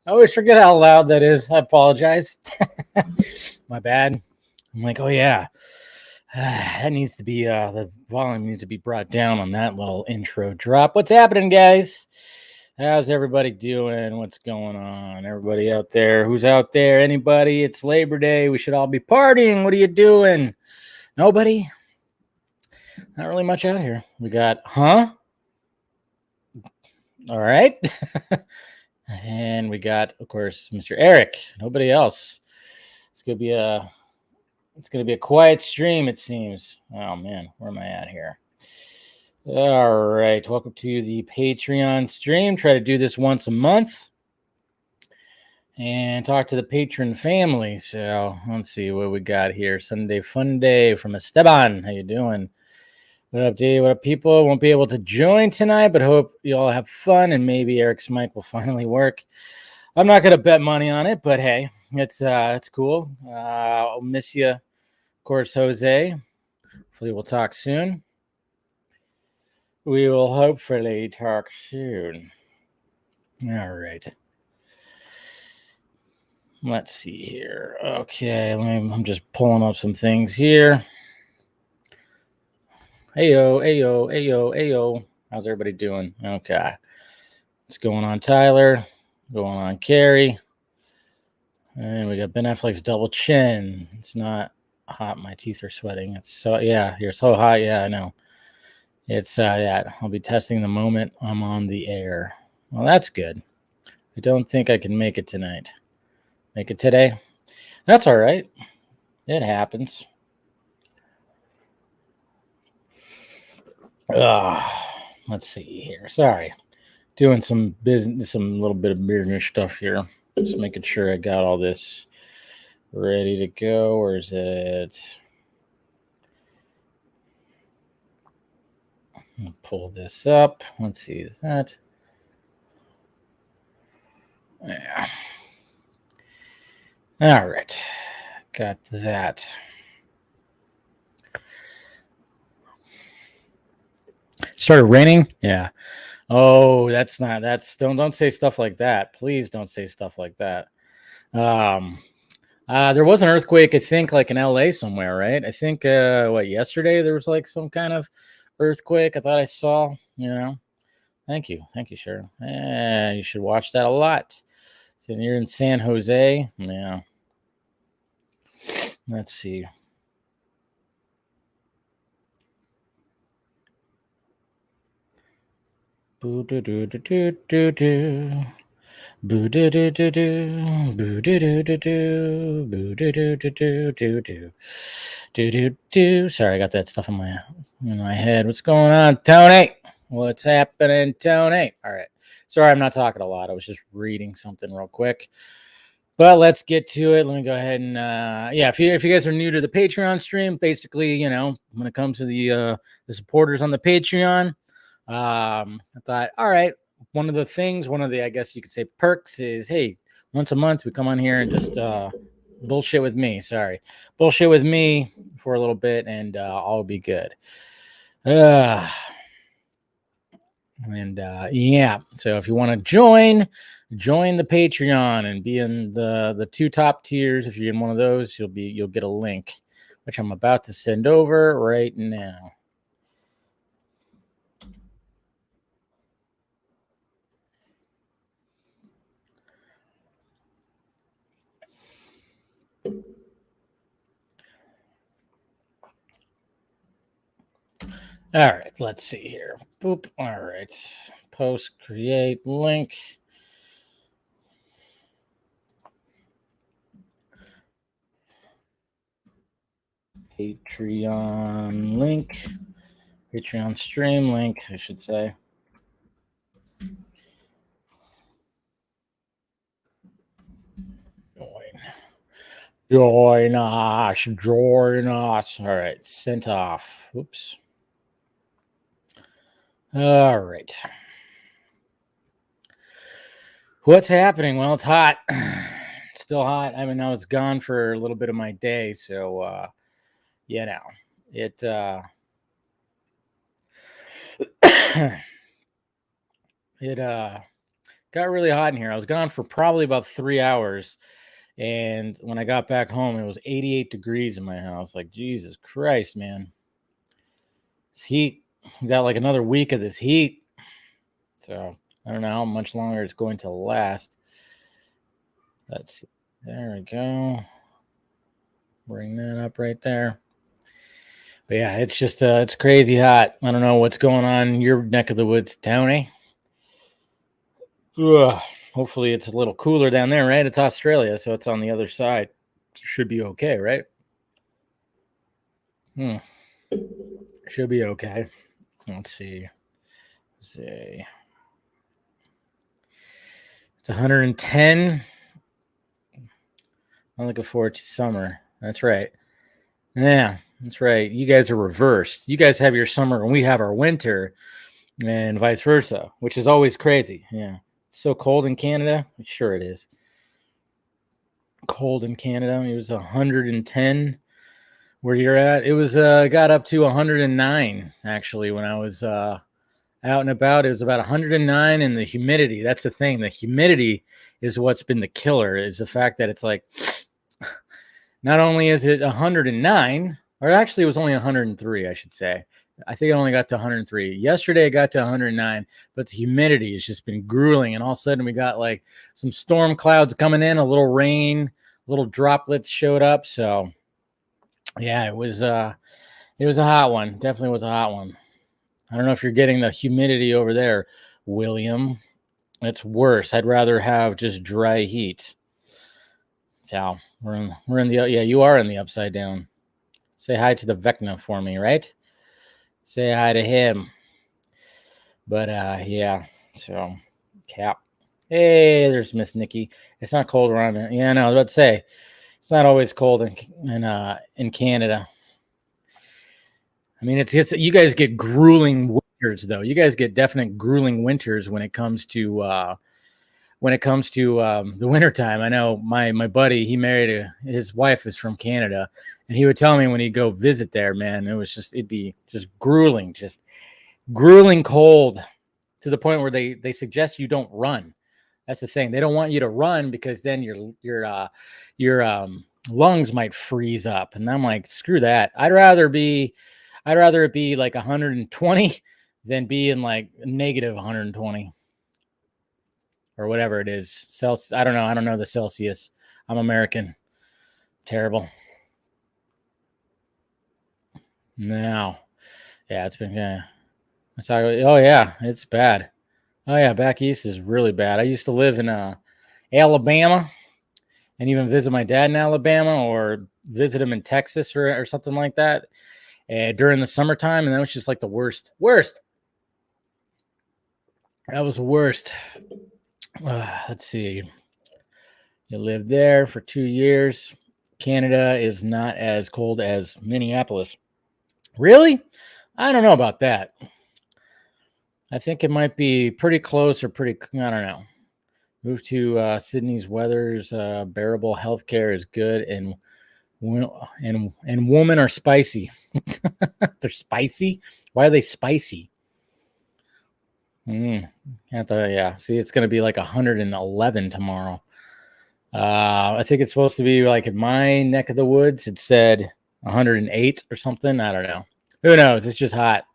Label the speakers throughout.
Speaker 1: I always forget how loud that is. I apologize. My bad. I'm like, oh yeah, that needs to be the volume needs to be brought down on that little intro drop. What's happening, guys? How's everybody doing? What's going on? Everybody out there? Who's out there? Anybody? It's Labor Day. We should all be partying. What are you doing? Nobody? Not really much out here. We got, All right. And we got, of course, Mr. Eric. Nobody else. It's gonna be a quiet stream, it seems. Oh man, where am I at here? All right, welcome to the Patreon stream. Try to do this once a month and talk to the patron family. So let's see what we got here. Sunday Fun Day from Esteban. How you doing? What up, Dave? What up, people? Won't be able to join tonight, but hope you all have fun and maybe Eric's mic will finally work. I'm not going to bet money on it, but hey, it's cool. I'll miss you, of course, Jose. Hopefully we'll talk soon. We will hopefully talk soon. All right. Let's see here. Okay, I'm just pulling up some things here. Ayo, ayo, ayo, ayo. How's everybody doing? Okay. What's going on, Tyler? Going on, Carrie? And we got Ben Affleck's double chin. It's not hot. My teeth are sweating. It's so, yeah, you're so hot. Yeah, I know. It's, yeah, I'll be testing the moment I'm on the air. Well, that's good. I don't think I can make it tonight. Make it today? That's all right. It happens. Let's see here. Sorry. Doing some business, some little bit of business stuff here. Just making sure I got all this ready to go. Or is it? I'll pull this up. Let's see. Is that? Yeah. All right. Got that. Started raining? Yeah. Oh, don't say stuff like that. Please don't say stuff like that. There was an earthquake, I think, like in LA somewhere, right? I think yesterday there was like some kind of earthquake. I thought I saw, Thank you, Sharon. Yeah, you should watch that a lot. So you're in San Jose. Yeah. Let's see. Boo do do do do do do. Boo do do do do. Boo do do do do. Boo do do do do do do. Do do do. Sorry, I got that stuff in my head. What's going on, Tony? What's happening, Tony? All right. Sorry, I'm not talking a lot. I was just reading something real quick. But let's get to it. Let me go ahead and if you guys are new to the Patreon stream, basically, when it comes to the supporters on the Patreon, I thought, all right, one of the I guess you could say perks is, hey, once a month we come on here and just bullshit with me. Bullshit with me for a little bit, and all be good. So if you want to join the Patreon and be in the two top tiers. If you're in one of those, you'll get a link, which I'm about to send over right now. All right, let's see here. Boop. All right. Post, create, link. Patreon link. Patreon stream link, I should say. Join us. All right, sent off. Oops. All right. What's happening? Well, it's hot. It's still hot. I mean, I was gone for a little bit of my day, so it it got really hot in here. I was gone for probably about 3 hours, and when I got back home, it was 88 degrees in my house. Like, Jesus Christ, man. This heat. We got like another week of this heat. So I don't know how much longer it's going to last. Let's see. There we go. Bring that up right there. But yeah, it's just it's crazy hot. I don't know what's going on in your neck of the woods, Tony. Ugh. Hopefully it's a little cooler down there, right? It's Australia, so it's on the other side. Should be okay, right? Should be okay. Let's see. Say it's 110. I'm looking forward to summer. That's right. Yeah, that's right. You guys are reversed. You guys have your summer and we have our winter, and vice versa, which is always crazy. Yeah. It's so cold in Canada. Sure it is. Cold in Canada. It was 110 where you're at. It was got up to 109 actually when I was out and about. It was about 109, and the humidity. That's the thing. The humidity is what's been the killer. Is the fact that it's like not only is it 109, or actually it was only 103, I should say. I think it only got to 103. Yesterday it got to 109, but the humidity has just been grueling. And all of a sudden we got like some storm clouds coming in, a little rain, little droplets showed up. So yeah, it was a hot one. Definitely was a hot one. I don't know if you're getting the humidity over there, William. It's worse. I'd rather have just dry heat. Yeah, we're in the you are in the upside down. Say hi to the Vecna for me, right? Say hi to him. But so Cap. Hey, there's Miss Nikki. It's not cold where I'm at. Yeah, no, I was about to say it's not always cold in Canada. I mean, it's you guys get grueling winters though. You guys get definite grueling winters when it comes to the wintertime. I know my buddy, he married his wife is from Canada, and he would tell me when he'd go visit there, man, it'd be just grueling cold to the point where they suggest you don't run. That's the thing. They don't want you to run because then your lungs might freeze up. And I'm like, screw that. I'd rather it be like 120 than be in like negative 120 or whatever it is. Celsius. I don't know the Celsius. I'm American. Terrible. Now, yeah, it's been oh yeah, it's bad. Oh yeah, back east is really bad. I used to live in Alabama, and even visit my dad in Alabama or visit him in Texas or something like that during the summertime, and that was just like the worst. That was the worst. Let's see. You lived there for 2 years. Canada is not as cold as Minneapolis. Really? I don't know about that. I think it might be pretty close or pretty, I don't know. Move to Sydney's weather's bearable. Healthcare is good, and women are spicy. They're spicy. Why are they spicy? Yeah. See, it's going to be like 111 tomorrow. I think it's supposed to be like in my neck of the woods. It said 108 or something. I don't know. Who knows? It's just hot.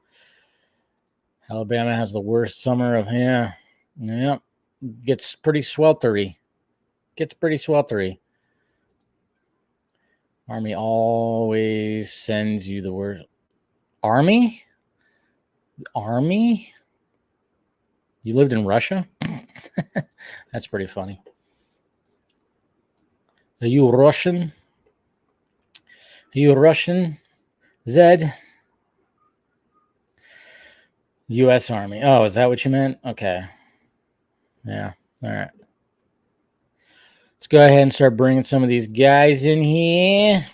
Speaker 1: Alabama has the worst summer of Gets pretty sweltery. Army always sends you the word. Army? You lived in Russia? That's pretty funny. Are you Russian? Zed? U.S. Army. Oh, is that what you meant? Okay. Yeah. All right. Let's go ahead and start bringing some of these guys in here.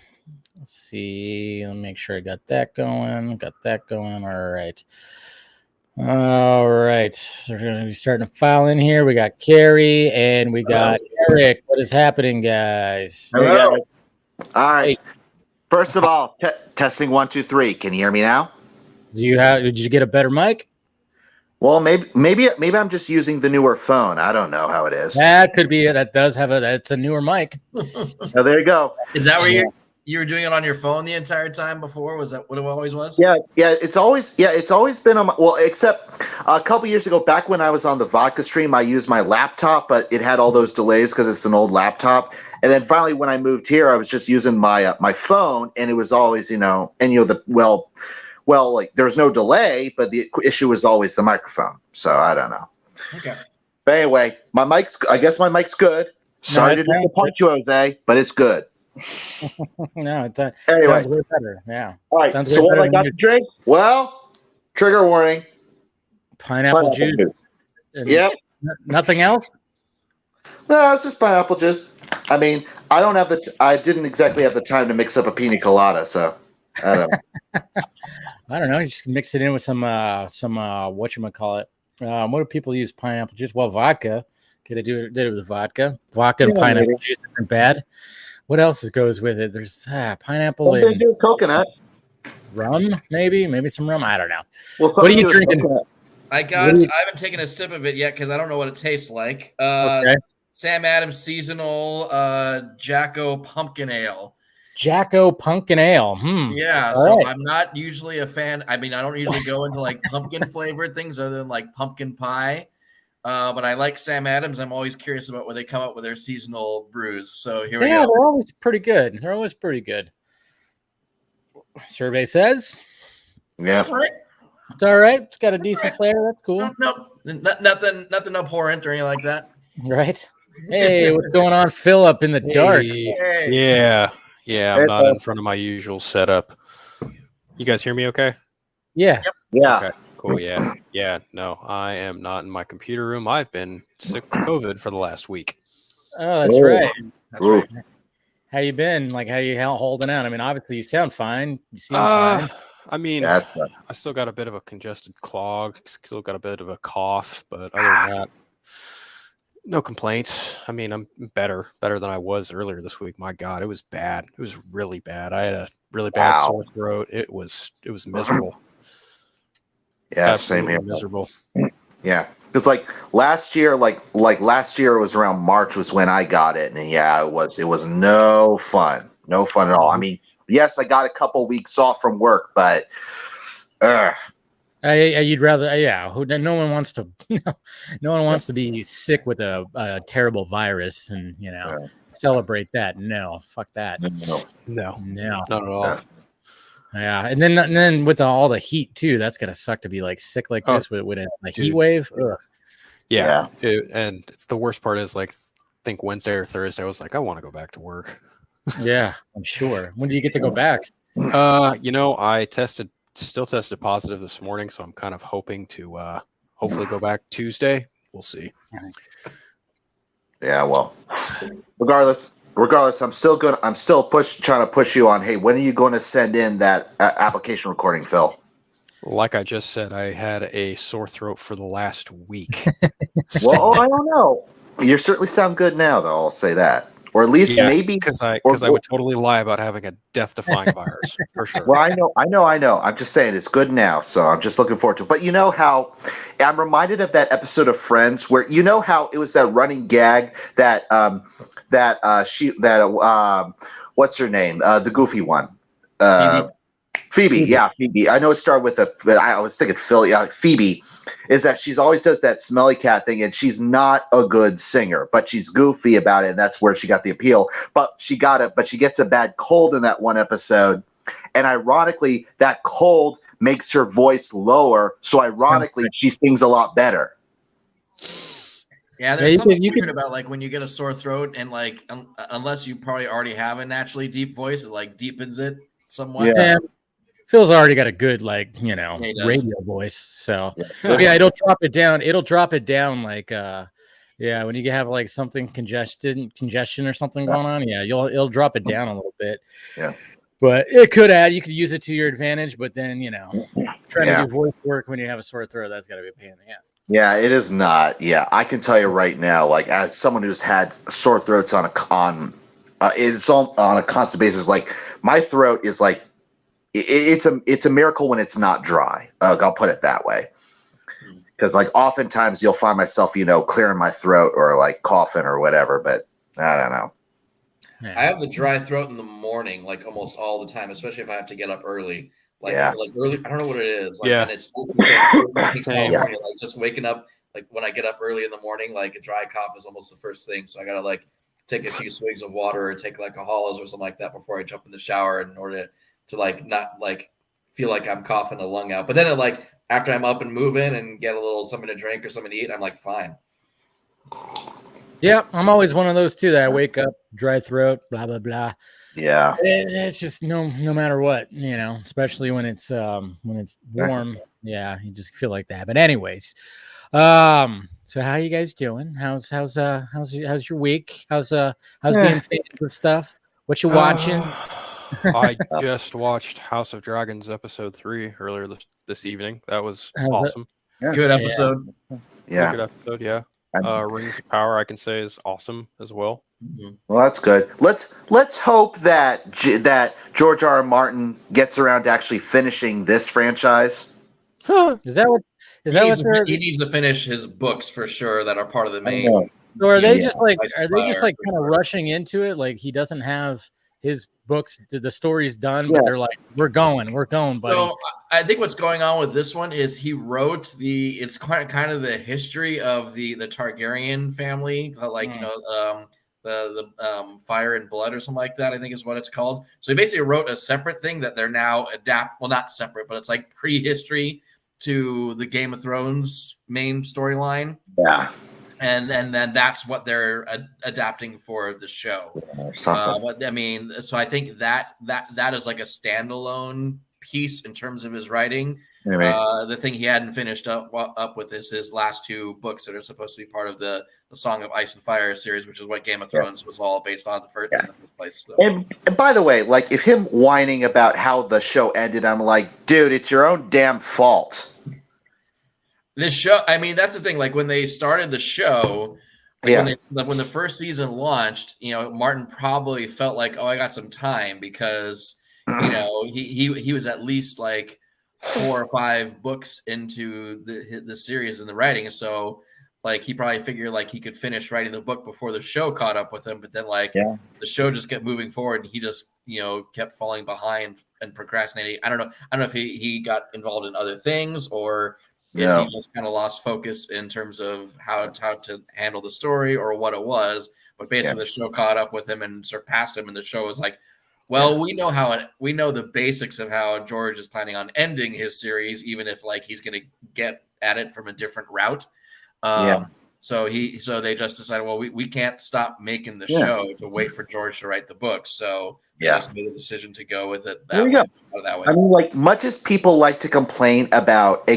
Speaker 1: Let's see. Let me make sure I got that going. All right. So we're going to be starting to file in here. We got Carrie and we got Eric. What is happening, guys?
Speaker 2: Hello. All right.
Speaker 1: Hey.
Speaker 2: First of all, testing 1, 2, 3. Can you hear me now?
Speaker 1: Did you get a better mic?
Speaker 2: Well, maybe I'm just using the newer phone. I don't know how it is.
Speaker 1: That could be it. That does have that's a newer mic.
Speaker 2: Oh, there you go.
Speaker 3: Is that where you were doing it on your phone the entire time before? Was that what it always was?
Speaker 2: Yeah. It's always been on my, except a couple years ago, back when I was on the vodka stream, I used my laptop, but it had all those delays because it's an old laptop. And then finally, when I moved here, I was just using my my phone, and it was always like there was no delay, but the issue was always the microphone. So I don't know.
Speaker 3: Okay.
Speaker 2: But anyway, I guess my mic's good. Sorry to disappoint you, Jose, but it's good.
Speaker 1: No,
Speaker 2: anyway.
Speaker 1: Sounds way better. Yeah.
Speaker 2: All right. So what I got to drink? Well, trigger warning.
Speaker 1: Pineapple juice.
Speaker 2: Yep.
Speaker 1: Nothing else?
Speaker 2: No, it's just pineapple juice. I mean, I didn't exactly have the time to mix up a pina colada, so I don't know.
Speaker 1: I don't know. You just mix it in with some whatchamacallit. What do people use pineapple juice? Well, vodka. Did it with vodka. Vodka and pineapple juice isn't bad. What else goes with it? There's pineapple and
Speaker 2: coconut.
Speaker 1: Rum, maybe some rum. I don't know. What are you drinking?
Speaker 3: I haven't taken a sip of it yet because I don't know what it tastes like.
Speaker 1: Okay.
Speaker 3: Sam Adams seasonal Jacko pumpkin ale.
Speaker 1: Jacko pumpkin ale.
Speaker 3: Yeah,
Speaker 1: All
Speaker 3: so
Speaker 1: right.
Speaker 3: I'm not usually a fan. I mean, I don't usually go into like pumpkin flavored things other than like pumpkin pie. But I like Sam Adams. I'm always curious about when they come up with their seasonal brews. So here we go.
Speaker 1: Yeah, they're always pretty good. Survey says.
Speaker 2: Yeah.
Speaker 3: That's right.
Speaker 1: It's all right. It's got a decent flavor. That's cool.
Speaker 3: Nothing abhorrent or anything like that.
Speaker 1: Right. Hey, what's going on, Phil? Up in the dark.
Speaker 3: Hey.
Speaker 4: Yeah. I'm not in front of my usual setup. You guys hear me okay?
Speaker 1: Yeah.
Speaker 3: Yep.
Speaker 2: Yeah.
Speaker 4: Okay. Cool. Yeah. No, I am not in my computer room. I've been sick with COVID for the last week.
Speaker 1: Oh, that's right.
Speaker 3: That's right.
Speaker 1: How you been? Like, how you holding out? I mean, obviously, you sound fine. You seem fine.
Speaker 4: I mean, I still got a bit of a congested clog, still got a bit of a cough, but other than that, no complaints. I mean, I'm better than I was earlier this week. My God, it was bad. It was really bad. I had a really bad sore throat. It was miserable.
Speaker 2: Yeah,
Speaker 4: Absolutely
Speaker 2: same here.
Speaker 4: miserable.
Speaker 2: Yeah, because like last year, like last year, it was around March was when I got it, and yeah, it was no fun at all. I mean, yes, I got a couple weeks off from work, but
Speaker 1: you'd rather, no one wants to be sick with a terrible virus and celebrate that. No, fuck that.
Speaker 4: No,
Speaker 1: not
Speaker 4: at all.
Speaker 1: Yeah, and then with all the heat too, that's gonna suck to be like sick like this with a heat wave. Ugh.
Speaker 4: Yeah. And it's the worst part is like, I think Wednesday or Thursday, I was like, I want to go back to work.
Speaker 1: Yeah, I'm sure. When do you get to go back?
Speaker 4: I still tested positive this morning, so I'm kind of hoping to hopefully go back Tuesday. We'll see.
Speaker 2: Yeah, well, regardless, I'm still trying to push you on. Hey, when are you going to send in that application recording, Phil?
Speaker 4: Like I just said, I had a sore throat for the last week.
Speaker 2: Well, I don't know. You certainly sound good now, though. I'll say that, or at least maybe
Speaker 4: because I would totally lie about having a death-defying virus for sure.
Speaker 2: Well, I know. I'm just saying it's good now, so I'm just looking forward to it. But you know how I'm reminded of that episode of Friends where you know how it was that running gag that what's her name? The goofy one. Phoebe. Yeah, Phoebe. I know it started with I was thinking Phil. Yeah, Phoebe is that she's always does that smelly cat thing, and she's not a good singer, but she's goofy about it, and that's where she got the appeal. But she gets a bad cold in that one episode, and ironically, that cold makes her voice lower. So ironically, she sings a lot better.
Speaker 3: Yeah, there's something weird about like when you get a sore throat, and like unless you probably already have a naturally deep voice, it like deepens it somewhat.
Speaker 1: Yeah. Phil's already got a good, radio voice. So, it'll drop it down. It'll drop it down like, when you have like something congestion or something going on. Yeah, it'll drop it down a little bit.
Speaker 2: Yeah.
Speaker 1: But you could use it to your advantage. But then, trying to do voice work when you have a sore throat, that's got to be a pain in the ass.
Speaker 2: Yeah, it is not. Yeah, I can tell you right now, like as someone who's had sore throats on a constant basis, like my throat is like, it's a miracle when it's not dry. I'll put it that way. Because like oftentimes you'll find myself, clearing my throat or like coughing or whatever, but I don't know.
Speaker 3: I have the dry throat in the morning, like almost all the time, especially if I have to get up early. Like early, I don't know what it is. Like, and it's California, like just waking up, like when I get up early in the morning, like a dry cough is almost the first thing. So I gotta like take a few swigs of water or take like a Hallows or something like that before I jump in the shower in order to like not like feel like I'm coughing a lung out. But then after I'm up and moving and get a little something to drink or something to eat, I'm like fine.
Speaker 1: Yeah, I'm always one of those too that I wake up, dry throat, blah blah blah.
Speaker 2: Yeah.
Speaker 1: It's just no matter what, especially when it's warm. Yeah, you just feel like that. But anyways, so how you guys doing? How's your week? How's being fans of stuff? What you watching?
Speaker 4: I just watched House of Dragons episode 3 earlier this evening. That was awesome.
Speaker 3: Good episode.
Speaker 2: Yeah.
Speaker 4: Good episode. Yeah. Rings of Power, I can say, is awesome as well.
Speaker 2: Mm-hmm. Well, that's good. Let's hope that George R. R. Martin gets around to actually finishing this franchise.
Speaker 1: Is that what
Speaker 3: he needs to finish his books for sure that are part of the main.
Speaker 1: So are they just kind of rushing into it? Like he doesn't have his books, the story's done, but they're like, we're going, buddy.
Speaker 3: So I think what's going on with this one is he wrote it's kind of the history of the Targaryen family, like the Fire and Blood or something like that, I think is what it's called. So he basically wrote a separate thing that they're now not separate, but it's like prehistory to the Game of Thrones main storyline.
Speaker 2: Yeah.
Speaker 3: And then that's what they're adapting for the show. But I mean, so I think that is like a standalone piece in terms of his writing. The thing he hadn't finished up with is his last 2 books that are supposed to be part of the Song of Ice and Fire series, which is what Game of Thrones was all based on in the first place. So.
Speaker 2: And by the way, like if him whining about how the show ended, I'm like, dude, it's your own damn fault.
Speaker 3: This show, I mean, that's the thing. Like when they started the show, when the first season launched, Martin probably felt like, oh, I got some time because he was at least like 4 or 5 books into the series and the writing, so like he probably figured like he could finish writing the book before the show caught up with him. But then the show just kept moving forward, and he just kept falling behind and procrastinating. I don't know if he got involved in other things or. If he just kind of lost focus in terms of how to handle the story or what it was, but basically the show caught up with him and surpassed him, and the show was like, well, we know the basics of how George is planning on ending his series, even if like he's going to get at it from a different route. So they just decided, well, we can't stop making the show to wait for George to write the book. So they just made a decision to go with it that way.
Speaker 2: I mean, like, much as people like to complain about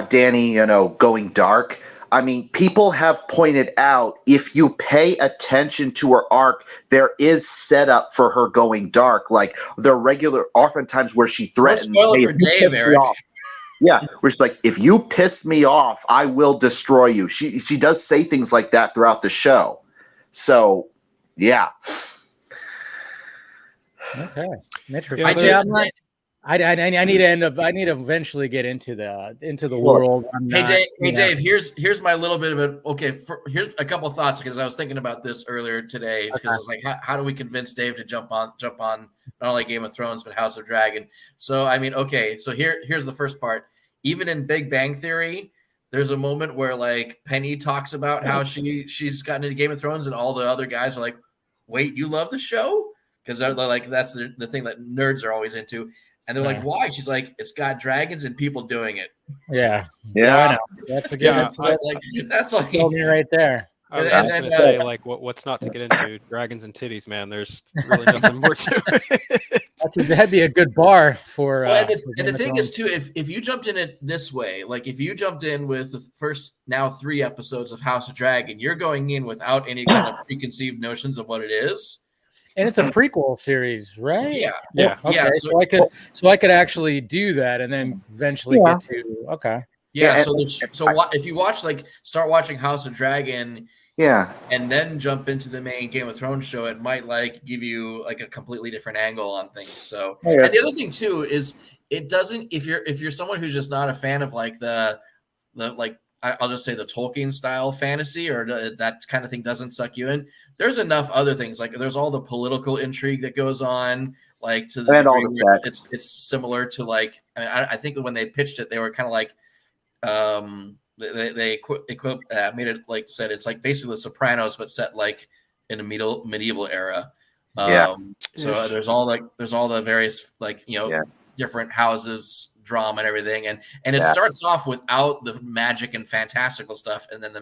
Speaker 2: Danny, going dark. I mean, people have pointed out, if you pay attention to her arc, there is setup for her going dark. Like the regular, oftentimes where she threatens.
Speaker 3: Spoil it for Dave, Eric.
Speaker 2: Yeah, where she's like, if you piss me off, I will destroy you. She does say things like that throughout the show. So, yeah.
Speaker 1: Okay. I need to eventually get into the world.
Speaker 3: Hey Dave, here's my little bit of it. Okay, here's a couple of thoughts, because I was thinking about this earlier today, because it's like, how do we convince Dave to jump on not only Game of Thrones but House of Dragon? So I mean, okay, so here's the first part. Even in Big Bang Theory, there's a moment where like Penny talks about how she's gotten into Game of Thrones, and all the other guys are like, "Wait, you love the show?" Because they're like, that's the thing that nerds are always into. And they're like, why? She's like, it's got dragons and people doing it.
Speaker 1: Yeah. I know. That's a good.
Speaker 3: That's like
Speaker 1: told me right there.
Speaker 4: I was just going to say, like, what's not to get into? Dragons and titties, man. There's really nothing more to it.
Speaker 1: That'd be a good bar for.
Speaker 3: And the thing is, too, if you jumped in it this way, like if you jumped in with the first now 3 episodes of House of Dragon, you're going in without any kind of preconceived notions of what it is.
Speaker 1: And it's a prequel series, right?
Speaker 4: Yeah.
Speaker 1: Okay.
Speaker 3: Yeah,
Speaker 1: so I could actually do that, and then eventually get to okay.
Speaker 3: Yeah. If you start watching House of Dragon, and then jump into the main Game of Thrones show, it might like give you like a completely different angle on things. So, and the other thing too is it doesn't. If you're someone who's just not a fan of like the I'll just say the Tolkien style fantasy, or that kind of thing doesn't suck you in. There's enough other things, like there's all the political intrigue that goes on, like to the degree where it's similar to like, I mean, I think when they pitched it, they were kind of like, they made it like said it's like basically The Sopranos but set like in a medieval era. So there's all the various like different houses, drama and everything, and it starts off without the magic and fantastical stuff, and then the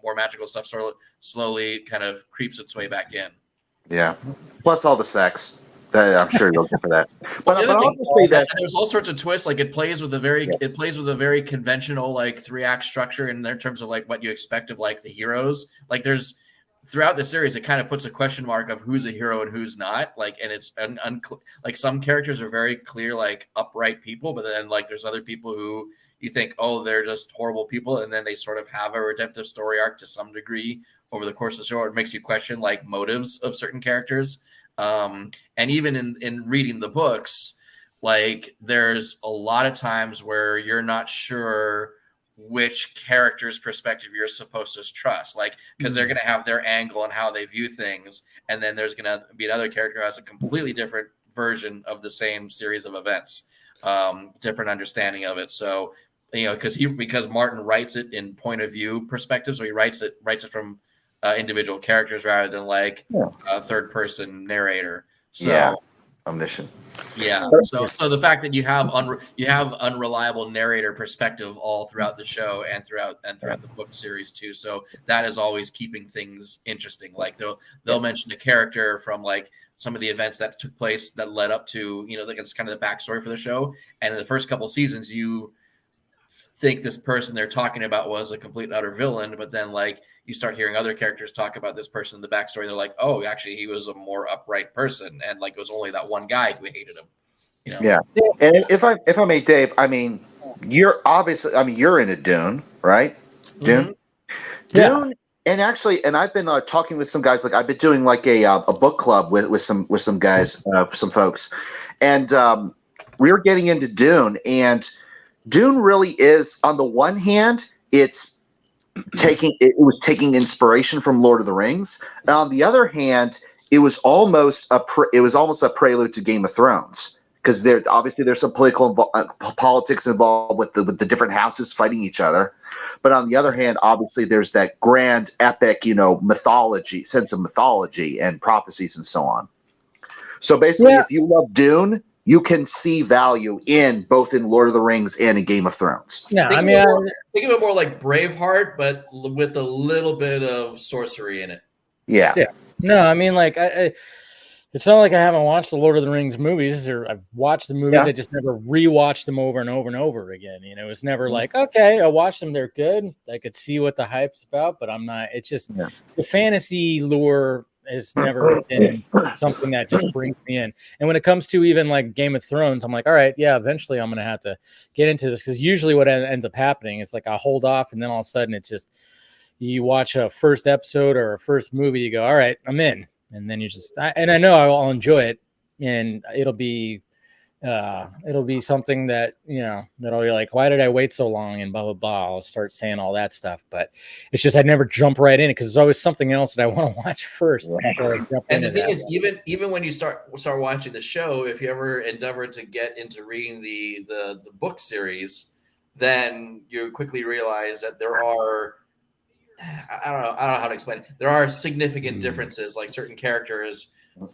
Speaker 3: more magical stuff sort of slowly kind of creeps its way back in.
Speaker 2: Plus all the sex. I'm sure you'll get for that. But
Speaker 3: there's all sorts of twists. Like it plays with a very conventional like 3-act structure in terms of like what you expect of like the heroes. Like there's throughout the series, it kind of puts a question mark of who's a hero and who's not. Like, and it's like some characters are very clear, like upright people, but then like there's other people who you think, oh, they're just horrible people, and then they sort of have a redemptive story arc to some degree over the course of the show. It makes you question like motives of certain characters. And even in reading the books, like there's a lot of times where you're not sure which character's perspective you're supposed to trust, like because they're going to have their angle and how they view things, and then there's going to be another character who has a completely different version of the same series of events, different understanding of it. So because Martin writes it in point of view perspective, so he writes it from individual characters rather than like a third person narrator. So
Speaker 2: omniscient.
Speaker 3: Yeah. So the fact that you have unreliable narrator perspective all throughout the show and throughout the book series too. So that is always keeping things interesting. Like they'll mention a character from like some of the events that took place that led up to, like it's kind of the backstory for the show. And in the first couple of seasons, you think this person they're talking about was a complete and utter villain, but then like you start hearing other characters talk about this person in the backstory. They're like, oh, actually he was a more upright person, and like it was only that one guy who hated him.
Speaker 2: Yeah. And if I may, Dave, I mean, you're into Dune, right? Dune. Dune. And actually, I've been talking with some guys. Like I've been doing like a book club with some guys, some folks, and we were getting into Dune. And Dune really is, on the one hand, it was taking inspiration from Lord of the Rings, and on the other hand, it was almost a prelude to Game of Thrones, because there's some politics involved with the different houses fighting each other. But on the other hand, obviously there's that grand epic, mythology, sense of mythology and prophecies and so on. So basically, if you love Dune, you can see value in both in Lord of the Rings and in Game of Thrones.
Speaker 1: Yeah,
Speaker 3: think of it more like Braveheart, but with a little bit of sorcery in it.
Speaker 2: Yeah.
Speaker 1: No, I mean, like, it's not like I haven't watched the Lord of the Rings movies, or I've watched the movies. I just never rewatched them over and over and over again. You know, it's never like, okay, I watched them. They're good. I could see what the hype's about, but I'm not. It's just the fantasy lure has never been something that just brings me in. And when it comes to even like Game of Thrones, I'm like, all right, yeah, eventually I'm going to have to get into this, because usually what ends up happening is like I hold off, and then all of a sudden it's just, you watch a first episode or a first movie, you go, all right, I'm in. And then you just, and I know I'll enjoy it, and it'll be something that, you know, that I'll be like, why did I wait so long? And blah, blah, blah. I'll start saying all that stuff, but it's just, I never jump right in it, because there's always something else that I want to watch first.
Speaker 3: And the thing is, even when you start watching the show, if you ever endeavor to get into reading the book series, then you quickly realize that there are, I don't know how to explain it. There are significant differences. Like certain characters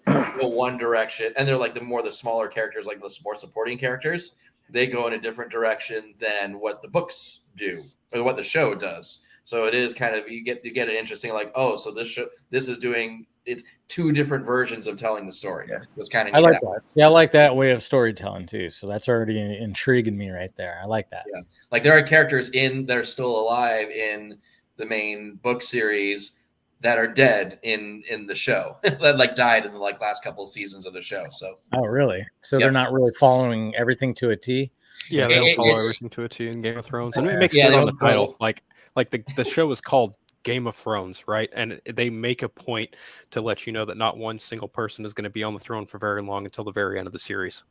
Speaker 3: go one direction, and they're like the smaller characters, like the more supporting characters, they go in a different direction than what the books do or what the show does. So it is kind of, you get it interesting, like, oh, so this is doing, it's two different versions of telling the story. Yeah. It's kind of, I
Speaker 1: like that. Yeah, I like that way of storytelling too. So that's already intriguing me right there. I like that.
Speaker 3: Yeah. Like there are characters that are still alive in the main book series that are dead in the show that like died in the like last couple of seasons of the show. So
Speaker 1: really? So they're not really following everything to a T?
Speaker 4: Yeah, they don't follow everything to a T in Game of Thrones. And it makes it on the title. Like the show is called Game of Thrones, right? And they make a point to let you know that not one single person is going to be on the throne for very long until the very end of the series.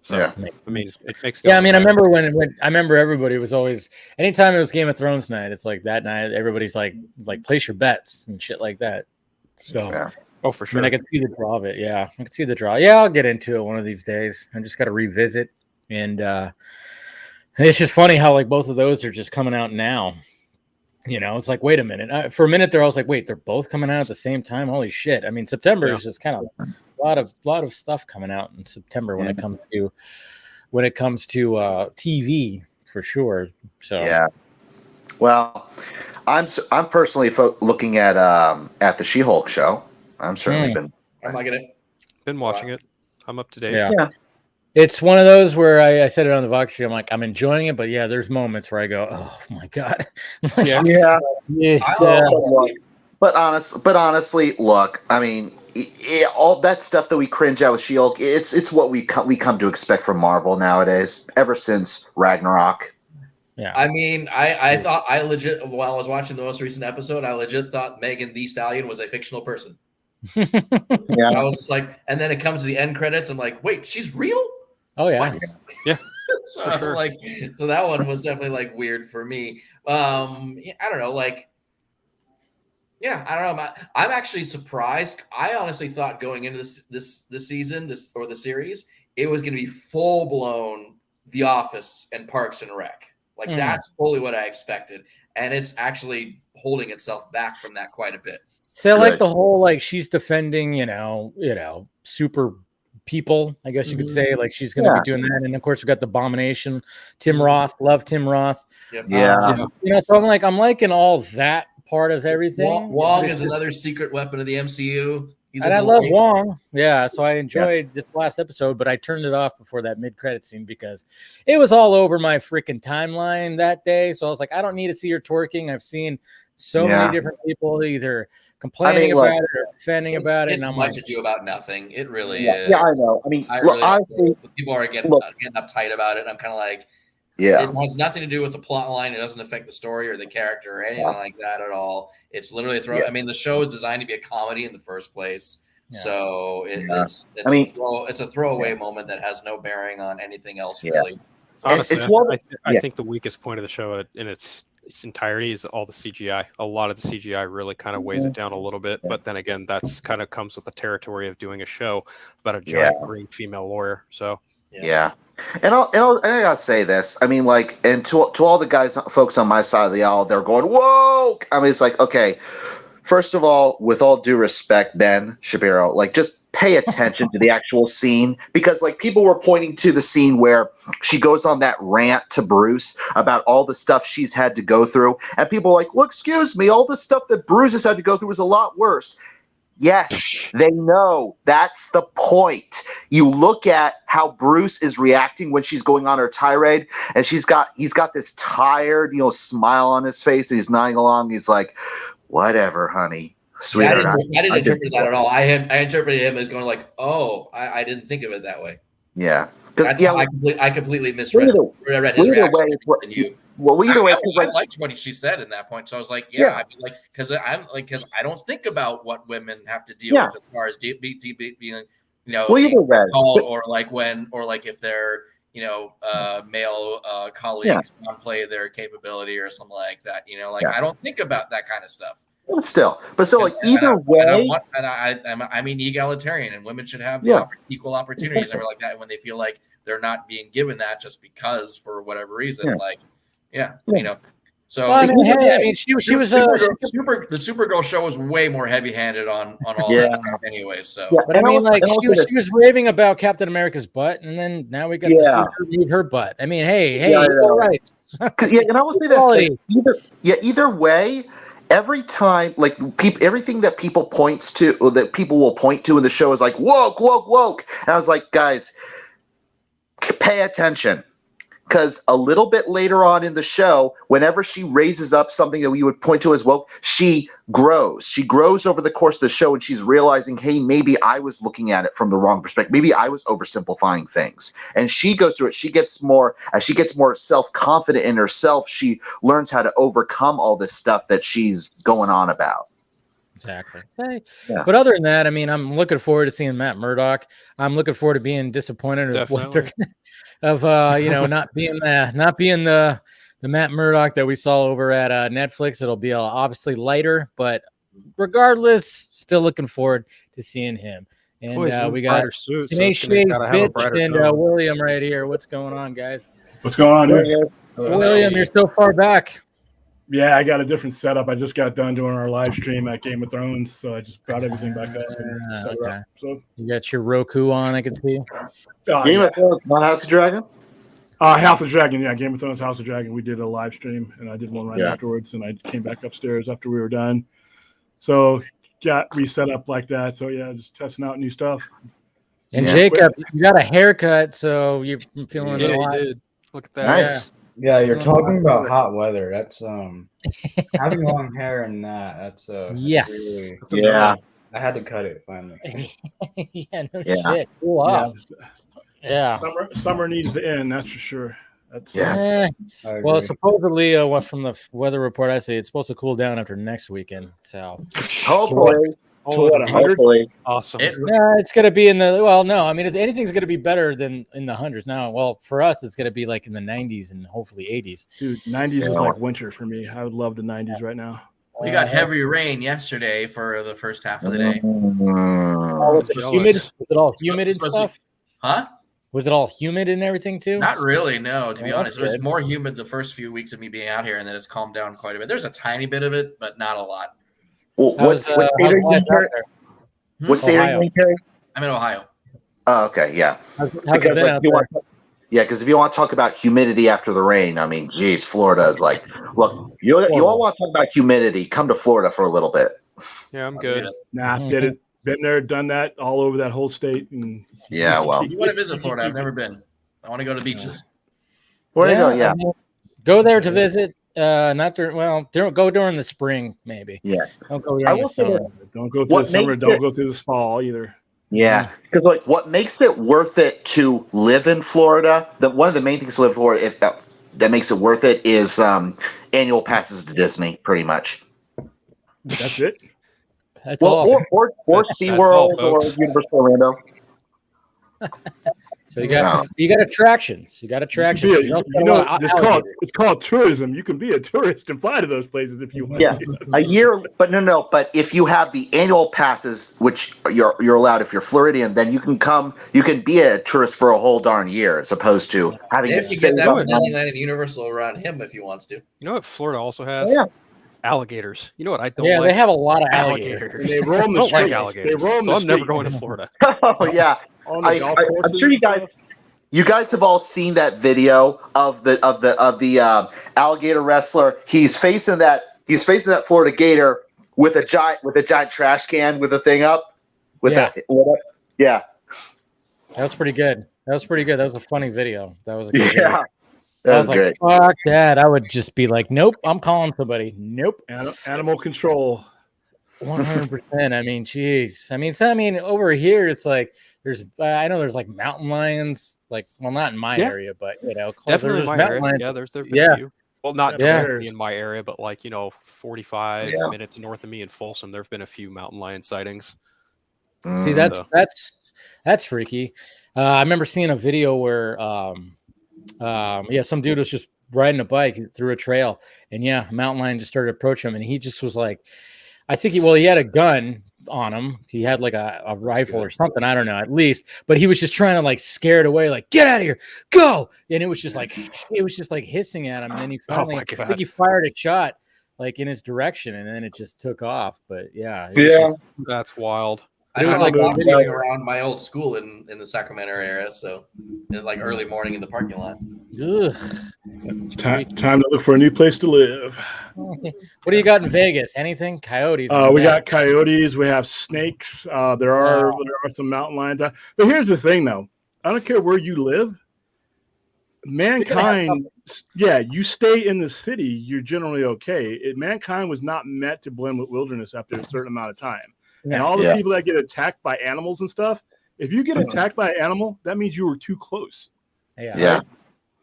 Speaker 4: So, I mean, it makes.
Speaker 1: Yeah, I mean, I remember when I remember everybody was always, anytime it was Game of Thrones night, it's like that night, everybody's like place your bets and shit like that. So,
Speaker 4: oh, for sure.
Speaker 1: I mean, I can see the draw of it. Yeah, I can see the draw. Yeah, I'll get into it one of these days. I just got to revisit, and it's just funny how like both of those are just coming out now. You know, it's like, wait a minute. For a minute there, I was like, wait, they're both coming out at the same time? Holy shit. I mean, September is just kind of a lot of stuff coming out in September when it comes to TV for sure. So
Speaker 2: yeah. Well, I'm personally looking at the She-Hulk show. I'm certainly
Speaker 3: I'm liking it.
Speaker 4: Been watching it. I'm up to date.
Speaker 2: Yeah.
Speaker 1: It's one of those where I said it on the Vox stream. I'm like, I'm enjoying it, but yeah, there's moments where I go, oh my god.
Speaker 2: But honestly, look, I mean, all that stuff that we cringe at with She-Hulk, it's what we come to expect from Marvel nowadays. Ever since Ragnarok.
Speaker 1: Yeah.
Speaker 3: I mean, I thought while I was watching the most recent episode, I legit thought Megan Thee Stallion was a fictional person. I was just like, and then it comes to the end credits. I'm like, wait, she's real?
Speaker 1: Oh yeah,
Speaker 3: what?
Speaker 4: Yeah.
Speaker 3: So sure. Like, so that one was definitely like weird for me. I don't know, like, yeah, I don't know. I'm actually surprised. I honestly thought going into this season, or the series, it was going to be full blown The Office and Parks and Rec. Like that's fully what I expected, and it's actually holding itself back from that quite a bit.
Speaker 1: So like the whole like she's defending, you know, super people, I guess you could say, like she's going to be doing that, and of course we got the Abomination, Tim Roth, love Tim Roth.
Speaker 3: Yep.
Speaker 1: You know, so I'm liking all that part of everything.
Speaker 3: Wong is another secret weapon of the MCU.
Speaker 1: And I love Wong. Yeah, so I enjoyed this last episode, but I turned it off before that mid-credit scene because it was all over my freaking timeline that day. So I was like, I don't need to see her twerking. I've seen so many different people either complaining about it or defending about it.
Speaker 3: It's
Speaker 1: and I'm
Speaker 3: much
Speaker 1: like,
Speaker 3: ado about nothing. It really is.
Speaker 2: Yeah, I know. I mean, honestly,
Speaker 3: people are getting uptight about it. I'm kind of like, it has nothing to do with the plot line. It doesn't affect the story or the character or anything like that at all. It's literally a throw. I mean, the show is designed to be a comedy in the first place. Yeah. So it's a throwaway moment that has no bearing on anything else, really.
Speaker 4: Honestly, I think the weakest point of the show in its entirety is all the CGI. A lot of the CGI really kind of weighs it down a little bit. But then again, that's kind of comes with the territory of doing a show about a giant green female lawyer. So
Speaker 2: And I gotta say this. I mean, like, and to all the folks on my side of the aisle, they're going, whoa! I mean, it's like, okay, first of all, with all due respect, Ben Shapiro, like, just pay attention to the actual scene, because like people were pointing to the scene where she goes on that rant to Bruce about all the stuff she's had to go through, and people are like, well, excuse me, all the stuff that Bruce has had to go through is a lot worse. Yes, they know. That's the point. You look at how Bruce is reacting when she's going on her tirade, and he's got this tired, smile on his face, and he's nodding along. He's like, whatever, honey. Sweetheart,
Speaker 3: I didn't interpret that at all. I interpreted him as going like, "Oh, I didn't think of it that way."
Speaker 2: Yeah,
Speaker 3: that's how I completely misread his reaction.
Speaker 2: Either way,
Speaker 3: I liked what she said in that point, so I was like, "Yeah," I mean, like, because I don't think about what women have to deal with as far as being, called, or like if they're male colleagues downplay their capability or something like that. I don't think about that kind of stuff.
Speaker 2: But still, like either way,
Speaker 3: I mean, egalitarian, and women should have the equal opportunities and everything like that. When they feel like they're not being given that just because for whatever reason, So
Speaker 1: well, I mean, she was
Speaker 3: the Supergirl show was way more heavy-handed on all that stuff, anyway. So,
Speaker 1: but I mean, like she was raving about Captain America's butt, and then now we got to see her move her butt. I mean, hey, all right.
Speaker 2: And I will say this: either way. Every time, like everything that people points to, or that people will point to in the show is like woke. And I was like, guys, pay attention, because a little bit later on in the show, whenever she raises up something that we would point to as woke, she grows. She grows over the course of the show, and she's realizing, hey, maybe I was looking at it from the wrong perspective. Maybe I was oversimplifying things. And she goes through it. She gets more self-confident in herself. She learns how to overcome all this stuff that she's going on about.
Speaker 1: Exactly. But other than that, I mean, I'm looking forward to seeing Matt Murdock. I'm looking forward to being disappointed of what they're not being the Matt Murdock that we saw over at Netflix. It'll be obviously lighter, but regardless, still looking forward to seeing him. And we got Tenacious Bitch and William right here. What's going on, guys?
Speaker 5: What's going on, dude?
Speaker 1: William, you're so far back.
Speaker 5: Yeah, I got a different setup. I just got done doing our live stream at Game of Thrones, so I just brought everything back up and set it up. So
Speaker 1: you got your Roku on, I can see.
Speaker 2: Game of Thrones, not House of Dragon?
Speaker 5: House of Dragon, yeah. Game of Thrones, House of Dragon. We did a live stream, and I did one afterwards, and I came back upstairs after we were done. So got reset up like that. So, yeah, just testing out new stuff.
Speaker 1: And Jacob, you got a haircut, so you're feeling a lot.
Speaker 4: Did. Look at that.
Speaker 2: Nice.
Speaker 6: Yeah, you're talking about hot weather. That's having long hair and that's
Speaker 1: yes.
Speaker 6: Really, I had to cut it finally.
Speaker 1: Shit. Cool off. Yeah.
Speaker 5: Summer needs to end, that's for sure. That's
Speaker 1: well, supposedly from the weather report I see, it's supposed to cool down after next weekend. So
Speaker 2: hopefully. Hopefully.
Speaker 4: Awesome.
Speaker 1: It's going to be in the anything's going to be better than in the hundreds now. Well, for us, it's going to be like in the 90s and hopefully 80s.
Speaker 5: Dude, 90s is like winter for me. I would love the 90s right now.
Speaker 3: We got heavy rain yesterday for the first half of the day.
Speaker 1: Was it humid? Was it all humid and stuff?
Speaker 3: Huh?
Speaker 1: Was it all humid and everything too?
Speaker 3: Not really, no. To be honest, it was more humid the first few weeks of me being out here, and then it's calmed down quite a bit. There's a tiny bit of it, but not a lot.
Speaker 2: Well, what state are you in, Terry? What state are you in, Terry?
Speaker 3: I'm in Ohio.
Speaker 2: Oh, okay, yeah. Because if you want to talk about humidity after the rain, I mean, geez, Florida is like, look, you all want to talk about humidity, come to Florida for a little bit.
Speaker 4: Yeah, I'm good.
Speaker 5: Did it. Been there, done that, all over that whole state. And
Speaker 2: well.
Speaker 3: You want to visit Florida? I've never been. I want to go to beaches.
Speaker 2: Where do you go? Yeah.
Speaker 1: Go there to visit. Not during. Well, go during the spring, maybe.
Speaker 2: Yeah.
Speaker 1: Don't go during the summer.
Speaker 5: Don't go through the summer. Don't go through the fall either.
Speaker 2: Yeah, because like what makes it worth it to live in Florida? One of the main things to live in Florida, if that makes it worth it, is annual passes to Disney, pretty much.
Speaker 5: That's it.
Speaker 1: That's all.
Speaker 2: Or SeaWorld or Universal Orlando.
Speaker 1: So you got attractions. You got attractions.
Speaker 5: It's called tourism. You can be a tourist and fly to those places if you want.
Speaker 2: Yeah, a year, but no. But if you have the annual passes, which you're allowed if you're Floridian, then you can come. You can be a tourist for a whole darn year, as opposed to having
Speaker 3: to get that Disneyland and Universal around him if he wants to.
Speaker 4: You know what Florida also has? Alligators. You know what I don't
Speaker 1: Yeah,
Speaker 4: like?
Speaker 1: they have a lot of alligators.
Speaker 5: And they roam
Speaker 4: I
Speaker 5: the
Speaker 4: don't like
Speaker 5: streets.
Speaker 4: alligators,
Speaker 5: They roam
Speaker 4: so
Speaker 5: the
Speaker 4: I'm never
Speaker 5: streets.
Speaker 4: going to Florida.
Speaker 2: Oh yeah,
Speaker 5: On the golf courses.
Speaker 2: I'm sure you guys. You guys have all seen that video of the alligator wrestler. He's facing that Florida gator with a giant trash can with a thing up. Yeah.
Speaker 1: That was pretty good. That was a funny video. That was a good video.
Speaker 2: Yeah.
Speaker 1: I was like, fuck that. I would just be like, nope, I'm calling somebody. Nope.
Speaker 5: Animal control.
Speaker 1: 100%. I mean, geez. I mean, over here, it's like I know there's like mountain lions, like, well, not in my area, but
Speaker 4: definitely in my area.
Speaker 1: Lions.
Speaker 4: Yeah, there's been a few. Well, not directly in my area, but like 45 minutes north of me in Folsom, there've been a few mountain lion sightings.
Speaker 1: See, that's freaky. I remember seeing a video where some dude was just riding a bike through a trail, and a mountain lion just started approaching him, and he just was like, I think he had a gun on him. He had like a rifle or something, I don't know, at least, but he was just trying to like scare it away, like, get out of here, go. And it was just like hissing at him, and then he finally I think he fired a shot like in his direction, and then it just took off. But
Speaker 4: that's wild.
Speaker 3: I was like walking around my old school in the Sacramento area, so like early morning in the parking lot.
Speaker 5: Time to look for a new place to live.
Speaker 1: What do you got in Vegas? Anything? Coyotes?
Speaker 5: We got coyotes. We have snakes. There are some mountain lions. But here's the thing, though. I don't care where you live. Mankind, you stay in the city, you're generally okay. Mankind was not meant to blend with wilderness after a certain amount of time. And all the people that get attacked by animals and stuff, if you get attacked by an animal, that means you were too close.
Speaker 2: Yeah.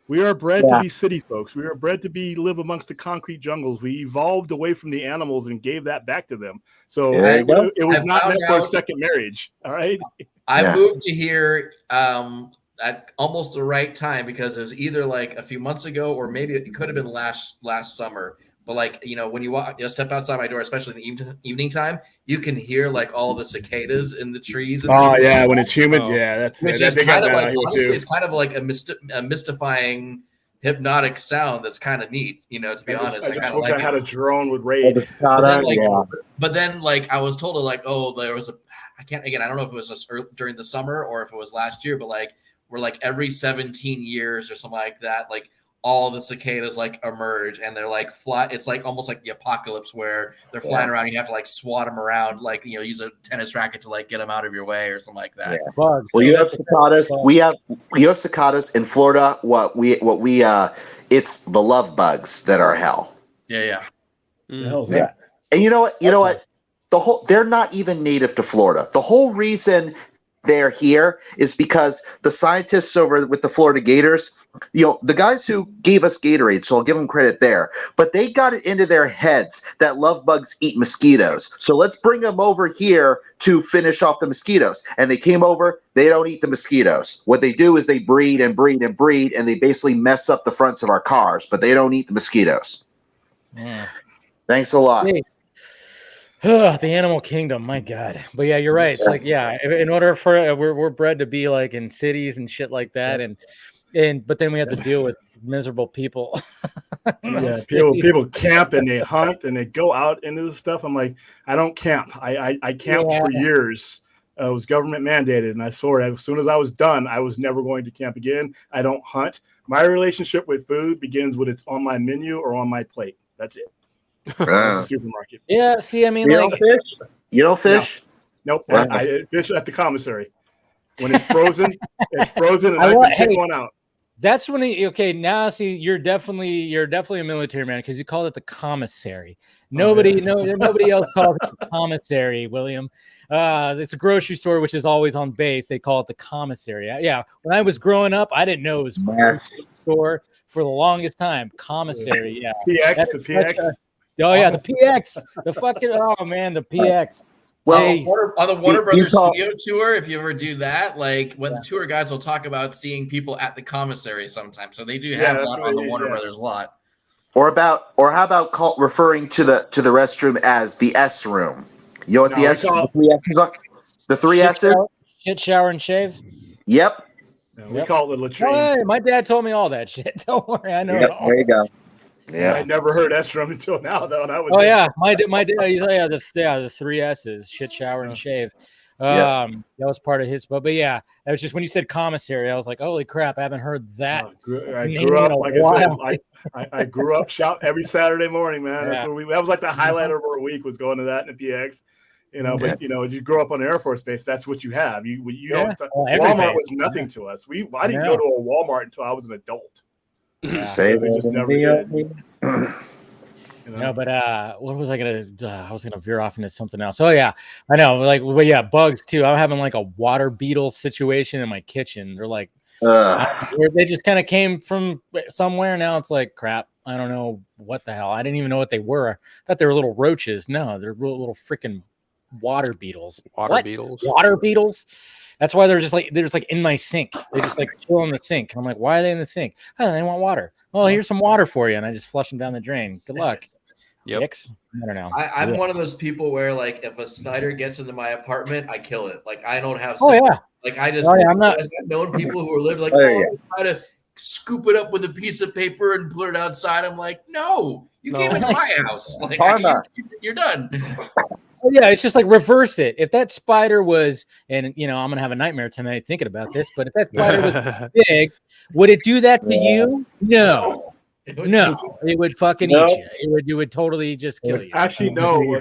Speaker 5: We are bred to be city folks. We are bred to live amongst the concrete jungles. We evolved away from the animals and gave that back to them. So it was not meant for a second marriage. All right.
Speaker 3: I moved to here at almost the right time, because it was either like a few months ago or maybe it could have been last summer. But like, when you step outside my door, especially in the evening time, you can hear like all the cicadas in the trees. And
Speaker 5: when it's humid, that's
Speaker 3: which is kind of like, honestly, it's kind of like a mystifying, hypnotic sound that's kind of neat. To be honest,
Speaker 5: I wish I had a drone with raid.
Speaker 3: But then, like, I was told like, there was I don't know if it was just during the summer or if it was last year, but like we're like every 17 years or something like that, like all the cicadas like emerge and they're like fly. It's like almost like the apocalypse where they're flying around. You have to like swat them around, like, use a tennis racket to like get them out of your way or something like that.
Speaker 2: Yeah. Bugs. Well, you have cicadas. You have cicadas in Florida. It's the love bugs that are hell.
Speaker 3: Yeah.
Speaker 5: The hell's that?
Speaker 2: And you know what? They're not even native to Florida. The whole reason they're here is because the scientists over with the Florida Gators, the guys who gave us Gatorade, so I'll give them credit there, but they got it into their heads that love bugs eat mosquitoes. So let's bring them over here to finish off the mosquitoes. And they came over, they don't eat the mosquitoes. What they do is they breed and breed and breed, and they basically mess up the fronts of our cars, but they don't eat the mosquitoes. Yeah. Thanks a lot.
Speaker 1: The animal kingdom, my God. But yeah, you're right. It's like, in order for we're bred to be like in cities and shit like that, but then we have to deal with miserable people.
Speaker 5: People camp and they hunt and they go out into the stuff. I'm like, I don't camp. I camped for years. It was government mandated, and I swore as soon as I was done, I was never going to camp again. I don't hunt. My relationship with food begins with it's on my menu or on my plate. That's it. The supermarket.
Speaker 1: Yeah, see, I mean,
Speaker 2: don't fish? You don't fish?
Speaker 5: No. Nope. I fish at the commissary. When it's frozen, and I can pick one out.
Speaker 1: That's when now see, you're definitely a military man, because you called it the commissary. Nobody else calls it the commissary, William. It's a grocery store which is always on base. They call it the commissary. Yeah. When I was growing up, I didn't know it was grocery store for the longest time. Commissary, yeah.
Speaker 5: The PX.
Speaker 1: The PX. The fucking the PX.
Speaker 3: Well, on the Warner Brothers studio tour, if you ever do that, like when the tour guides will talk about seeing people at the commissary sometimes, so they do have a lot on the Warner Brothers lot.
Speaker 2: Or how about referring to the restroom as the S room? You know what the S? The three S's.
Speaker 1: Shit, shower, and shave.
Speaker 2: Yep.
Speaker 5: We call it the latrine.
Speaker 1: Hey, my dad told me all that shit. Don't worry, I know it all.
Speaker 2: There you go. Yeah.
Speaker 5: I never heard Ezra until now, though. That was
Speaker 1: my dad. The 3 S's: shit, shower, and shave.
Speaker 2: Yeah.
Speaker 1: That was part of his. But yeah, that was just when you said commissary, I was like, holy crap, I haven't heard that.
Speaker 5: I grew up, like I said, I grew up shout every Saturday morning, man. That's where that was like the highlight of our week, was going to that in the PX. But you grow up on the Air Force Base, that's what you have. Walmart was nothing to us. I didn't go to a Walmart until I was an adult.
Speaker 2: Say
Speaker 5: we just never did.
Speaker 1: No, but what was I gonna? I was gonna veer off into something else. Oh yeah, I know. Like, well, yeah, bugs too. I'm having like a water beetle situation in my kitchen. They're like, they just kind of came from somewhere. Now it's like crap. I don't know what the hell. I didn't even know what they were. I thought they were little roaches. No, they're little freaking water beetles. Water beetles. That's why they're just like in my sink. They just like chill in the sink. I'm like, why are they in the sink? Oh, they want water. Oh, here's some water for you, and I just flush them down the drain. Good luck.
Speaker 4: Yep.
Speaker 1: Dicks. I don't know.
Speaker 3: I'm one of those people where, like, if a spider gets into my apartment, I kill it. Like, I don't have. Like, I just.
Speaker 1: I'm not.
Speaker 3: I've known people who are living like, try to scoop it up with a piece of paper and put it outside. I'm like, no, you came into my house. Like, you're done.
Speaker 1: Oh, yeah, it's just like reverse it. If that spider was, and I'm gonna have a nightmare tonight thinking about this, but if that spider was big, would it do that to you? No. No, it would fucking eat you. It would totally just kill you.
Speaker 5: Actually, no. A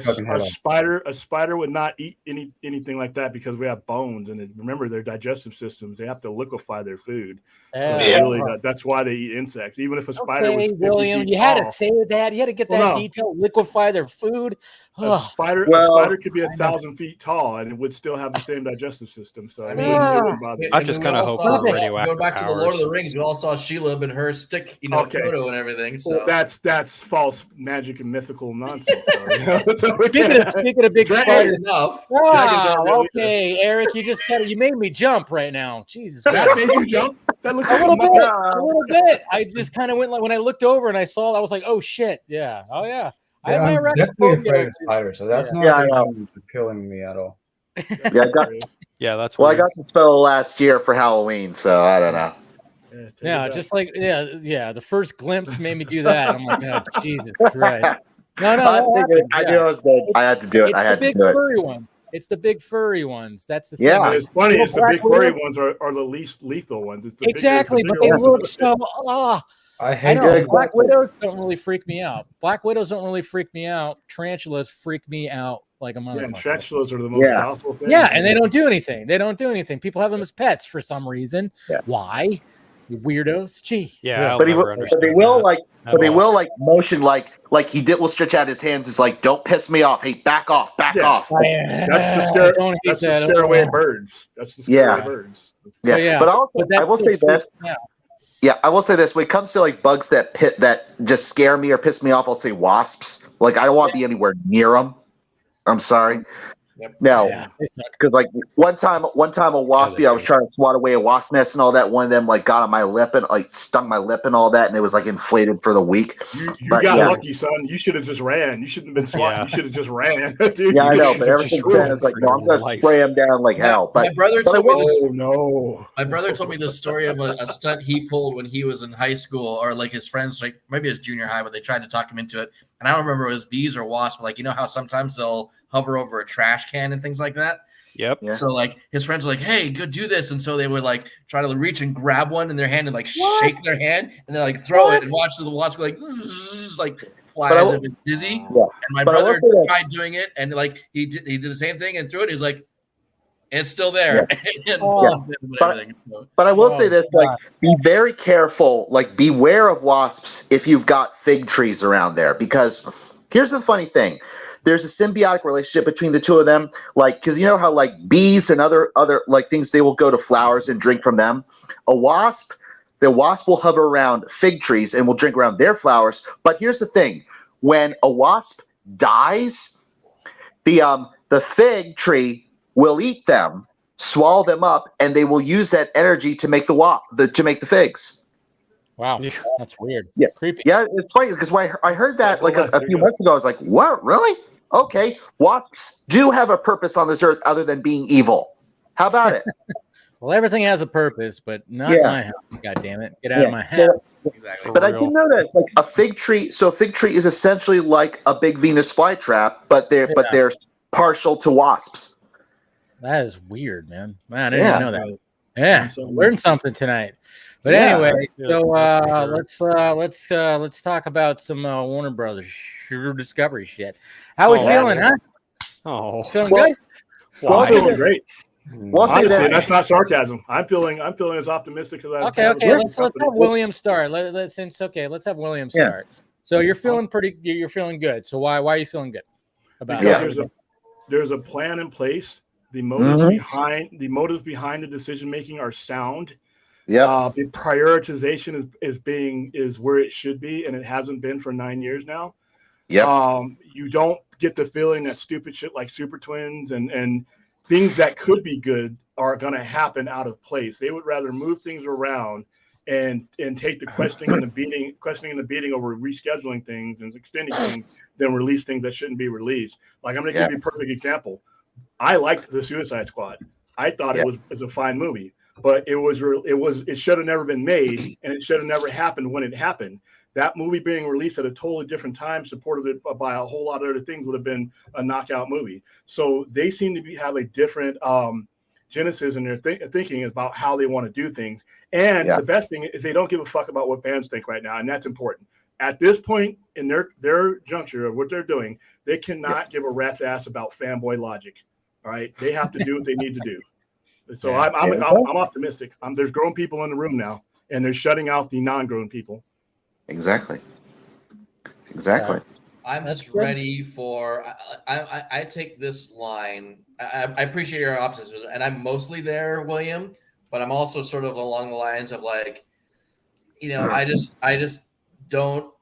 Speaker 5: spider would not eat anything like that, because we have bones, and remember, their digestive systems, they have to liquefy their food. That's why they eat insects. Even if a spider was 50
Speaker 1: William,
Speaker 5: feet
Speaker 1: you had
Speaker 5: tall,
Speaker 1: to say that. You had to get that detail. Liquefy their food.
Speaker 5: A spider could be 1,000 feet tall, and it would still have the same digestive system. So it wouldn't bother me.
Speaker 4: I just kind of hope for radioactive
Speaker 3: Going back to the Lord of the Rings, we all saw Shelob and her stick, Frodo and everything. So
Speaker 5: that's false magic and mythical nonsense.
Speaker 1: Speaking of big spiders,
Speaker 3: enough.
Speaker 1: Okay, Eric, you made me jump right now. Jesus Christ.
Speaker 5: That made you jump? That looks
Speaker 1: a little bit. I just kind of went, like, when I looked over and I saw it, I was like, oh shit, yeah, oh yeah.
Speaker 6: I'm definitely afraid of spiders, so that's not killing me at all.
Speaker 2: That's weird. I got the spell last year for Halloween, so I don't know.
Speaker 1: Yeah, just like the first glimpse made me do that. I'm like, oh, Jesus Christ. No,
Speaker 2: I knew I was good. I had to do it. I had to do it.
Speaker 1: Furry ones. It's the big furry ones. That's the thing.
Speaker 2: Yeah,
Speaker 5: it's funny. It's the big furry ones are the least lethal ones. It's
Speaker 1: exactly, but they look so.
Speaker 6: I hate
Speaker 1: Black widows don't really freak me out. Black widows don't really freak me out. Tarantulas freak me out like a motherfucker.
Speaker 5: And tarantulas are the most docile thing.
Speaker 1: Yeah, and they don't do anything. People have them as pets for some reason. Yeah. Why? You weirdos. Jeez.
Speaker 4: Yeah,
Speaker 2: but they will motion like he will stretch out his hands. Is like, don't piss me off. Hey, back off.
Speaker 5: That's to scare away birds. That's to scare away birds.
Speaker 2: Yeah. But I will say this. Yeah, I will say this. When it comes to like bugs that just scare me or piss me off, I'll say wasps. Like, I don't want to be anywhere near them. I'm sorry.
Speaker 3: Yep.
Speaker 2: No, because like one time a waspy, I was trying to swat away a wasp nest and all that. One of them like got on my lip and like stung my lip and all that, and it was like inflated for the week.
Speaker 5: You got lucky, son. You should have just ran. You shouldn't have been swatting. You should have just ran. Dude,
Speaker 2: I know, but everything is like, no, I'm gonna spray him down like hell. But
Speaker 3: my brother told me
Speaker 5: My
Speaker 3: brother told me this story of a stunt he pulled when he was in high school, or like his friends, like maybe his junior high, but they tried to talk him into it. And I don't remember if it was bees or wasps, but like, how sometimes they'll hover over a trash can and things like that.
Speaker 4: Yep.
Speaker 2: Yeah.
Speaker 3: So like his friends were like, hey, go do this. And so they would like try to reach and grab one in their hand and like shake their hand and then like throw it and watch the wasp go like fly as if it's dizzy.
Speaker 2: Yeah.
Speaker 3: And my brother tried doing it and like he did the same thing and threw it. He's like, it's still there.
Speaker 2: Yeah. But I will say this, like, be very careful, like beware of wasps if you've got fig trees around there, because here's the funny thing. There's a symbiotic relationship between the two of them, like, because you know how like bees and other like things, they will go to flowers and drink from them. The wasp will hover around fig trees and will drink around their flowers. But here's the thing: when a wasp dies, the fig tree will eat them, swallow them up, and they will use that energy to make the figs.
Speaker 1: Wow, that's weird.
Speaker 2: Yeah,
Speaker 1: creepy.
Speaker 2: Yeah, it's funny because when I heard that like a few months ago, I was like, "What? Really? Okay, wasps do have a purpose on this earth other than being evil. How about it?"
Speaker 1: Well, everything has a purpose, but not
Speaker 2: Yeah.
Speaker 1: my house. God damn it! Get out of my house.
Speaker 2: So,
Speaker 3: Exactly.
Speaker 2: but I didn't know that like a fig tree. So a fig tree is essentially like a big Venus flytrap, but they're partial to wasps.
Speaker 1: That is weird, man. Man, I didn't even know that.
Speaker 5: Yeah.
Speaker 1: Yeah, learned something tonight. But
Speaker 2: Yeah.
Speaker 1: anyway, so
Speaker 4: That's for sure.
Speaker 1: let's talk about some Warner Brothers Discovery shit. How we feeling, huh?
Speaker 4: Oh,
Speaker 1: Feeling
Speaker 2: Well,
Speaker 1: good?
Speaker 5: We're all
Speaker 4: why?
Speaker 5: doing great.
Speaker 2: Well, I'll say
Speaker 5: Honestly,
Speaker 2: that.
Speaker 5: that's not sarcasm. I'm feeling as optimistic as I
Speaker 1: Okay. Let's have William start. Let's have William start. So you're feeling you're feeling good. So why are you feeling good about
Speaker 5: because
Speaker 1: it?
Speaker 5: there's a plan in place. The motives behind the decision making are sound.
Speaker 2: Yeah.
Speaker 5: The prioritization is where it should be, and it hasn't been for 9 years now.
Speaker 2: Yeah.
Speaker 5: You don't get the feeling that stupid shit like Super Twins and things that could be good are going to happen out of place. They would rather move things around and take the questioning and the beating over rescheduling things and extending things than release things that shouldn't be released. Like I'm going to give you a perfect example. I liked the Suicide Squad. I thought it was a fine movie, but it should have never been made, and it should have never happened when it happened. That movie being released at a totally different time, supported by a whole lot of other things, would have been a knockout movie. So they seem to have a different genesis in their thinking about how they want to do things. And the best thing is they don't give a fuck about what fans think right now, and that's important. At this point in their juncture of what they're doing, they cannot give a rat's ass about fanboy logic. All right, they have to do what they need to do. So I'm optimistic. There's grown people in the room now, and they're shutting out the non-grown people.
Speaker 2: Exactly.
Speaker 3: I'm just ready for. I take this line. I appreciate your optimism, and I'm mostly there, William. But I'm also sort of along the lines of like, I just don't.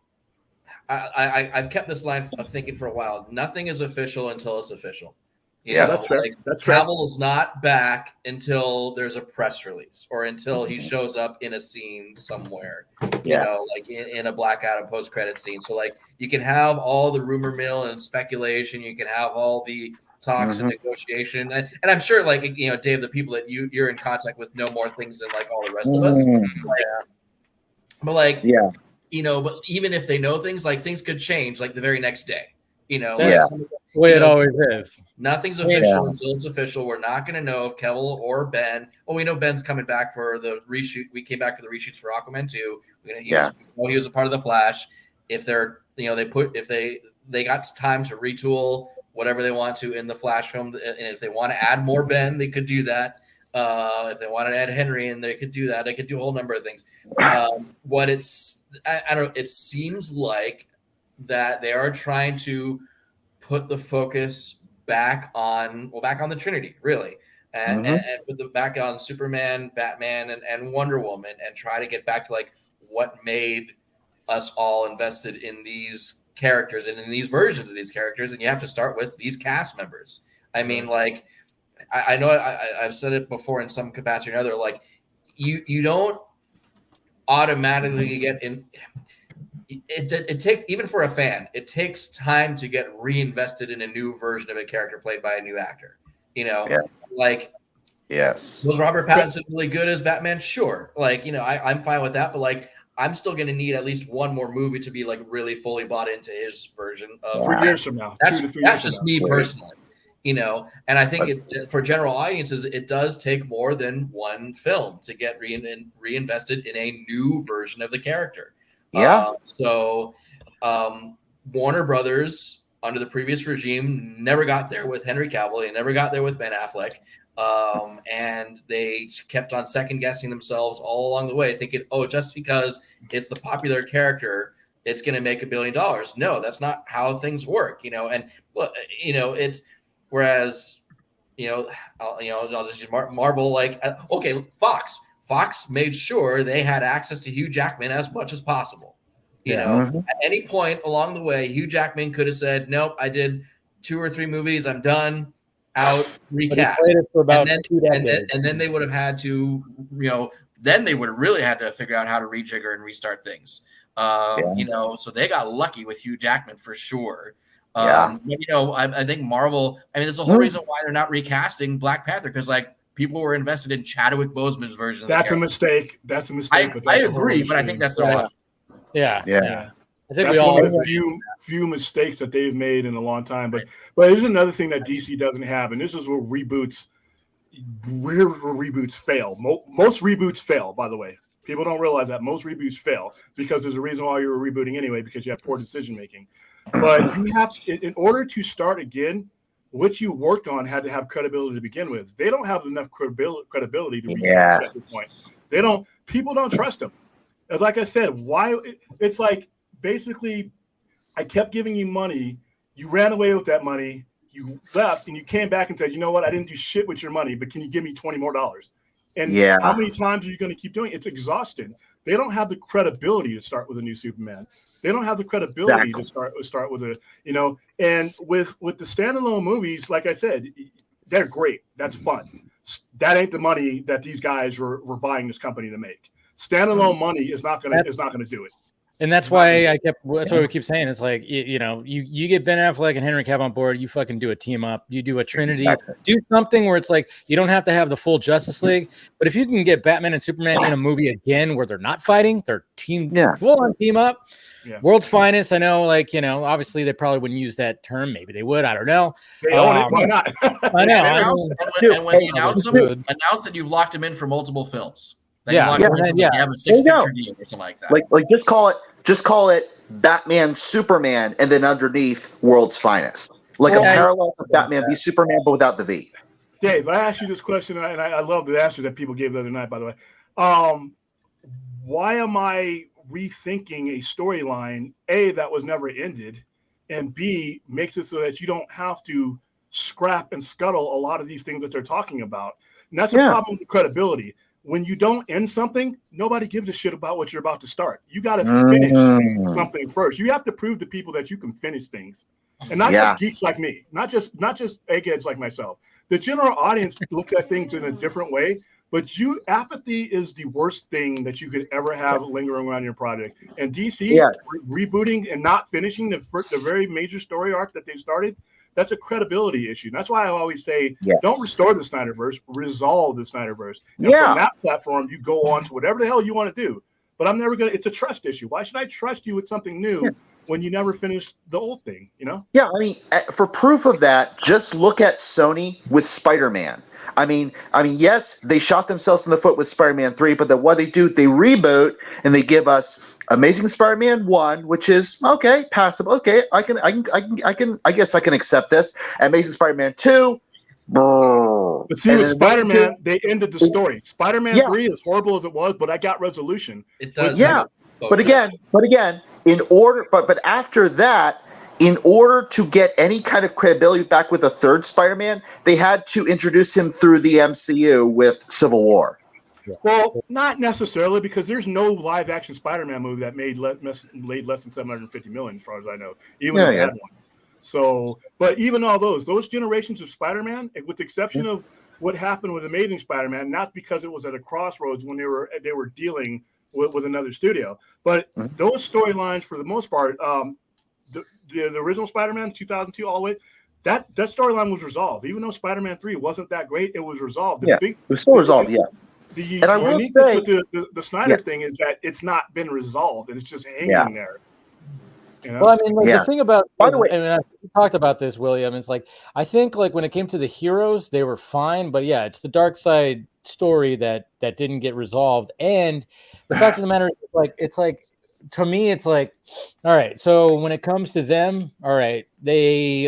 Speaker 3: I've kept this line of thinking for a while. Nothing is official until it's official.
Speaker 5: That's fair. That's fair.
Speaker 3: Cavill is not back until there's a press release or until he shows up in a scene somewhere. Like in a Black Adam post-credit scene. So like you can have all the rumor mill and speculation. You can have all the talks and negotiation, and I'm sure like Dave, the people that you're in contact with know more things than like all the rest of us. But even if they know things, like things could change like the very next day.
Speaker 1: The way it always is.
Speaker 3: Nothing's official until it's official. We're not going to know if Cavill or Ben. Well, we know Ben's coming back for the reshoot. We came back for the reshoots for Aquaman 2. He was a part of the Flash. If they're, they got time to retool whatever they want to in the Flash film, and if they want to add more Ben, they could do that. If they wanted to add Henry, and they could do that. They could do a whole number of things. I don't know. It seems like that they are trying to put the focus back on the Trinity, really, and put the back on Superman, Batman, and Wonder Woman, and try to get back to like what made us all invested in these characters and in these versions of these characters. And you have to start with these cast members. I mean, like, I know I've said it before in some capacity or another. Like, you don't automatically get in. It takes, even for a fan, it takes time to get reinvested in a new version of a character played by a new actor. Like,
Speaker 2: yes,
Speaker 3: was Robert Pattinson really good as Batman? Sure. Like, I'm fine with that, but like, I'm still going to need at least one more movie to be like really fully bought into his version of
Speaker 5: 3 years from now.
Speaker 3: That's just me personally, and I think for general audiences, it does take more than one film to get reinvested in a new version of the character. Warner Brothers under the previous regime never got there with Henry Cavill. They never got there with Ben Affleck. And they kept on second guessing themselves all along the way, thinking, just because it's the popular character, it's going to make $1 billion. No, that's not how things work, and it's whereas, I'll just use Marvel, like, Fox made sure they had access to Hugh Jackman as much as possible. At any point along the way, Hugh Jackman could have said, nope, I did 2 or 3 movies. I'm done. Out, recast.
Speaker 1: For about 2 decades.
Speaker 3: And then they would have had to, then they would have really had to figure out how to rejigger and restart things. So they got lucky with Hugh Jackman for sure. But, I think Marvel, there's a whole reason why they're not recasting Black Panther, because like people were invested in Chadwick Boseman's version.
Speaker 5: That's a mistake. That's a mistake.
Speaker 3: I agree, but I think that's their logic.
Speaker 1: Yeah. I think
Speaker 5: that's
Speaker 1: we all
Speaker 5: one of the few mistakes that they've made in a long time. But there's another thing that DC doesn't have, and this is where reboots fail. Most reboots fail, by the way. People don't realize that most reboots fail because there's a reason why you're rebooting anyway, because you have poor decision making. But you have, in order to start again, what you worked on had to have credibility to begin with. They don't have enough credibility to reach at this point. They don't. People don't trust them. As like I said, why? It's like basically, I kept giving you money. You ran away with that money. You left, and you came back and said, "You know what? I didn't do shit with your money, but can you give me $20 more?" And how many times are you going to keep doing it? It's exhausting. They don't have the credibility to start with a new Superman. They don't have the credibility to start with a, and with the standalone movies, like I said, they're great. That's fun. That ain't the money that these guys were buying this company to make. Standalone money is not gonna do it.
Speaker 1: And that's why that's why we keep saying it's like, you get Ben Affleck and Henry Cavill on board, you fucking do a team up, you do a Trinity, do something where it's like you don't have to have the full Justice League, but if you can get Batman and Superman in a movie again where they're not fighting, they're full on team up. Yeah. World's finest. I know, obviously they probably wouldn't use that term. Maybe they would. I don't know.
Speaker 5: They own it. Why not?
Speaker 1: I know.
Speaker 3: And when you announce that you've locked them in for multiple films. You have a 6-picture deal or something like that.
Speaker 2: Like just call it Batman Superman, and then underneath World's Finest. Like a parallel to Batman v Superman, but without the V.
Speaker 5: Dave, I asked you this question, and I love the answer that people gave the other night, by the way. Why am I rethinking a storyline, A, that was never ended, and B, makes it so that you don't have to scrap and scuttle a lot of these things that they're talking about? And that's a problem with credibility. When you don't end something, nobody gives a shit about what you're about to start. You got to finish something first. You have to prove to people that you can finish things, and not just geeks like me, not just eggheads like myself. The general audience looks at things in a different way. But apathy is the worst thing that you could ever have lingering around your project. And DC rebooting and not finishing the very major story arc that they started, that's a credibility issue. And that's why I always say, don't restore the Snyderverse, resolve the Snyderverse. And from that platform, you go on to whatever the hell you want to do. But I'm never it's a trust issue. Why should I trust you with something new when you never finished the old thing,
Speaker 2: Yeah, I mean, for proof of that, just look at Sony with Spider-Man. I mean, yes, they shot themselves in the foot with Spider-Man 3, but then what they do, they reboot and they give us Amazing Spider-Man 1, which is okay, passable. Okay, I guess I can accept this. Amazing Spider-Man 2.
Speaker 5: But see, with Spider-Man, they ended the story. Spider-Man 3, as horrible as it was, but I got resolution.
Speaker 3: It does.
Speaker 2: But again, but after that, in order to get any kind of credibility back with a third Spider-Man, they had to introduce him through the MCU with Civil War.
Speaker 5: Well, not necessarily, because there's no live-action Spider-Man movie that made less than $750 million, as far as I know, even the bad ones. So, but even all those generations of Spider-Man, with the exception of what happened with Amazing Spider-Man, not because it was at a crossroads when they were dealing with another studio, but those storylines, for the most part, the original Spider-Man, 2002 all the way, that storyline was resolved. Even though Spider-Man 3 wasn't that great, it was resolved.
Speaker 2: It was still resolved,
Speaker 5: The uniqueness with the Snyder thing is that it's not been resolved, and it's just hanging there.
Speaker 1: Well, I mean, the thing about, by the way, I talked about this, William, is I think when it came to the heroes, they were fine, but it's the dark side story that didn't get resolved. And the fact of the matter is, to me, it's all right. So when it comes to them, all right,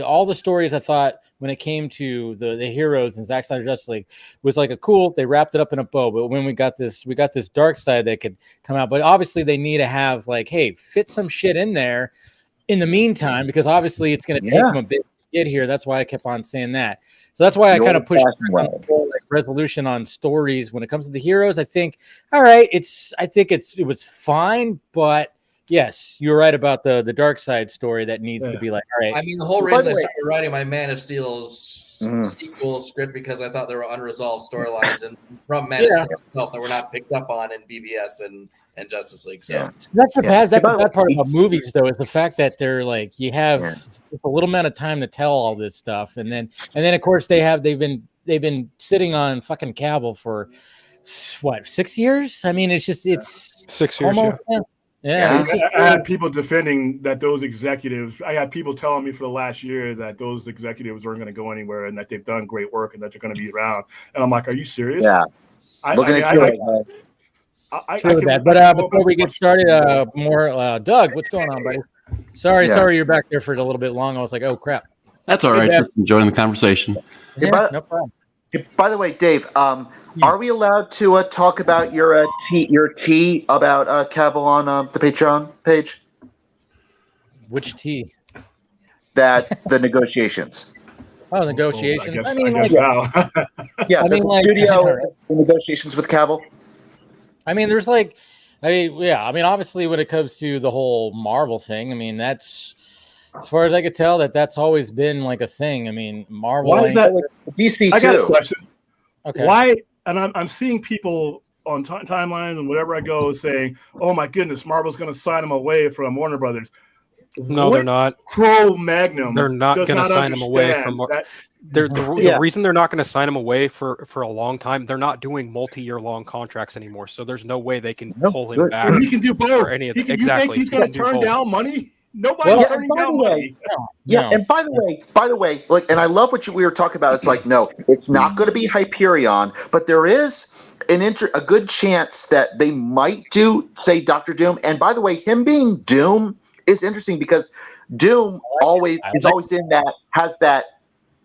Speaker 1: all the stories I thought when it came to the heroes and Zack Snyder Justice League was they wrapped it up in a bow. But when we got this dark side that could come out, but obviously they need to have fit some shit in there in the meantime, because obviously it's going to take them a bit to get here. That's why I kept on saying that. So that's why I kind of pushed resolution on stories when it comes to the heroes. I think, all right, it was fine, but yes, you're right about the dark side story that needs to be all right.
Speaker 3: I mean, the whole reason I started writing my Man of Steel's sequel script because I thought there were unresolved storylines and from Man of Steel itself that were not picked up on in BVS and Justice League. So
Speaker 1: that's the bad part about movies, though, is the fact that they're you have just a little amount of time to tell all this stuff, and then of course they've been they've been sitting on fucking Cavill for what, 6 years? I mean, it's
Speaker 4: 6 years.
Speaker 1: almost.
Speaker 2: Yeah.
Speaker 1: It's just,
Speaker 5: I had people defending that those executives. I had people telling me for the last year that those executives weren't going to go anywhere and that they've done great work and that they're going to be around. And I'm like, are you serious?
Speaker 2: Yeah. Looking at you.
Speaker 1: true that. But before we get started, Doug, what's going on, buddy? Sorry, you're back there for a little bit long. I was like, oh crap.
Speaker 7: That's all right. Just enjoying the conversation.
Speaker 1: Yeah, no problem.
Speaker 2: By the way, Dave, are we allowed to talk about your tea about Cavill on the Patreon page?
Speaker 1: Which tea?
Speaker 2: That the negotiations.
Speaker 1: Oh, negotiations.
Speaker 5: I guess so.
Speaker 2: Yeah,
Speaker 1: I mean,
Speaker 2: the
Speaker 1: like,
Speaker 2: studio the negotiations with Cavill.
Speaker 1: I mean, there's obviously when it comes to the whole Marvel thing, I mean, that's, as far as I could tell, that's always been like a thing. I mean, Marvel.
Speaker 5: Why is that?
Speaker 2: DC
Speaker 5: I got
Speaker 2: too.
Speaker 5: a question.
Speaker 1: Okay.
Speaker 5: Why? And I'm seeing people on timelines and whatever I go saying, "Oh my goodness, Marvel's going to sign them away from Warner Brothers."
Speaker 4: No, they're not.
Speaker 5: Cro-Magnon.
Speaker 4: They're not going to sign them away from. The reason they're not going to sign them away for a long time, they're not doing multi-year-long contracts anymore. So there's no way they can pull him back.
Speaker 5: He can do both.
Speaker 4: Any of
Speaker 5: You think he's going to turn down money? Nobody's turning down money.
Speaker 2: Yeah, and by the way, like, and I love what we were talking about. It's like, no, it's not going to be Hyperion, but there is a good chance that they might do, say, Dr. Doom. And by the way, him being Doom is interesting because Doom always in that, has that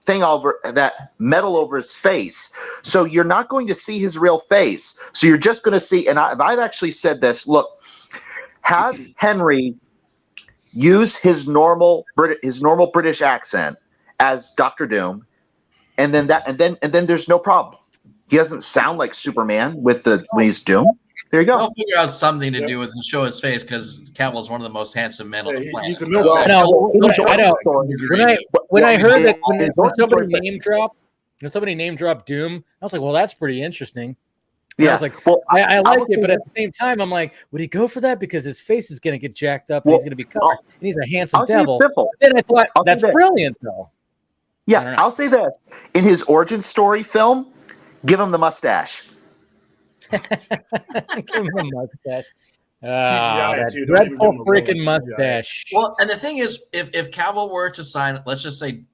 Speaker 2: thing over, that metal over his face. So you're not going to see his real face. So you're just going to see, and I've actually said this, look, have Henry use his normal British accent as Dr. Doom, and then there's no problem. He doesn't sound like Superman when he's Doom. There you go.
Speaker 3: They'll figure out something to do with and show his face because Cavill is one of the most handsome men on the planet.
Speaker 5: He's a
Speaker 1: I know. When I heard that when somebody name dropped Doom, I was like, well, that's pretty interesting. And I was like, well, I like it, but at the same time, I'm like, would he go for that? Because his face is going to get jacked up and he's going to be covered. And he's a handsome devil. Then I thought, that's brilliant, though.
Speaker 2: Yeah, I'll say this. In his origin story film, give him the mustache.
Speaker 1: Give him the mustache.
Speaker 5: That
Speaker 1: dreadful freaking mustache.
Speaker 3: Well, and the thing is, if Cavill were to sign, let's just say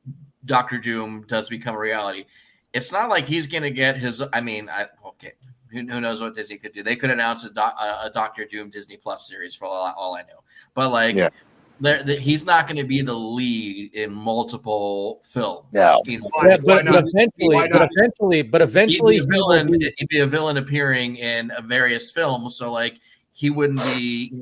Speaker 3: Dr. Doom does become a reality, it's not like he's going to get his, who knows what Disney could do? They could announce a Doctor Doom Disney Plus series for all I know. But he's not going to be the lead in multiple films.
Speaker 2: No.
Speaker 1: But eventually,
Speaker 3: he'd be a villain appearing in various films. So like he wouldn't be,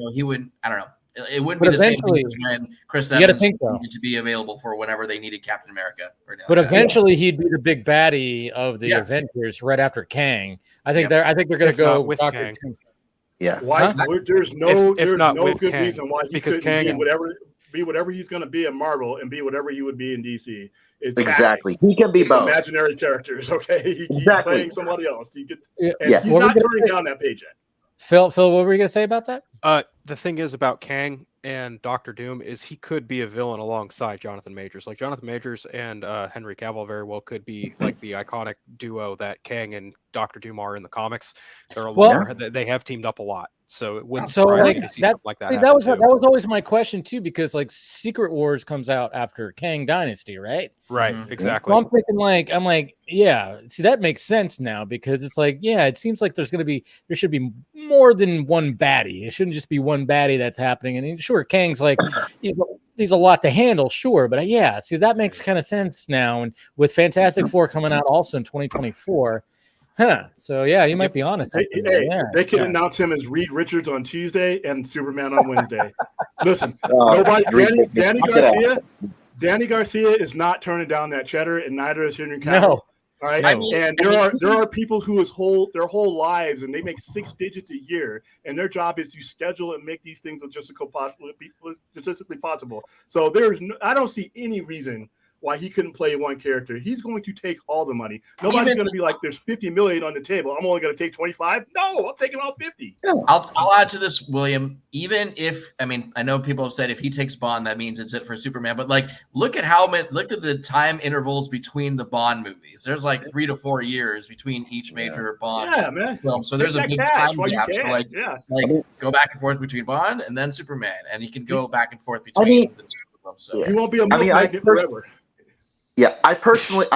Speaker 3: I don't know. It wouldn't be the same thing as when Chris Evans needed to be available for whenever they needed Captain America.
Speaker 1: But eventually, he'd be the big baddie of the Avengers right after Kang. I think they're going to go
Speaker 4: with Kang.
Speaker 2: Yeah.
Speaker 5: Why? There's no good
Speaker 4: Kang,
Speaker 5: reason why he couldn't be whatever he's going to be in Marvel and be whatever he would be in DC. It's
Speaker 2: exactly. He can be both.
Speaker 5: Imaginary characters. Okay. He's playing somebody else. He's not turning down that paycheck.
Speaker 1: Phil, what were you going to say about that?
Speaker 4: The thing is about Kang and Dr. Doom is he could be a villain alongside Jonathan Majors. Like Jonathan Majors and Henry Cavill very well could be like the iconic duo that Kang and Dr. Doom are in the comics. They have teamed up a lot, so it wouldn't surprise me to see something like that.
Speaker 1: See, that was always my question too, because like Secret Wars comes out after Kang Dynasty, right?
Speaker 4: Right, exactly.
Speaker 1: So I'm thinking yeah. See, that makes sense now because it's like, yeah, it seems like there should be more than one baddie. It shouldn't just be one baddie that's happening. And sure, Kang's like he's a lot to handle, sure, but see, that makes kind of sense now. And with Fantastic Four coming out also in 2024. So you might be honest.
Speaker 5: They can announce him as Reed Richards on Tuesday and Superman on Wednesday. Listen, Danny Garcia is not turning down that cheddar, and neither is Henry Cavill.
Speaker 1: No.
Speaker 5: All right, and there are people who their whole lives, and they make 6 digits a year, and their job is to schedule and make these things statistically possible. So I don't see any reason why he couldn't play one character. He's going to take all the money. Nobody's going to be like, there's $50 million on the table. I'm only going to take 25. No, I'm taking all 50.
Speaker 2: Yeah.
Speaker 3: I'll add to this, William. Even if, I mean, I know people have said if he takes Bond, that means it's it for Superman. But like, look at the time intervals between the Bond movies. There's like 3 to 4 years between each major Bond film. So there's a big time gap. So go back and forth between Bond and then Superman, and he can go back and forth between the two of them. So
Speaker 5: he won't be a magnet forever.
Speaker 2: Yeah, I personally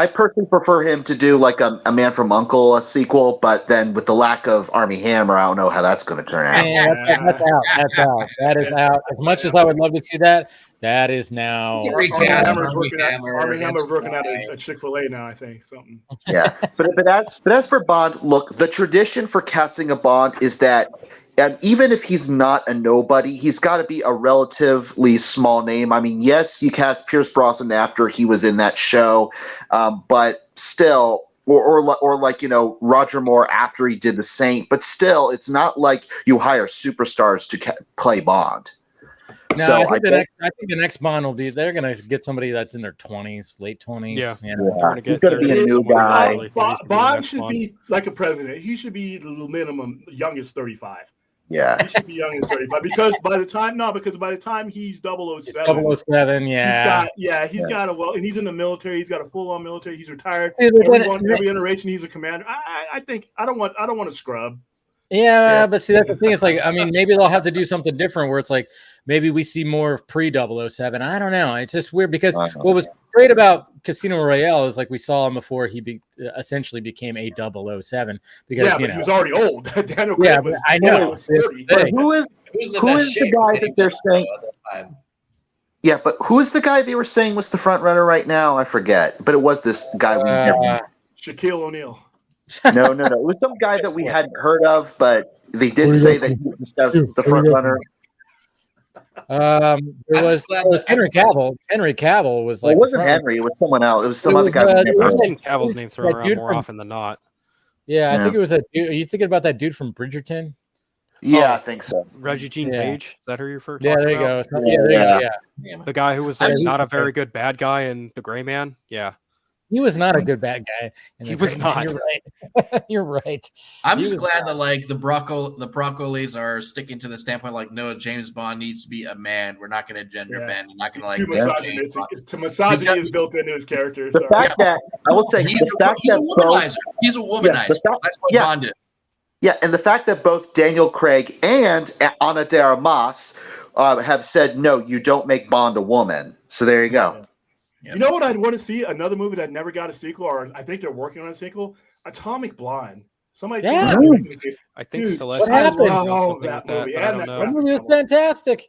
Speaker 2: prefer him to do like a Man from U.N.C.L.E. a sequel, but then with the lack of Armie Hammer, I don't know how that's going to turn out.
Speaker 1: That's out. That's out. That is out. As much as I would love to see that, that is now.
Speaker 5: Armie Hammer's working at a Chick-fil-A now, I think. Something.
Speaker 2: Yeah, but as for Bond, look, the tradition for casting a Bond is that. And even if he's not a nobody, he's got to be a relatively small name. I mean, yes, you cast Pierce Brosnan after he was in that show, but still, or like, you know, Roger Moore after he did The Saint. But still, it's not like you hire superstars to play Bond.
Speaker 1: No,
Speaker 2: so
Speaker 1: I think the next Bond will be. They're gonna get somebody that's in their 20s, late 20s.
Speaker 2: Yeah. He's gonna be a new guy.
Speaker 5: Bond should be like a president. He should be the minimum youngest 35.
Speaker 2: Yeah,
Speaker 5: he should be young as 35 because by the time he's 007,
Speaker 1: he's got
Speaker 5: and he's in the military. He's got a full-on military. He's retired. Every generation, he's a commander. I think I don't want to scrub.
Speaker 1: Yeah, but see, that's the thing. It's like, I mean, maybe they'll have to do something different where it's like maybe we see more of pre-007. I don't know. It's just weird because what was great about Casino Royale is like we saw him before he essentially became a 007 because
Speaker 5: he was already old. Daniel
Speaker 1: Craig was I know.
Speaker 2: But who is the guy that they're saying? Yeah, but who is the guy they were saying was the front runner right now? I forget, but it was this guy.
Speaker 5: Shaquille O'Neal.
Speaker 2: No. It was some guy that we hadn't heard of, but they did say that he was the front runner.
Speaker 1: It was Henry Cavill. Henry Cavill was like.
Speaker 2: It wasn't Henry. It was someone else. It was some other guy.
Speaker 4: I've seen Cavill's name thrown around more often than not.
Speaker 1: Yeah, I think it was a dude. Are you thinking about that dude from Bridgerton?
Speaker 2: Yeah, I think so.
Speaker 4: Reggie Jean Page. Is that who you're referring to?
Speaker 1: Yeah, there you go. Yeah.
Speaker 4: The guy who was like not a very good bad guy in The Gray Man. Yeah.
Speaker 1: He was not a good bad guy.
Speaker 4: He was not.
Speaker 1: You're right. You're right.
Speaker 3: I'm just glad that like the Broccolis are sticking to the standpoint like, no, James Bond needs to be a man. We're not going to gender bend. We're not going to like.
Speaker 5: Misogyny is built into his character.
Speaker 2: The fact that I will say
Speaker 3: he's a womanizer. He's a womanizer. That's what Bond is.
Speaker 2: Yeah, and the fact that both Daniel Craig and Ana de Armas have said no, you don't make Bond a woman. So there you go.
Speaker 5: Yep. You know what I'd want to see? Another movie that never got a sequel, or I think they're working on a sequel. Atomic Blonde. Somebody.
Speaker 4: I think Celeste.
Speaker 1: What happened?
Speaker 5: That movie.
Speaker 1: That movie was fantastic.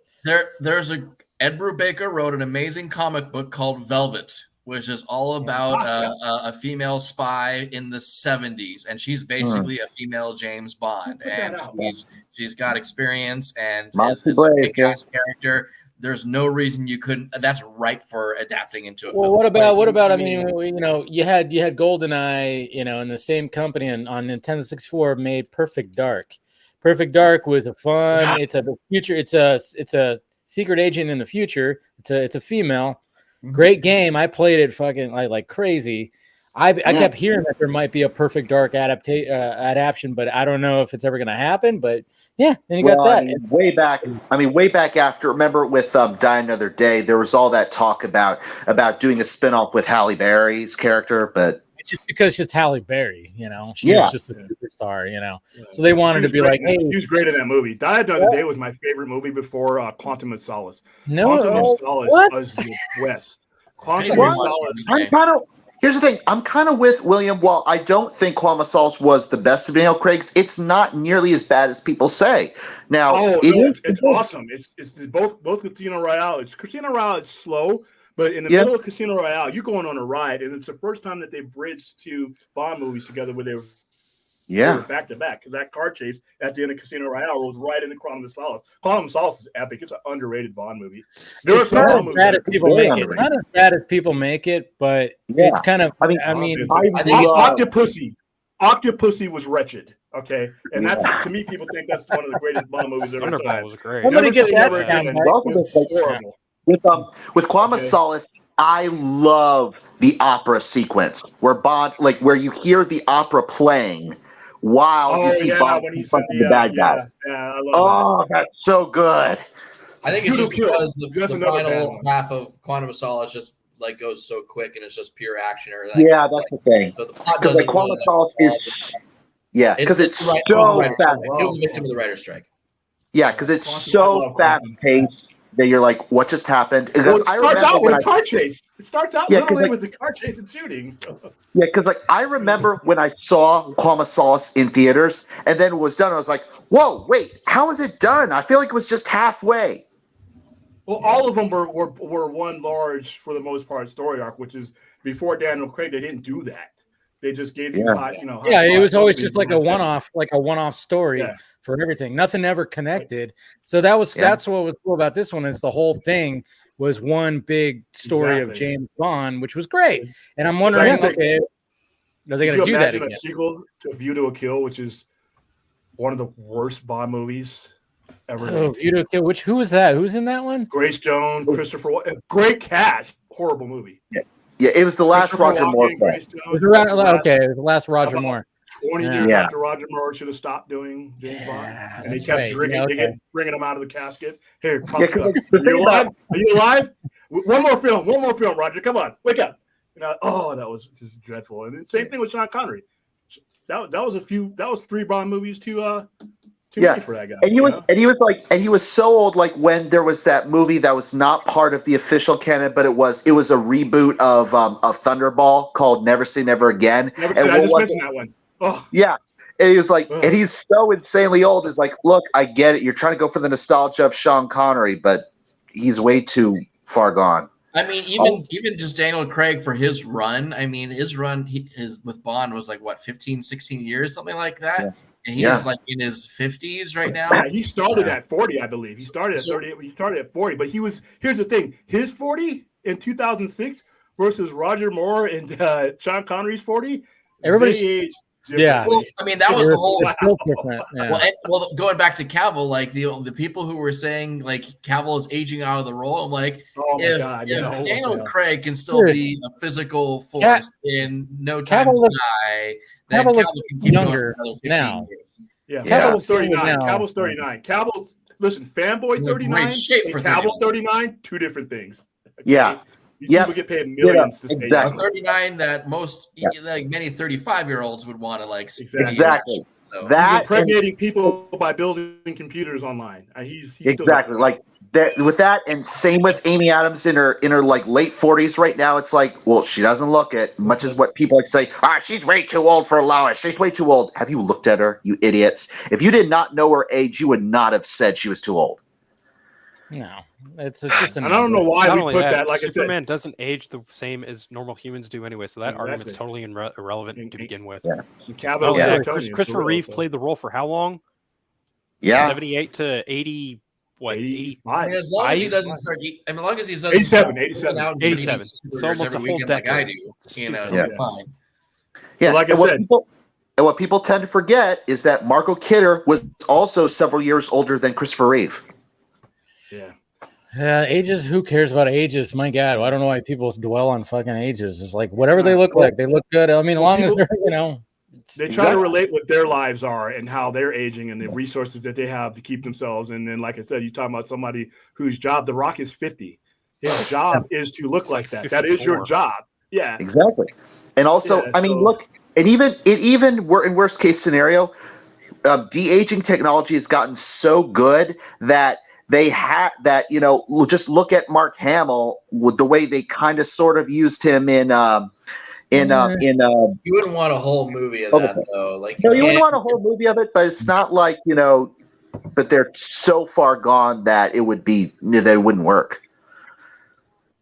Speaker 3: There's Ed Brubaker wrote an amazing comic book called Velvet, which is all about a female spy in the 70s, and she's basically a female James Bond, and she's got experience and is a kick-ass character. There's no reason you couldn't. That's ripe for adapting into a film.
Speaker 1: Well, what about? I mean, you had GoldenEye, in the same company and on Nintendo 64 made Perfect Dark. Perfect Dark was a fun. It's a future. It's a secret agent in the future. It's a female. Great game. I played it fucking like crazy. I kept hearing that there might be a Perfect Dark adaptation, but I don't know if it's ever going to happen. But yeah, then you got that.
Speaker 2: Way back after. Remember with Die Another Day, there was all that talk about doing a spinoff with Halle Berry's character, but
Speaker 1: it's just because it's Halle Berry, she's just a superstar, So they wanted to be like, hey,
Speaker 5: she was great in that movie. Die Another Day was my favorite movie before Quantum of Solace. Quantum of Solace was the West. Quantum of Solace.
Speaker 2: Here's the thing. I'm kind of with William. While I don't think Quantum of Solace was the best of Daniel Craig's, it's not nearly as bad as people say. Now,
Speaker 5: it's awesome. It's both Casino Royale. Casino Royale is slow, but in the middle of Casino Royale, you're going on a ride, and it's the first time that they bridged two Bond movies together where they were back to back, because that car chase at the end of Casino Royale was right into Quantum of Solace. Quantum of Solace is epic. It's an underrated Bond movie.
Speaker 1: It's not as bad as people make it. It's not as bad as people make it, but it's kind of. I mean,
Speaker 5: Octopussy was wretched. Okay, and that's to me, people think that's one of the greatest Bond movies ever.
Speaker 4: Thunderball was great.
Speaker 1: Somebody gets that
Speaker 2: horrible. With Quantum of Solace, I love the opera sequence where Bond, like where you hear the opera playing while you see Bond
Speaker 5: when he said
Speaker 2: confronting the bad guy.
Speaker 5: I love
Speaker 2: Oh, that's so good.
Speaker 3: I think it's just because
Speaker 5: That's
Speaker 3: the
Speaker 5: another bad
Speaker 3: final
Speaker 5: one.
Speaker 3: half of Quantum of Solace just like goes so quick and it's just pure action. Or like,
Speaker 2: Yeah, that's the thing.
Speaker 3: So the plot
Speaker 2: Because
Speaker 3: doesn't
Speaker 2: like Quantum of Solace is, because it's
Speaker 3: the
Speaker 2: so
Speaker 3: writer's
Speaker 2: fast.
Speaker 3: strike. He was a victim of the writer's strike.
Speaker 2: Yeah, because it's
Speaker 5: Quantum, I
Speaker 2: so
Speaker 5: love
Speaker 2: fast
Speaker 5: Quantum.
Speaker 2: paced that you're like, what just happened?
Speaker 5: Well, it
Speaker 2: I
Speaker 5: starts
Speaker 2: remember
Speaker 5: out
Speaker 2: when
Speaker 5: with a car chase. It starts out
Speaker 2: Yeah, 'cause,
Speaker 5: literally
Speaker 2: like-
Speaker 5: with the car chase and shooting.
Speaker 2: Yeah, because like I remember when I saw Quantum of Solace in theaters, and then it was done. I was like, "Whoa, wait, how is it done?" I feel like it was just halfway.
Speaker 5: Well, all of them were one large, for the most part, story arc, which is before Daniel Craig. They didn't do that. They just gave you hot.
Speaker 1: Yeah, it was always
Speaker 5: movies
Speaker 1: just like a one-off story
Speaker 5: Yeah.
Speaker 1: for everything. Nothing ever connected. So that's what was cool about this one is the whole thing was one big story of
Speaker 5: Exactly.
Speaker 1: James Bond, which was great. And I'm wondering, okay, are they going to do that
Speaker 5: again?
Speaker 1: again?
Speaker 5: A sequel to View to a Kill, which is one of the worst Bond movies ever.
Speaker 1: Oh, View to a Kill. Who was that? Who's in that one?
Speaker 5: Grace Jones, Christopher, great cast. Horrible movie.
Speaker 2: Yeah, it was the last Roger Moore film.
Speaker 1: It was the last Roger Moore.
Speaker 5: 20 years after Roger Moore should have stopped doing James Bond, and they kept bringing him out of the casket. Here, are you alive? Are you alive? One more film, Roger. Come on, wake up. That was just dreadful. And the same thing with Sean Connery. That was 3 Bond movies too many for that guy.
Speaker 2: And he was so old. Like when there was that movie that was not part of the official canon, but it was a reboot of Thunderball called Never Say Never Again.
Speaker 5: I just mentioned that one. Oh.
Speaker 2: Yeah. And he was like, and he's so insanely old. It's like, look, I get it. You're trying to go for the nostalgia of Sean Connery, but he's way too far gone.
Speaker 3: I mean, even just Daniel Craig for his run. I mean, his run with Bond was like what 15, 16 years, something like that. Yeah. And he's like in his 50s right now.
Speaker 5: Yeah, he started at 40, I believe. He started at 30. He started at 40, but here's the thing: his 40 in 2006 versus Roger Moore and Sean Connery's 40.
Speaker 1: Everybody's
Speaker 5: aged.
Speaker 1: Yeah,
Speaker 3: well, I mean that was the whole.
Speaker 1: Yeah.
Speaker 3: Well, going back to Cavill, like the people who were saying like Cavill is aging out of the role, I'm like, if Daniel Craig can still be a physical force in No Time to Die, then Cavill can keep
Speaker 1: younger
Speaker 3: going for
Speaker 1: now.
Speaker 5: Yeah, Cavill's 39. Cavill's 39. Cavill, listen, fanboy 39, and Cavill 39, 2 different things. Okay?
Speaker 2: Yeah.
Speaker 5: These people get paid millions to stay
Speaker 2: exactly.
Speaker 3: 39 that most like many 35-year-olds would want to like
Speaker 2: exactly.
Speaker 3: So.
Speaker 5: He's impregnating people by building computers online. He's
Speaker 2: exactly like that with that, and same with Amy Adams in her like late 40s right now. It's like, well, she doesn't look it, much as what people like say. She's way too old for Lois. She's way too old. Have you looked at her, you idiots? If you did not know her age, you would not have said she was too old.
Speaker 1: No, it's just.
Speaker 5: And I don't know why we put that. Like
Speaker 4: Superman doesn't age the same as normal humans do anyway, so that argument's totally irrelevant to begin with.
Speaker 2: Yeah.
Speaker 4: Christopher Reeve played the role for how long?
Speaker 2: Yeah,
Speaker 4: 78 to 80. What
Speaker 5: 85?
Speaker 3: I mean, as long as he doesn't start. I mean, as long as he doesn't.
Speaker 5: 87.
Speaker 4: So almost a whole decade.
Speaker 3: Like I do, fine.
Speaker 2: Yeah,
Speaker 5: like I said.
Speaker 2: And what people tend to forget is that Margot Kidder was also several years older than Christopher Reeve.
Speaker 5: Yeah.
Speaker 1: Ages. Who cares about ages? My God, I don't know why people dwell on fucking ages. It's like whatever they look like, they look good. I mean, as long as they're,
Speaker 5: they try to relate what their lives are and how they're aging and the resources that they have to keep themselves. And then, like I said, you're talking about somebody whose job, The Rock is 50. His job is to look like that. 54. That is your job. Yeah,
Speaker 2: exactly. And also, I mean, look, and even we're in worst case scenario, de-aging technology has gotten so good that they had that, just look at Mark Hamill with the way they kind of sort of used him in you
Speaker 3: wouldn't want a whole movie of that though. Like
Speaker 2: you wouldn't want a whole movie of it, but it's not like, but they're so far gone that it wouldn't work.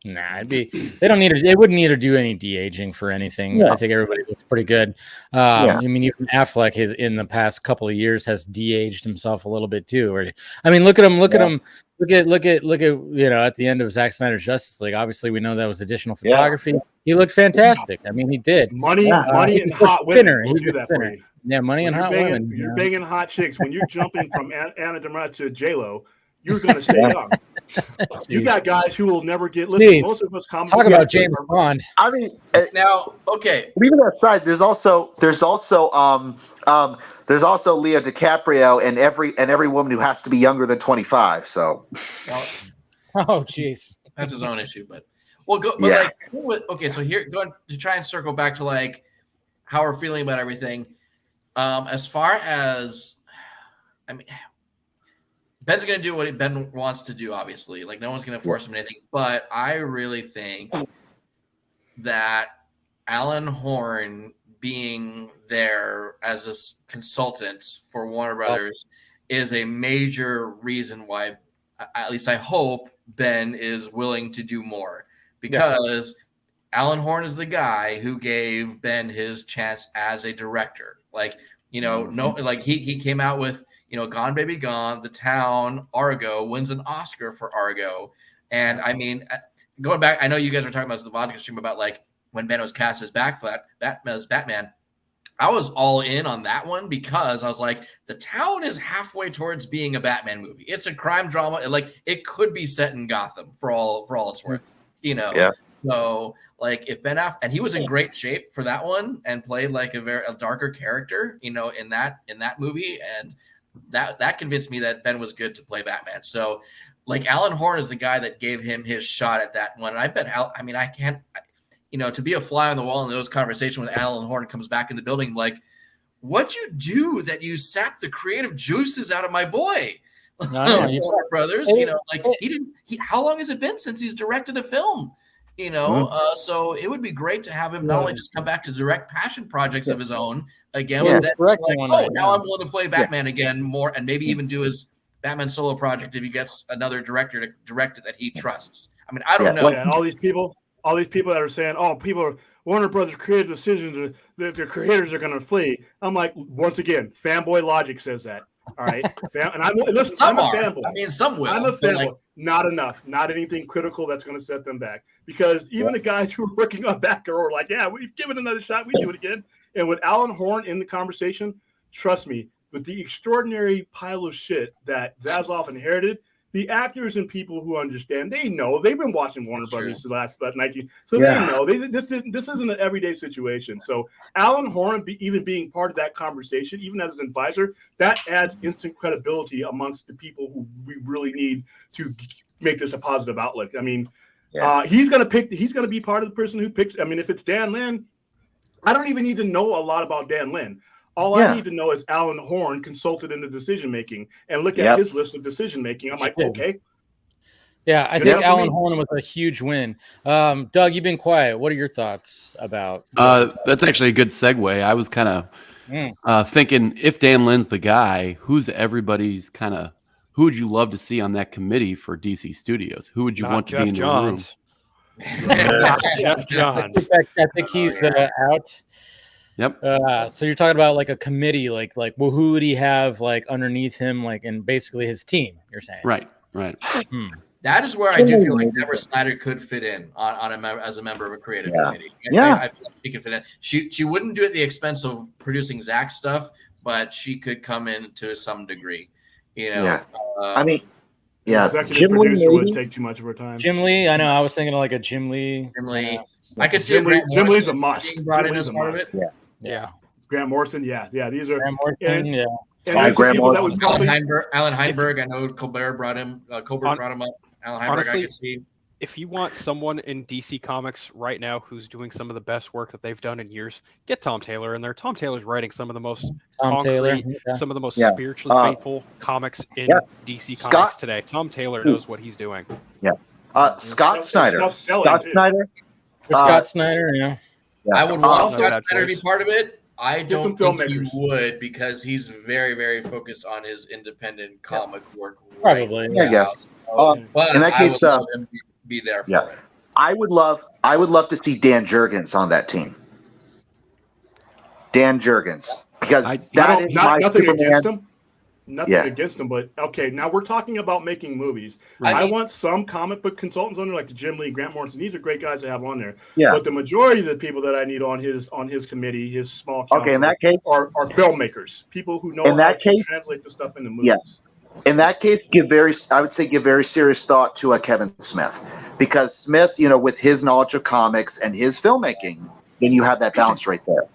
Speaker 1: Nah, they don't need to. They wouldn't need to do any de-aging for anything. I think everybody looks pretty good. I mean, even Affleck in the past couple of years has de-aged himself a little bit too. I mean, look at him. Look at him. Look at at the end of Zack Snyder's Justice League. Obviously, we know that was additional photography. Yeah. He looked fantastic. I mean, he did.
Speaker 5: Money and hot women will do that for you.
Speaker 1: Yeah, money and hot women.
Speaker 5: You're banging hot chicks. When you're jumping from Anna de Armas to J-Lo, you're going to stay young. You got guys who will never get.
Speaker 1: Jeez.
Speaker 5: Listen, most of us comic
Speaker 1: Talk about James Bond.
Speaker 2: I mean,
Speaker 3: Now, okay.
Speaker 2: leaving that aside, there's also Leo DiCaprio and every woman who has to be younger than 25. So,
Speaker 1: Oh, jeez.
Speaker 3: That's his own issue, but okay. So here, going to try and circle back to like how we're feeling about everything. As far as, I mean, Ben's going to do what Ben wants to do. Obviously, like no one's going to force him anything. But I really think that Alan Horn being there as a consultant for Warner Brothers is a major reason why, at least I hope, Ben is willing to do more, because Alan Horn is the guy who gave Ben his chance as a director. Like, he came out with, Gone Baby Gone, The Town, Argo, wins an Oscar for Argo. And I mean, going back, I know you guys were talking about the vodka stream about like when Ben was cast as Batman. I was all in on that one because I was like, The Town is halfway towards being a Batman movie. It's a crime drama. Like it could be set in Gotham for all it's worth, Yeah. So like if Ben Affleck, and he was in great shape for that one and played like a darker character, in that movie, and that convinced me that Ben was good to play Batman. So like Alan Horn is the guy that gave him his shot at that one. And I bet I can't. To be a fly on the wall in those conversations when Alan Horn comes back in the building, like, what'd you do that you sapped the creative juices out of my boy? Warner Brothers, how long has it been since he's directed a film? So it would be great to have him not only just come back to direct passion projects of his own again, but that's like, now I'm willing to play Batman again more, and maybe even do his Batman solo project if he gets another director to direct it that he trusts. I mean, I don't know.
Speaker 5: And all these people that are saying, Warner Brothers creative decisions, their creators are going to flee. I'm like, once again, fanboy logic says that. All right. And I'm a fanboy.
Speaker 3: I mean, some will.
Speaker 5: I'm a fanboy. Not enough. Not anything critical that's going to set them back. Because even the guys who are working on Batgirl are like, yeah, we've given another shot. We do it again. And with Alan Horn in the conversation, trust me, with the extraordinary pile of shit that Zaslav inherited, the actors and people who understand, they know. They've been watching Warner Brothers the last 19, so they know. This isn't an everyday situation. So Alan Horn even being part of that conversation, even as an advisor, that adds instant credibility amongst the people who we really need to make this a positive outlook. I mean, he's going to be part of the person who picks. I mean, if it's Dan Lin, I don't even need to know a lot about Dan Lin. All I need to know is Alan Horn consulted in the decision-making and look at his list of decision-making. I'm like, okay.
Speaker 1: Yeah, I think Alan Horn was a huge win. Doug, you've been quiet. What are your thoughts about
Speaker 7: that's actually a good segue. I was kind of thinking, if Dan Lin's the guy, who would you love to see on that committee for DC Studios? Who would you want to be in the room?
Speaker 4: Jeff Johns.
Speaker 1: I think he's out.
Speaker 7: Yep.
Speaker 1: So you're talking about like a committee, like well, who would he have like underneath him, like in basically his team? You're saying,
Speaker 7: right.
Speaker 3: That is where I do feel like Deborah Snyder could fit in as a member of a creative committee. I feel like she could fit in. She wouldn't do it at the expense of producing Zach's stuff, but she could come in to some degree.
Speaker 5: Executive producer would take too much of her time.
Speaker 1: Jim Lee, I know. I was thinking of like a Jim Lee.
Speaker 3: I could see
Speaker 5: Jim Lee's a must.
Speaker 3: Brought in as part of it.
Speaker 1: Yeah.
Speaker 5: Grant Morrison, these are
Speaker 1: Grant Morrison,
Speaker 3: Alan Heinberg. I know Colbert brought him. Brought him up. Alan Heinberg,
Speaker 4: honestly,
Speaker 3: I could see.
Speaker 4: If you want someone in DC Comics right now who's doing some of the best work that they've done in years, get Tom Taylor in there. Tom Taylor's writing some of the most some of the most spiritually faithful comics in DC Comics today. Tom Taylor knows what he's doing.
Speaker 2: Yeah. Scott Snyder.
Speaker 1: Scott Snyder, yeah.
Speaker 3: I would want Scott Snyder to be part of it. I don't think he would, because he's very, very focused on his independent comic work.
Speaker 1: Probably,
Speaker 2: I guess.
Speaker 3: But
Speaker 2: in that case,
Speaker 3: I would love him to be there for it.
Speaker 2: I would love to see Dan Jurgens on that team. Dan Jurgens, because that is my
Speaker 5: nothing
Speaker 2: Superman.
Speaker 5: against him. Nothing against them, but okay. Now we're talking about making movies. I want some comic book consultants on there, like the Jim Lee, Grant Morrison. These are great guys to have on there. Yeah. But the majority of the people that I need on his committee, his small council,
Speaker 2: in that case,
Speaker 5: are filmmakers, people who know how to translate the stuff into movies.
Speaker 2: In that case, I would say give very serious thought to Kevin Smith, because Smith, with his knowledge of comics and his filmmaking, then you have that balance right there.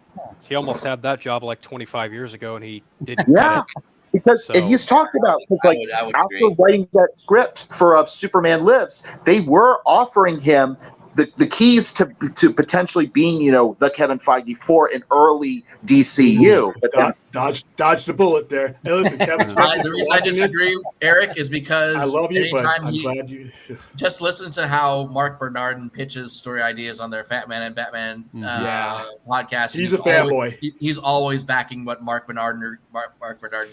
Speaker 4: He almost had that job like 25 years ago, and he didn't get it.
Speaker 2: Because he's talked about, after
Speaker 3: agree.
Speaker 2: writing that script for Superman Lives, they were offering him the keys to potentially being, the Kevin Feige for an early DCU. But
Speaker 5: dodge the bullet there. Hey, listen, Kevin Smith,
Speaker 3: the reason I disagree, Eric, is because
Speaker 5: I love you, but
Speaker 3: anytime
Speaker 5: I'm glad you
Speaker 3: just listen to how Mark Bernardin pitches story ideas on their Fat Man and Batman podcast.
Speaker 5: He's a fanboy.
Speaker 3: He's always backing what Mark Bernardin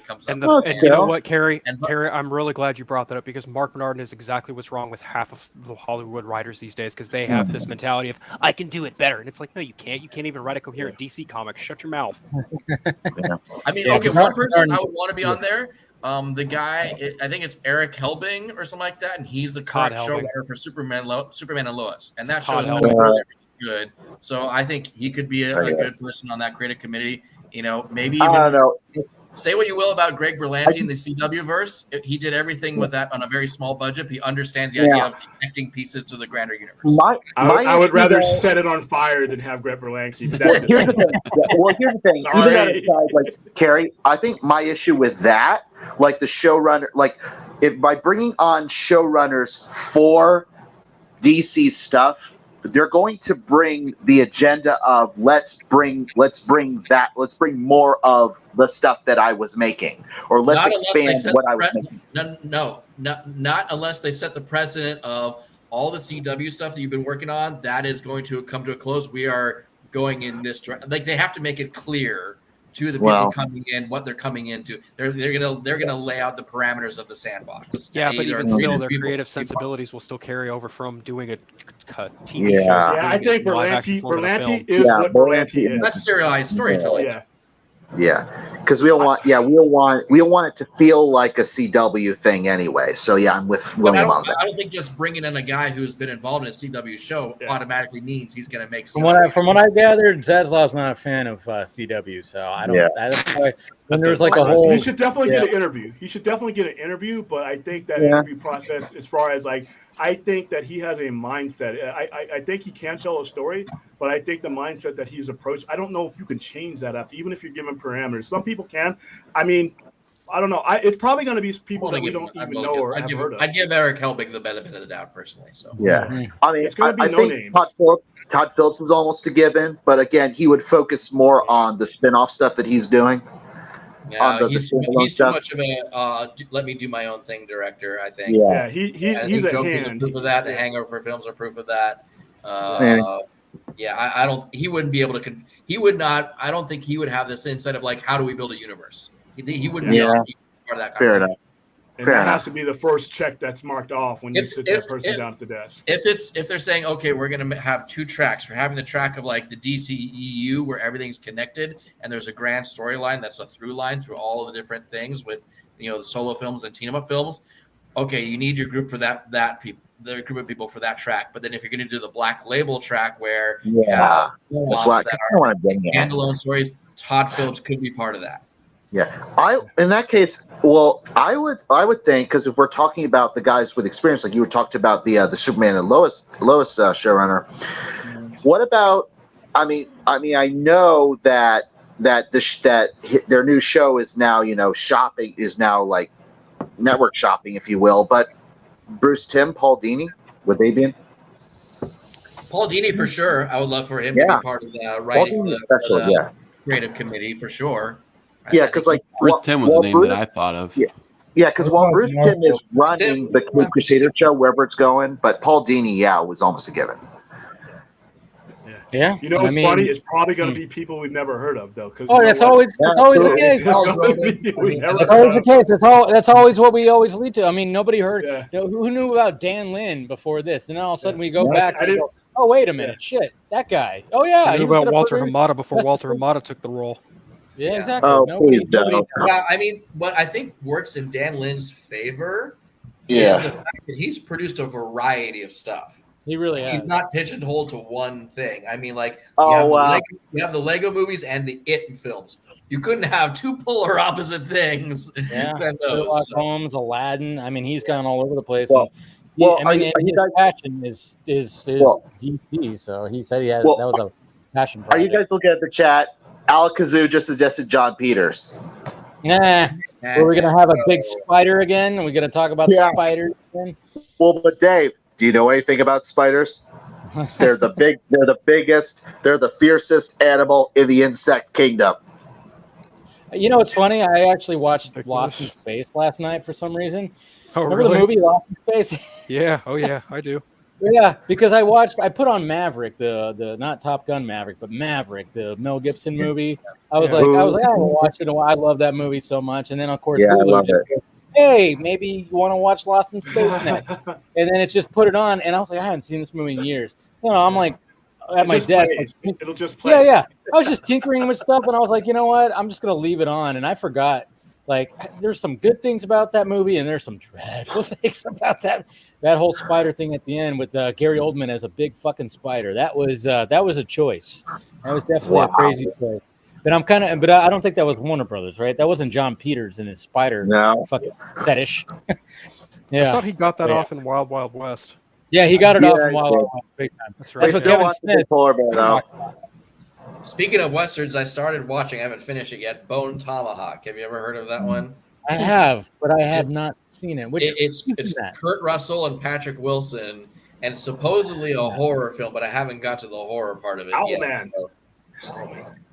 Speaker 3: comes up
Speaker 4: And
Speaker 3: with.
Speaker 4: and you know what, Carrie? Carrie, I'm really glad you brought that up, because Mark Bernardin is exactly what's wrong with half of the Hollywood writers these days, because they have this mentality of, I can do it better. And it's like, no, you can't. You can't even write a coherent DC comic. Shut your mouth.
Speaker 3: I mean, one person I would want to be on there. The guy, I think it's Eric Helbing or something like that, and he's the current showrunner for Superman and Lois, and that show is really good. So I think he could be a good person on that creative committee. Maybe even
Speaker 2: I don't know.
Speaker 3: Say what you will about Greg Berlanti in the CW verse. He did everything with that on a very small budget. He understands the idea of connecting pieces to the grander universe.
Speaker 5: I would rather set it on fire than have Greg Berlanti.
Speaker 2: Here's the thing. Here's the thing. Even that aside, Carrie, I think my issue with that, the showrunner, if by bringing on showrunners for DC stuff, they're going to bring the agenda of let's bring more of the stuff that I was making, or let's expand what I was making.
Speaker 3: No, not unless they set the precedent of all the CW stuff that you've been working on. That is going to come to a close. We are going in this direction. They have to make it clear to the people coming in what they're coming into. They're gonna lay out the parameters of the sandbox.
Speaker 4: Yeah, but even still, their creative sensibilities will still carry over from doing a TV show.
Speaker 5: Yeah, I think Berlanti is what Berlanti is.
Speaker 3: That's serialized storytelling.
Speaker 2: Yeah, because we don't want it to feel like a CW thing anyway. So I'm with William on that.
Speaker 3: I don't think just bringing in a guy who's been involved in a CW show automatically means he's going to make.
Speaker 1: From what I gathered, Zaslav's not a fan of CW, so I don't. That's why when there's a whole.
Speaker 5: He should definitely get an interview. But I think that interview process, as far as I think that he has a mindset. I think he can tell a story, but I think the mindset that he's approached, I don't know if you can change that even if you're given parameters. Some people can. I mean, I don't know. It's probably going to be people that we don't even know or have heard of.
Speaker 3: I'd give Eric Helbig the benefit of the doubt personally. So
Speaker 2: I mean, it's going to be
Speaker 5: names.
Speaker 2: Todd Phillips is almost a given, but again, he would focus more on the spin-off stuff that he's doing.
Speaker 3: Yeah, he's too much of a let me do my own thing director, I think.
Speaker 5: Yeah, he's a hand.
Speaker 3: Proof of that. The Hangover films are proof of that. I don't. He wouldn't be able to. He would not. I don't think he would have this insight of how do we build a universe. He wouldn't be able to be part of that conversation.
Speaker 2: Fair enough.
Speaker 5: And that has to be the first check that's marked off when you sit that person down at the desk.
Speaker 3: If they're saying, okay, we're going to have two tracks. We're having the track of the DCEU where everything's connected and there's a grand storyline that's a through line through all of the different things with the solo films and team up films. Okay, you need your group for the group of people for that track. But then if you're going to do the Black Label track where standalone stories, Todd Phillips could be part of that.
Speaker 2: Yeah, in that case, I would think, because if we're talking about the guys with experience, like you were talked about the Superman and Lois showrunner. What about? I mean, I know that their new show is now shopping is now network shopping, if you will. But Bruce Timm, Paul Dini, would they be in?
Speaker 3: Paul Dini for sure. I would love for him to be part of the writing creative committee for sure.
Speaker 2: Yeah, because
Speaker 7: Bruce Timm was the name that I thought of.
Speaker 2: Yeah, because while Bruce Timm is running the Crusader show wherever it's going, but Paul Dini, was almost a given.
Speaker 1: Yeah,
Speaker 5: what's funny? It's probably going to be people we've never heard of, though.
Speaker 1: That's always the case. That's always what we always lead to. I mean, nobody heard. Who knew about Dan Lin before this? And then all of a sudden we go back. And go, oh, wait a minute, shit, that guy. Oh yeah,
Speaker 4: I knew about Walter Hamada before Walter Hamada took the role.
Speaker 1: Yeah, exactly.
Speaker 2: Oh,
Speaker 1: nobody
Speaker 3: I mean, what I think works in Dan Lin's favor is the fact that he's produced a variety of stuff.
Speaker 1: He really has.
Speaker 3: He's not pigeonholed to one thing. I mean, like
Speaker 2: Oh,
Speaker 3: you have the Lego movies and the It films. You couldn't have two polar opposite things than those.
Speaker 1: Sherlock Holmes, Aladdin. I mean, he's gone all over the place.
Speaker 2: Well,
Speaker 1: and his passion is DC. So he said that was a passion project.
Speaker 2: Are you guys looking at the chat? Alakazoo just suggested John Peters.
Speaker 1: Nah. We're gonna have a big spider again. We're gonna talk about spiders again.
Speaker 2: Well, but Dave, do you know anything about spiders? They're the biggest, they're the fiercest animal in the insect kingdom.
Speaker 1: You know, it's funny. I actually watched Lost in Space last night for some reason.
Speaker 4: Oh,
Speaker 1: Remember
Speaker 4: really?
Speaker 1: the movie Lost in Space?
Speaker 4: Yeah. Oh, yeah. I do.
Speaker 1: Yeah, because I put on Maverick, the not Top Gun Maverick, but Maverick, the Mel Gibson movie. I was like, I want to watch it. I love that movie so much. And then of course, Hulu just goes, hey, maybe you want to watch Lost in Space next. And then it's just put it on, and I was like, I haven't seen this movie in years. So I'm like at my desk. Like,
Speaker 5: it'll just play.
Speaker 1: Yeah. I was just tinkering with stuff, and I was like, you know what? I'm just gonna leave it on. And I forgot. Like, there's some good things about that movie, and there's some dreadful things about that whole spider thing at the end with Gary Oldman as a big fucking spider. That was a choice. That was definitely a crazy choice. But I don't think that was Warner Brothers, right? That wasn't John Peters and his spider fucking fetish.
Speaker 4: I thought he got that off in Wild Wild West.
Speaker 1: Yeah, he got it off in Wild Wild West big time.
Speaker 4: That's right.
Speaker 1: That's what Kevin Smith.
Speaker 3: Speaking of westerns, I started watching. I haven't finished it yet. Bone Tomahawk. Have you ever heard of that one?
Speaker 1: I have, but I have not seen it.
Speaker 3: It's Kurt Russell and Patrick Wilson, and supposedly a horror film, but I haven't got to the horror part of it yet.
Speaker 5: Man.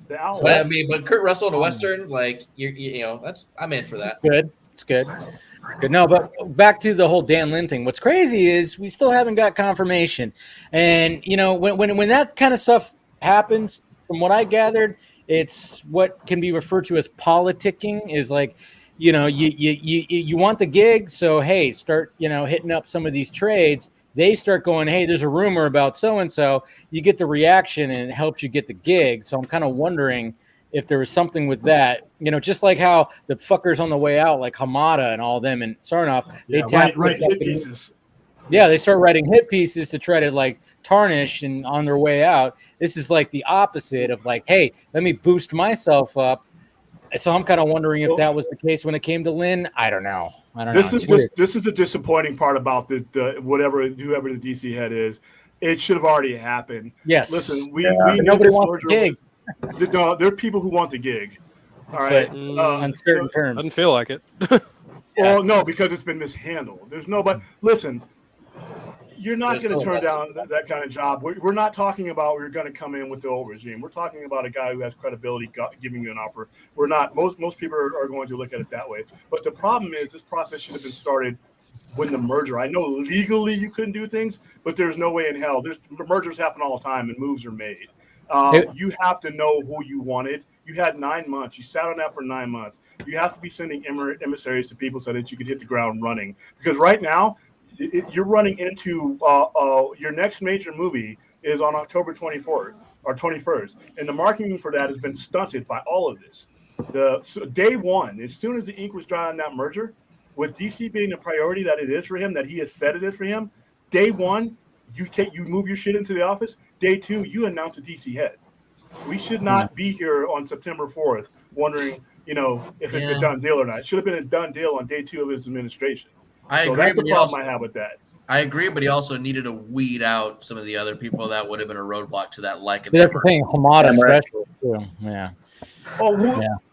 Speaker 3: But I mean, but Kurt Russell in a western, like you know, I'm in for that.
Speaker 1: Good, it's good. No, but back to the whole Dan Lin thing. What's crazy is we still haven't got confirmation, and you know, when that kind of stuff happens, from what I gathered, it's what can be referred to as politicking. Is like, you know, you want the gig, so hey, start hitting up some of these trades. They start going, hey, there's a rumor about so and so. You get the reaction, and it helps you get the gig. So I'm kind of wondering if there was something with that, just like how the fuckers on the way out, like Hamada and all them and Sarnoff, they
Speaker 5: write hit pieces.
Speaker 1: Yeah, they start writing hit pieces to try to like tarnish and on their way out. This is like the opposite of like, hey, let me boost myself up. So I'm kind of wondering if that was the case when it came to Lynn. I don't know.
Speaker 5: This is the disappointing part about the whoever the DC head is. It should have already happened.
Speaker 1: Yes.
Speaker 5: Listen, we
Speaker 1: nobody wants the gig.
Speaker 5: No, there are people who want the gig. All right.
Speaker 1: On certain terms.
Speaker 4: Doesn't feel like it.
Speaker 5: Well, no, because it's been mishandled. There's nobody. Listen, you're not going to turn down that kind of job. We're not talking about we're going to come in with the old regime. We're talking about a guy who has credibility giving you an offer. We're not. Most people are going to look at it that way. But the problem is this process should have been started when the merger. I know legally you couldn't do things, but there's no way in hell. Mergers happen all the time and moves are made. You have to know who you wanted. You had 9 months. You sat on that for 9 months. You have to be sending emissaries to people so that you could hit the ground running. Because right now, you're running into your next major movie is on October 24th or 21st, and the marketing for that has been stunted by all of this. So day one, as soon as the ink was dry on that merger, with DC being the priority that it is for him, that he has said it is for him, day one, you move your shit into the office. Day two, you announce a DC head. We should not be here on September 4th wondering, if it's a done deal or not. It should have been a done deal on day two of his administration.
Speaker 3: I agree.
Speaker 5: That's the problem I have with that.
Speaker 3: I agree, but he also needed to weed out some of the other people that would have been a roadblock to that. Like
Speaker 1: that's the thing, Hamada special too. Yeah.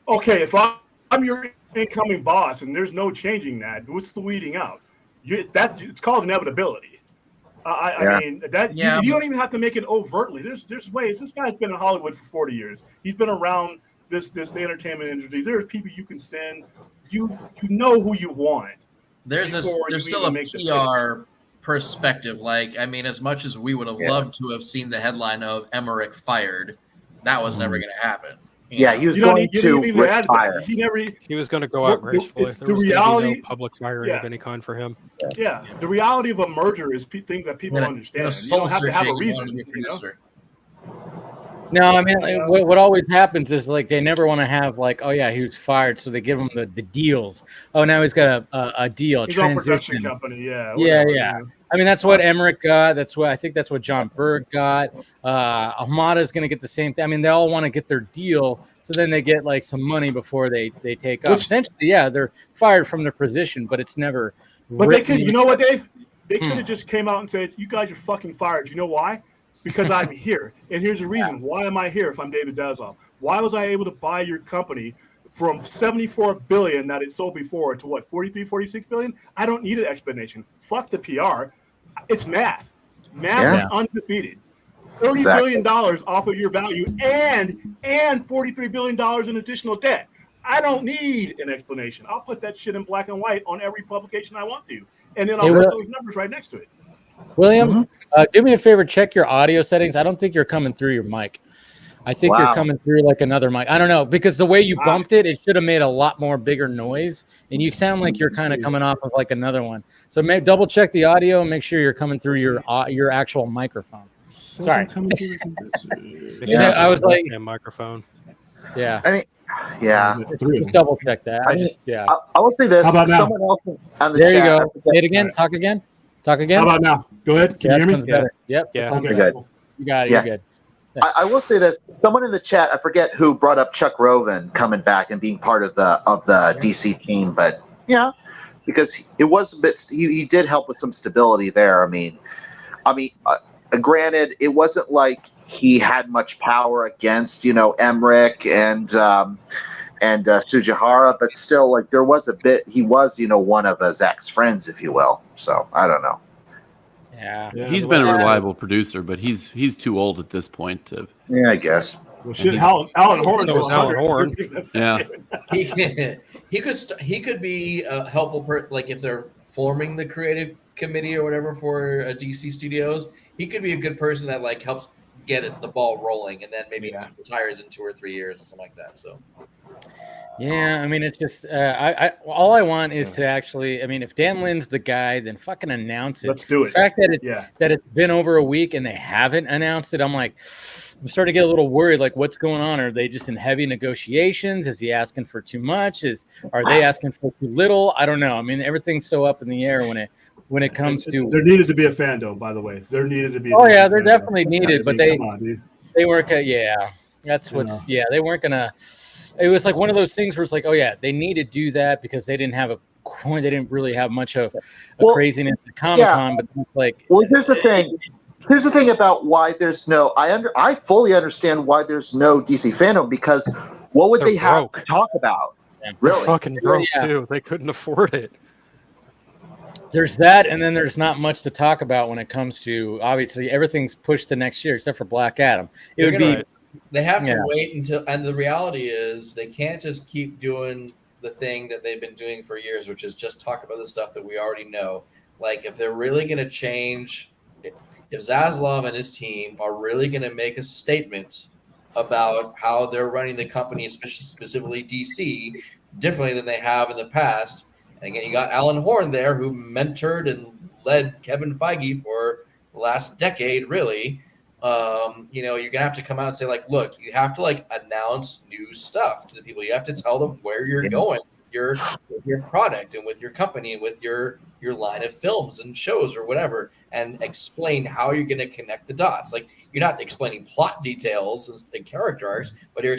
Speaker 5: Okay. If I'm your incoming boss and there's no changing that, what's the weeding out? It's called inevitability. I mean that you don't even have to make it overtly. There's ways. This guy's been in Hollywood for 40 years. He's been around the entertainment industry. There's people you can send. You know who you want.
Speaker 3: There's still a PR perspective. Like, I mean, as much as we would have loved to have seen the headline of Emmerich fired, that was never going to happen.
Speaker 2: He was going to retire.
Speaker 4: He was going to go out gracefully. There was going to be no public firing of any kind for him.
Speaker 5: Yeah, the reality of a merger is things that people understand. You don't have to have a reason.
Speaker 1: No, I mean, what always happens is like they never want to have like, oh yeah, he was fired, so they give him the deals. Oh, now he's got a deal, a
Speaker 5: he's
Speaker 1: transition.
Speaker 5: on production company,
Speaker 1: yeah. I mean, that's what Emmerich got. I think that's what John Berg got. Hamada is going to get the same thing. I mean, they all want to get their deal, so then they get like some money before they take off. Essentially, yeah, they're fired from their position, but it's never.
Speaker 5: But they could, you know what, Dave? They could have just came out and said, "You guys are fucking fired." You know why? Because I'm here, and here's the reason. Why am I here? If I'm David Zaslav, why was I able to buy your company from $74 billion that it sold before to what, 43, 46 billion? I don't need an explanation. Fuck the PR. It's math. Math is undefeated. $30 billion off of your value and $43 billion in additional debt. I don't need an explanation. I'll put that shit in black and white on every publication I want to. And then I'll put those numbers right next to it.
Speaker 1: William, do me a favor. Check your audio settings. I don't think you're coming through your mic. I think you're coming through like another mic. I don't know, because the way you bumped it should have made a lot more bigger noise, and you sound like you're kind of coming off of like another one. So maybe double check the audio and make sure you're coming through your actual microphone. Sorry. I was like
Speaker 4: a microphone.
Speaker 1: Yeah.
Speaker 2: I mean, yeah.
Speaker 1: Just double check that.
Speaker 2: I will say this.
Speaker 5: How about now?
Speaker 2: Someone else on the
Speaker 1: there
Speaker 2: chat.
Speaker 1: You go. Say it again. Talk again. Talk again.
Speaker 5: How about now? Go ahead. Can you hear me?
Speaker 1: Better. Yep.
Speaker 4: Yeah.
Speaker 2: Okay, good.
Speaker 1: You got it.
Speaker 2: Yeah.
Speaker 1: You're good.
Speaker 2: I will say this. Someone in the chat, I forget who, brought up Chuck Roven coming back and being part of the DC team, but yeah, because it was a bit. He did help with some stability there. I mean, granted, it wasn't like he had much power against Emmerich and Sujihara, but still, like, there was a bit. He was one of his ex-friends, if you will. So I don't know.
Speaker 1: Yeah,
Speaker 7: he's been a reliable producer, but he's too old at this point to.
Speaker 2: Yeah, I guess.
Speaker 5: Well, shit, Alan Horn
Speaker 4: was Alan Horn.
Speaker 7: Yeah,
Speaker 3: he could be a helpful like if they're forming the creative committee or whatever for DC Studios, he could be a good person that like helps get the ball rolling, and then maybe retires in 2 or 3 years or something like that. So.
Speaker 1: Yeah, I mean, it's just all I want is to actually. I mean, if Dan Lynn's the guy, then fucking announce it.
Speaker 5: Let's do it.
Speaker 1: The fact that it's been over a week and they haven't announced it, I'm starting to get a little worried. Like, what's going on? Are they just in heavy negotiations? Is he asking for too much? Are they asking for too little? I don't know. I mean, everything's so up in the air when it comes to.
Speaker 5: There needed to be a fandom, by the way. There needed to be.
Speaker 1: Oh yeah, they're definitely needed, but they weren't. That's what's. Yeah, they weren't gonna. It was like one of those things where it's like, oh yeah, they need to do that because they didn't didn't really have much of a craziness at Comic-Con, but it's like.
Speaker 2: Well, here's the thing. Here's the thing about why there's no. I fully understand why there's no DC fandom, because what would they have to talk about? Really,
Speaker 4: they're fucking broke too. They couldn't afford it.
Speaker 1: There's that, and then there's not much to talk about when it comes to, obviously everything's pushed to next year except for Black Adam. It would be.
Speaker 3: They have to wait until, and the reality is they can't just keep doing the thing that they've been doing for years, which is just talk about the stuff that we already know. Like, if they're really going to change, if Zaslav and his team are really going to make a statement about how they're running the company, specifically DC, differently than they have in the past. And again, you got Alan Horn there, who mentored and led Kevin Feige for the last decade, really. You're gonna have to come out and say, like, look, you have to like announce new stuff to the people. You have to tell them where you're going with your product and with your company and with your line of films and shows or whatever, and explain how you're gonna connect the dots. Like, you're not explaining plot details and character arcs, but you're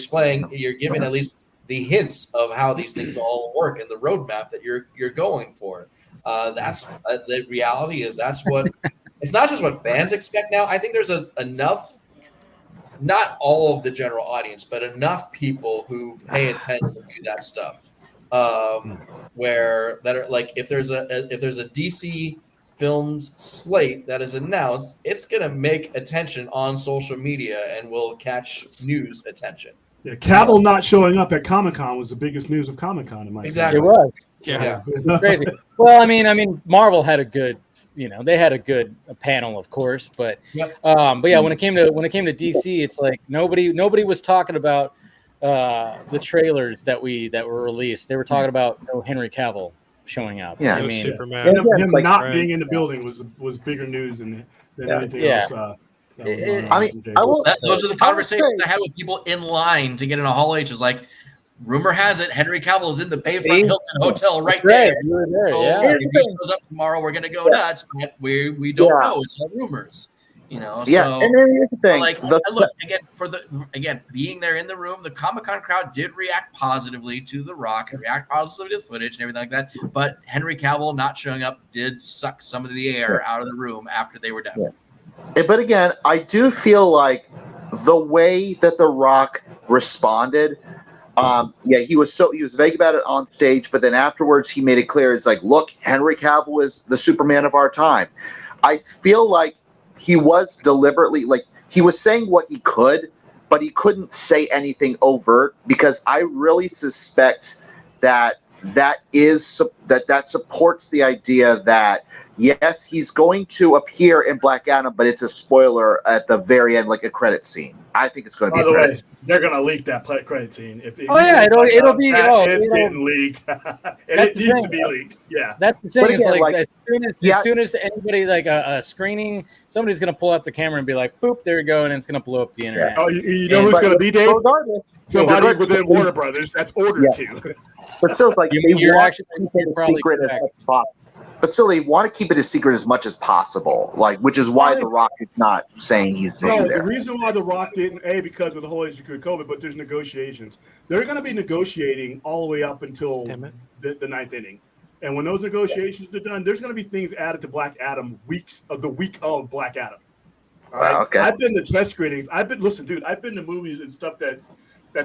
Speaker 3: giving at least the hints of how these things all work and the roadmap that you're going for. That's the reality is that's what. It's not just what fans expect now. I think there's enough, not all of the general audience, but enough people who pay attention to that stuff. Where that are like, if there's a DC films slate that is announced, it's gonna make attention on social media and will catch news attention.
Speaker 5: Yeah, Caval not showing up at Comic-Con was the biggest news of Comic-Con in my
Speaker 3: opinion.
Speaker 1: It was.
Speaker 3: Yeah.
Speaker 1: Crazy. Well, I mean, Marvel had a good. They had a good panel, of course, but but yeah, when it came to DC, it's like nobody was talking about the trailers that were released. They were talking about Henry Cavill showing up.
Speaker 5: Yeah,
Speaker 1: I mean,
Speaker 4: Superman.
Speaker 5: Him not being in the building was bigger news than anything else.
Speaker 3: Those are the conversations I had with people in line to get in a Hall H. Is like, rumor has it Henry Cavill is in the Bayfront Hilton Hotel right
Speaker 1: Right.
Speaker 3: there.
Speaker 1: You were there,
Speaker 3: So
Speaker 1: yeah.
Speaker 3: if he shows up tomorrow, we're gonna go nuts. But we don't know. It's all rumors.
Speaker 2: Yeah,
Speaker 3: So
Speaker 2: and then here's the thing.
Speaker 3: like, look again being there in the room, the Comic-Con crowd did react positively to The Rock and react positively to the footage and everything like that. But Henry Cavill not showing up did suck some of the air out of the room after they were done.
Speaker 2: Yeah. But again, I do feel like the way that The Rock responded, he was vague about it on stage, but then afterwards he made it clear. It's like, look, Henry Cavill is the Superman of our time. I feel like he was deliberately, like, he was saying what he could, but he couldn't say anything overt, because I really suspect that supports the idea that yes, he's going to appear in Black Adam, but it's a spoiler at the very end, like a credit scene. I think it's going to be.
Speaker 5: By the way, they're going to leak that credit scene. If
Speaker 1: it'll be.
Speaker 5: It's getting leaked. It needs to be leaked. Yeah,
Speaker 1: that's the thing.
Speaker 2: Again,
Speaker 1: as soon as anybody like a screening, somebody's going to pull out the camera and be like, "Boop, there you go," and it's going to blow up the internet.
Speaker 5: Oh, you know who's going to be, Dave? Somebody within Warner Brothers. That's ordered to.
Speaker 2: But still, like
Speaker 1: you're actually probably
Speaker 2: secret as possible. But still, they want to keep it a secret as much as possible, which is why The Rock is not saying he's going to be there.
Speaker 5: The reason why The Rock didn't, because of the whole issue of COVID, but there's negotiations. They're going to be negotiating all the way up until the ninth inning. And when those negotiations are done, there's going to be things added to Black Adam the week of Black Adam. All right?
Speaker 2: Okay.
Speaker 5: I've been to test screenings. I've been to movies and stuff that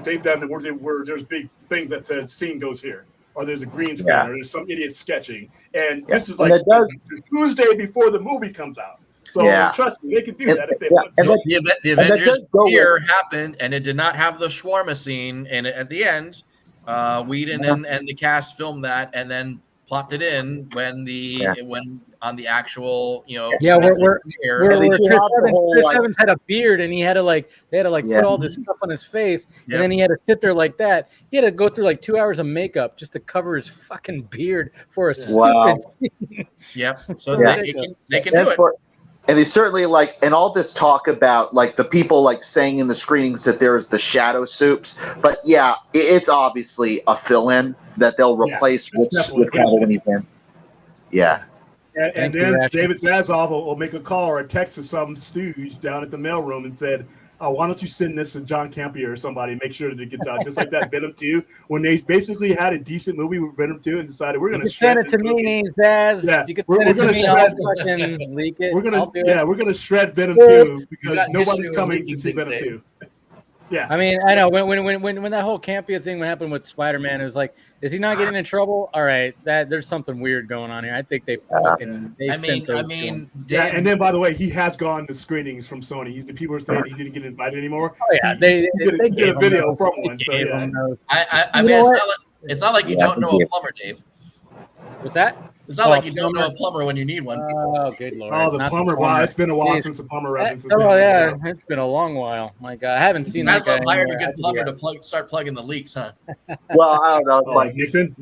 Speaker 5: they've done where there's big things that said scene goes here. Or there's a green screen, or there's some idiot sketching, and this is like Tuesday before the movie comes out. So trust me, they can do that if they want to.
Speaker 3: The Avengers here happened, and it did not have the shawarma scene. And at the end, Whedon and the cast filmed that, and then plopped it in when on the actual
Speaker 1: where Chris Evans had a beard, and they had to put all this stuff on his face, and then he had to sit there like that. He had to go through like 2 hours of makeup just to cover his fucking beard for a stupid scene.
Speaker 3: So they can do it.
Speaker 2: And they certainly and all this talk about the people saying in the screenings that there is the shadow soups, but it's obviously a fill-in that they'll replace with Cavill when he's in. Yeah.
Speaker 5: And then David Zaslav will make a call or a text to some stooge down at the mailroom and said, why don't you send this to John Campier or somebody, make sure that it gets out. Just like that Venom 2, when they basically had a decent movie with Venom 2 and decided we're going to
Speaker 1: send it to me, Zaz.
Speaker 5: Yeah,
Speaker 1: you can send it to me. I'll fucking leak it.
Speaker 5: We're going to shred Venom 2 because nobody's coming to see Venom 2. Yeah,
Speaker 1: I mean, I know when that whole Campia thing happened with Spider-Man, it was like, is he not getting in trouble? All right, there's something weird going on here. I think they fucking.
Speaker 5: And then by the way, he has gone to screenings from Sony. The people are saying he didn't get invited anymore.
Speaker 1: Oh yeah, they
Speaker 5: get a video from one. So yeah.
Speaker 3: I mean, it's not like you don't know a plumber, Dave.
Speaker 1: What's that?
Speaker 3: It's not like you don't know a plumber when you need one.
Speaker 1: Oh, good lord!
Speaker 5: Oh, the plumber! Wow, it's been a while since the plumber reference.
Speaker 1: It's been a long while. My God, I haven't seen that guy.
Speaker 3: Hired a good plumber to start plugging the leaks, huh?
Speaker 2: Well, I don't know.
Speaker 5: Like Nixon.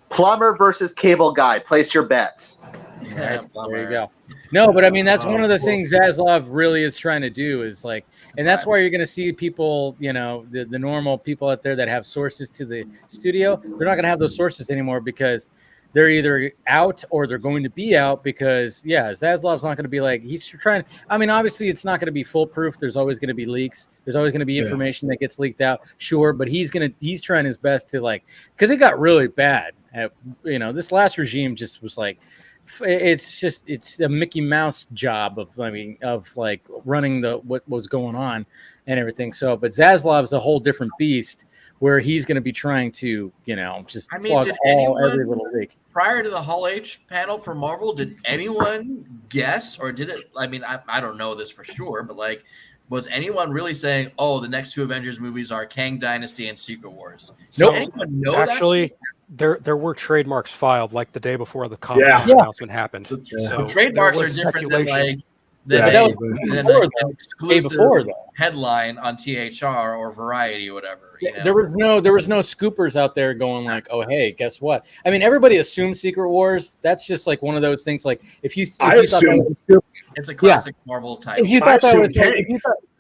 Speaker 2: Plumber versus cable guy. Place your bets.
Speaker 1: There you go. No, but I mean that's one of the things Zaslav really is trying to do is and that's why you're going to see people, the normal people out there that have sources to the studio. They're not going to have those sources anymore because they're either out or they're going to be out because, Zaslav's not going to be he's trying. I mean, obviously, it's not going to be foolproof. There's always going to be leaks. There's always going to be information that gets leaked out. Sure. But he's trying his best to because it got really bad. This last regime just was it's a Mickey Mouse job of running what was going on and everything. So, but Zaslav's a whole different beast where he's going to be trying to, plug every little leak.
Speaker 3: Prior to the Hall H panel for Marvel, did anyone guess or did it? I mean, I don't know this for sure, but was anyone really saying, the next two Avengers movies are Kang Dynasty and Secret Wars? So
Speaker 4: nope.
Speaker 3: Anyone know
Speaker 4: actually, there were trademarks filed the day before the comic announcement happened.
Speaker 3: So trademarks are different than an exclusive headline on THR or Variety or whatever.
Speaker 1: There was no scoopers out there going oh hey, guess what? I mean, everybody assumes Secret Wars. That's just one of those things. If you thought that was a scoop,
Speaker 3: it's a classic Marvel type.
Speaker 1: If you thought that was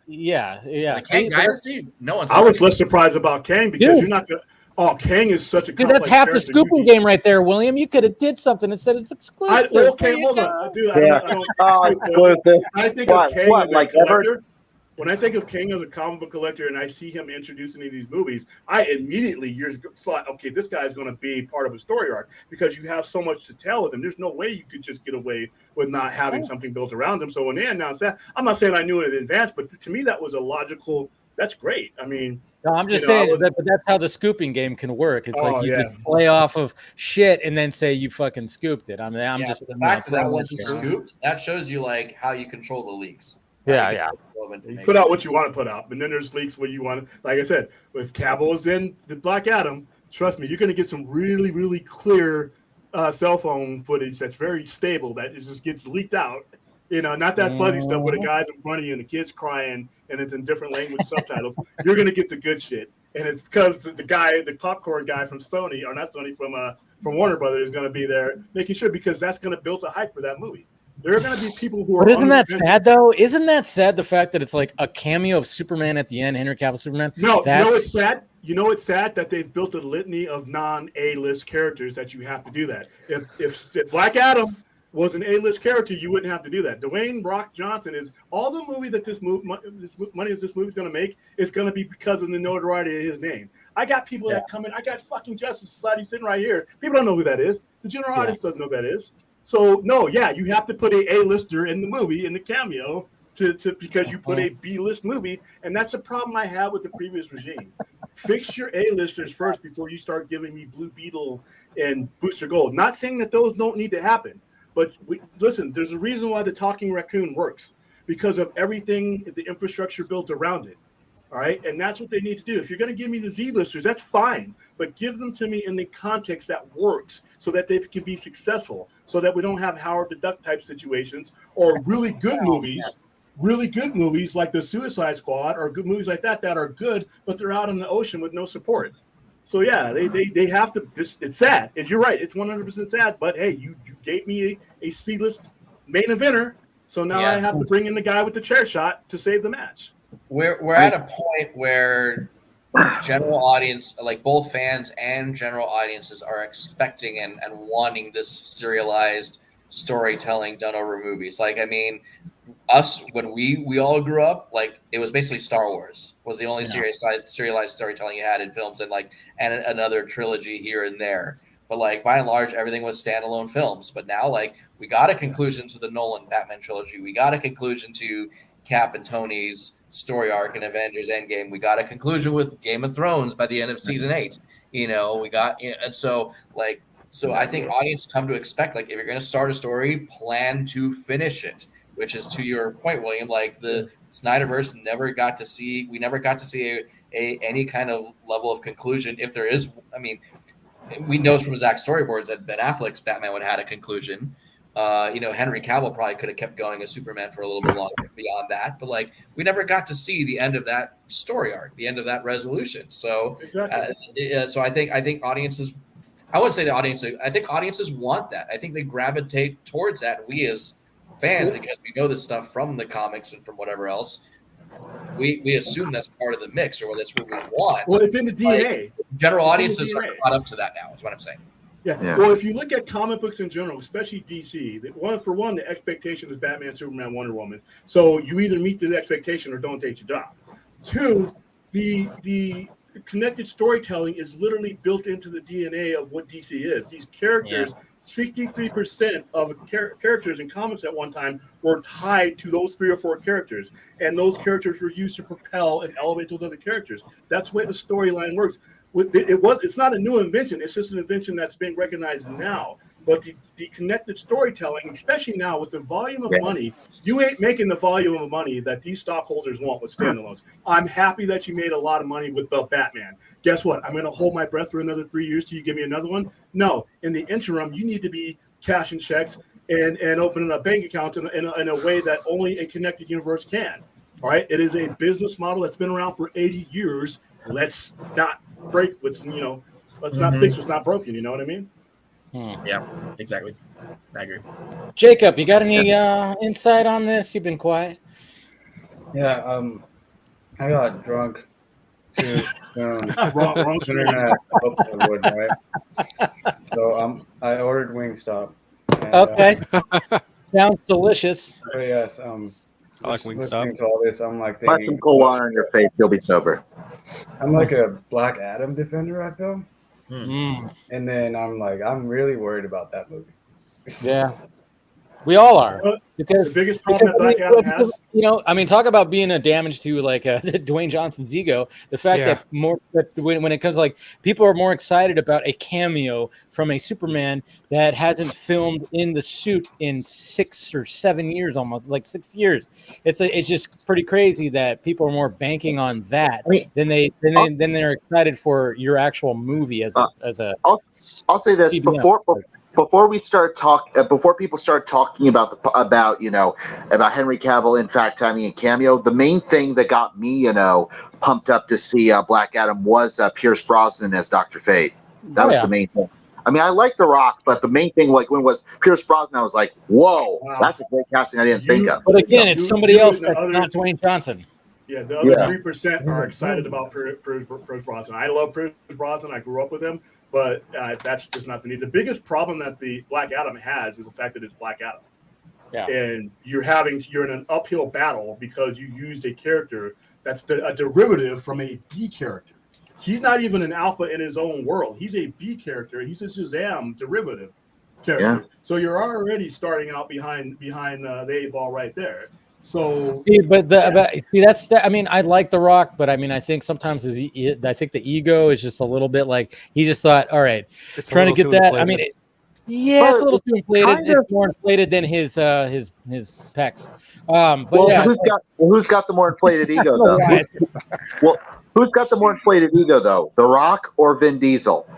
Speaker 1: Yeah.
Speaker 3: Like Kang Dynasty, no one's.
Speaker 5: I was less surprised about Kang because you're not gonna. Oh, Kang is such a.
Speaker 1: Dude, that's half the scooping game right there, William. You could have did something instead. It's exclusive.
Speaker 5: Okay, hold on, dude. I think of Kang as a collector. When I think of King as a comic book collector and I see him introducing these movies, I immediately thought, okay, this guy is going to be part of a story arc because you have so much to tell with him. There's no way you could just get away with not having something built around him. So when they announced that, I'm not saying I knew it in advance, but to me that was a logical. That's great. I mean,
Speaker 1: no, I'm just saying but that's how the scooping game can work. It's like you just play off of shit and then say you fucking scooped it. I mean, I'm just
Speaker 3: the fact that wasn't scooped. That shows you like how you control the leaks.
Speaker 1: Yeah.
Speaker 5: You put out what you want to put out, but then there's leaks where you want to. Like I said, if Cavill is in the Black Adam, trust me, you're going to get some really, really clear cell phone footage that's very stable that it just gets leaked out. Not that fuzzy stuff where the guy's in front of you and the kid's crying and it's in different language subtitles. You're going to get the good shit, and it's because the popcorn guy from Sony, or not Sony, from Warner Brothers, is going to be there making sure because that's going to build a hype for that movie. There are going to be people who are.
Speaker 1: But isn't that sad though? Isn't that sad? The fact that it's like a cameo of Superman at the end, Henry Cavill Superman.
Speaker 5: No, it's sad. It's sad that they've built a litany of non-A-list characters that you have to do that. If Black Adam was an A-list character, you wouldn't have to do that. Dwayne Rock Johnson is all the movie that this money that this movie's going to make is going to be because of the notoriety of his name. I got people that come in. I got fucking Justice Society sitting right here. People don't know who that is. The general audience doesn't know who that is. So no, you have to put a A-lister in the movie in the cameo to because you put a B-list movie, and that's the problem I had with the previous regime. Fix your A-listers first before you start giving me Blue Beetle and Booster Gold. Not saying that those don't need to happen, but listen, there's a reason why the Talking Raccoon works because of everything, the infrastructure built around it. All right, and that's what they need to do. If you're going to give me the Z-listers, that's fine, but give them to me in the context that works so that they can be successful, so that we don't have Howard the Duck type situations or really good movies like the Suicide Squad or good movies like that are good, but they're out in the ocean with no support. So they have to. It's sad, and you're right. It's 100% sad. But hey, you gave me a C-list main eventer, so now I have to bring in the guy with the chair shot to save the match.
Speaker 3: We're at a point where general audience, like both fans and general audiences, are expecting and wanting this serialized storytelling done over movies. Like, I mean, us when we all grew up, like it was basically Star Wars was the only serialized storytelling you had in films, and another trilogy here and there. But like by and large, everything was standalone films. But now, like, we got a conclusion to the Nolan Batman trilogy. We got a conclusion to Cap and Tony's story arc in Avengers Endgame. We got a conclusion with Game of Thrones by the end of season 8. We got, and so I think audience come to expect, like, if you're going to start a story, plan to finish it, which is to your point, William, like the Snyderverse we never got to see any kind of level of conclusion. If there is, I mean, we know from Zach's storyboards that Ben Affleck's Batman would have had a conclusion. Henry Cavill probably could have kept going as Superman for a little bit longer beyond that, but like we never got to see the end of that story arc, the end of that resolution. So, so I think audiences, I wouldn't say the audience, I think audiences want that. I think they gravitate towards that. We as fans, because we know this stuff from the comics and from whatever else, we assume that's part of the mix or that's what we want.
Speaker 5: Well, it's in the DNA.
Speaker 3: Like, general audiences are caught up to that now, is what I'm saying.
Speaker 5: Yeah. Well, if you look at comic books in general, especially DC, the expectation is Batman, Superman, Wonder Woman. So you either meet the expectation or don't take your job. 2, the connected storytelling is literally built into the DNA of what DC is. These characters, 63% of characters in comics at one time were tied to those 3 or 4 characters, and those characters were used to propel and elevate those other characters. That's the way the storyline works. It's not a new invention. It's just an invention that's being recognized now. But the connected storytelling, especially now with the volume of money, you ain't making the volume of money that these stockholders want with standalones. I'm happy that you made a lot of money with the Batman. Guess what? I'm going to hold my breath for another 3 years till you give me another one. No, in the interim, you need to be cashing checks and opening up bank accounts in a way that only a connected universe can. All right, it is a business model that's been around for 80 years. Let's not break let's not fix what's not broken. You know what I mean?
Speaker 3: Yeah, exactly. I agree.
Speaker 1: Jacob, you got any insight on this? You've been quiet.
Speaker 6: Yeah, I got drunk too soon.
Speaker 5: Wrong.
Speaker 6: Sooner than I hoped I would, right? So I ordered Wingstop. And,
Speaker 1: Okay. Sounds delicious.
Speaker 6: But yes,
Speaker 4: I like
Speaker 6: just
Speaker 4: Wingstop.
Speaker 6: listening to all this, I'm like
Speaker 2: Put
Speaker 6: thinking,
Speaker 2: some cold water on your face, you'll be sober.
Speaker 6: I'm like a Black Adam defender, I feel.
Speaker 1: Mm.
Speaker 6: And then I'm like, I'm really worried about that movie.
Speaker 1: Yeah. We all are.
Speaker 5: The biggest problem that Black Adam has,
Speaker 1: I mean, talk about being a damage to like Dwayne Johnson's ego. The fact that when it comes to, like, people are more excited about a cameo from a Superman that hasn't filmed in the suit in 6 or 7 years, almost like 6 years. It's just pretty crazy that people are more banking on that than they're excited for your actual movie as a.
Speaker 2: I'll say this
Speaker 1: CBM.
Speaker 2: Before people start talking about Henry Cavill, in fact, timing and cameo, the main thing that got me, pumped up to see Black Adam was Pierce Brosnan as Dr. Fate. That was the main thing. I mean, I like The Rock, but the main thing, like when it was Pierce Brosnan, I was like, "Whoa, that's a great casting." I didn't think of.
Speaker 1: But again, it's somebody else that's not Dwayne Johnson.
Speaker 5: Yeah, the other 3% are excited about Pierce Brosnan. I love Pierce Brosnan. I grew up with him, but that's just not the need. The biggest problem that the Black Adam has is the fact that it's Black Adam. Yeah. And you're in an uphill battle because you used a character that's a derivative from a B character. He's not even an alpha in his own world. He's a B character. He's a Shazam derivative character. Yeah. So you're already starting out behind the 8 ball right there. So I mean, I like The Rock, but I mean, I think sometimes I think the ego is just a little bit like he just thought, all right, it's trying to get that. Inflated. I mean, it's a little too inflated. It's more inflated than his pecs.
Speaker 2: Who's got the more inflated ego though? Well, who's got the more inflated ego though? The Rock or Vin Diesel?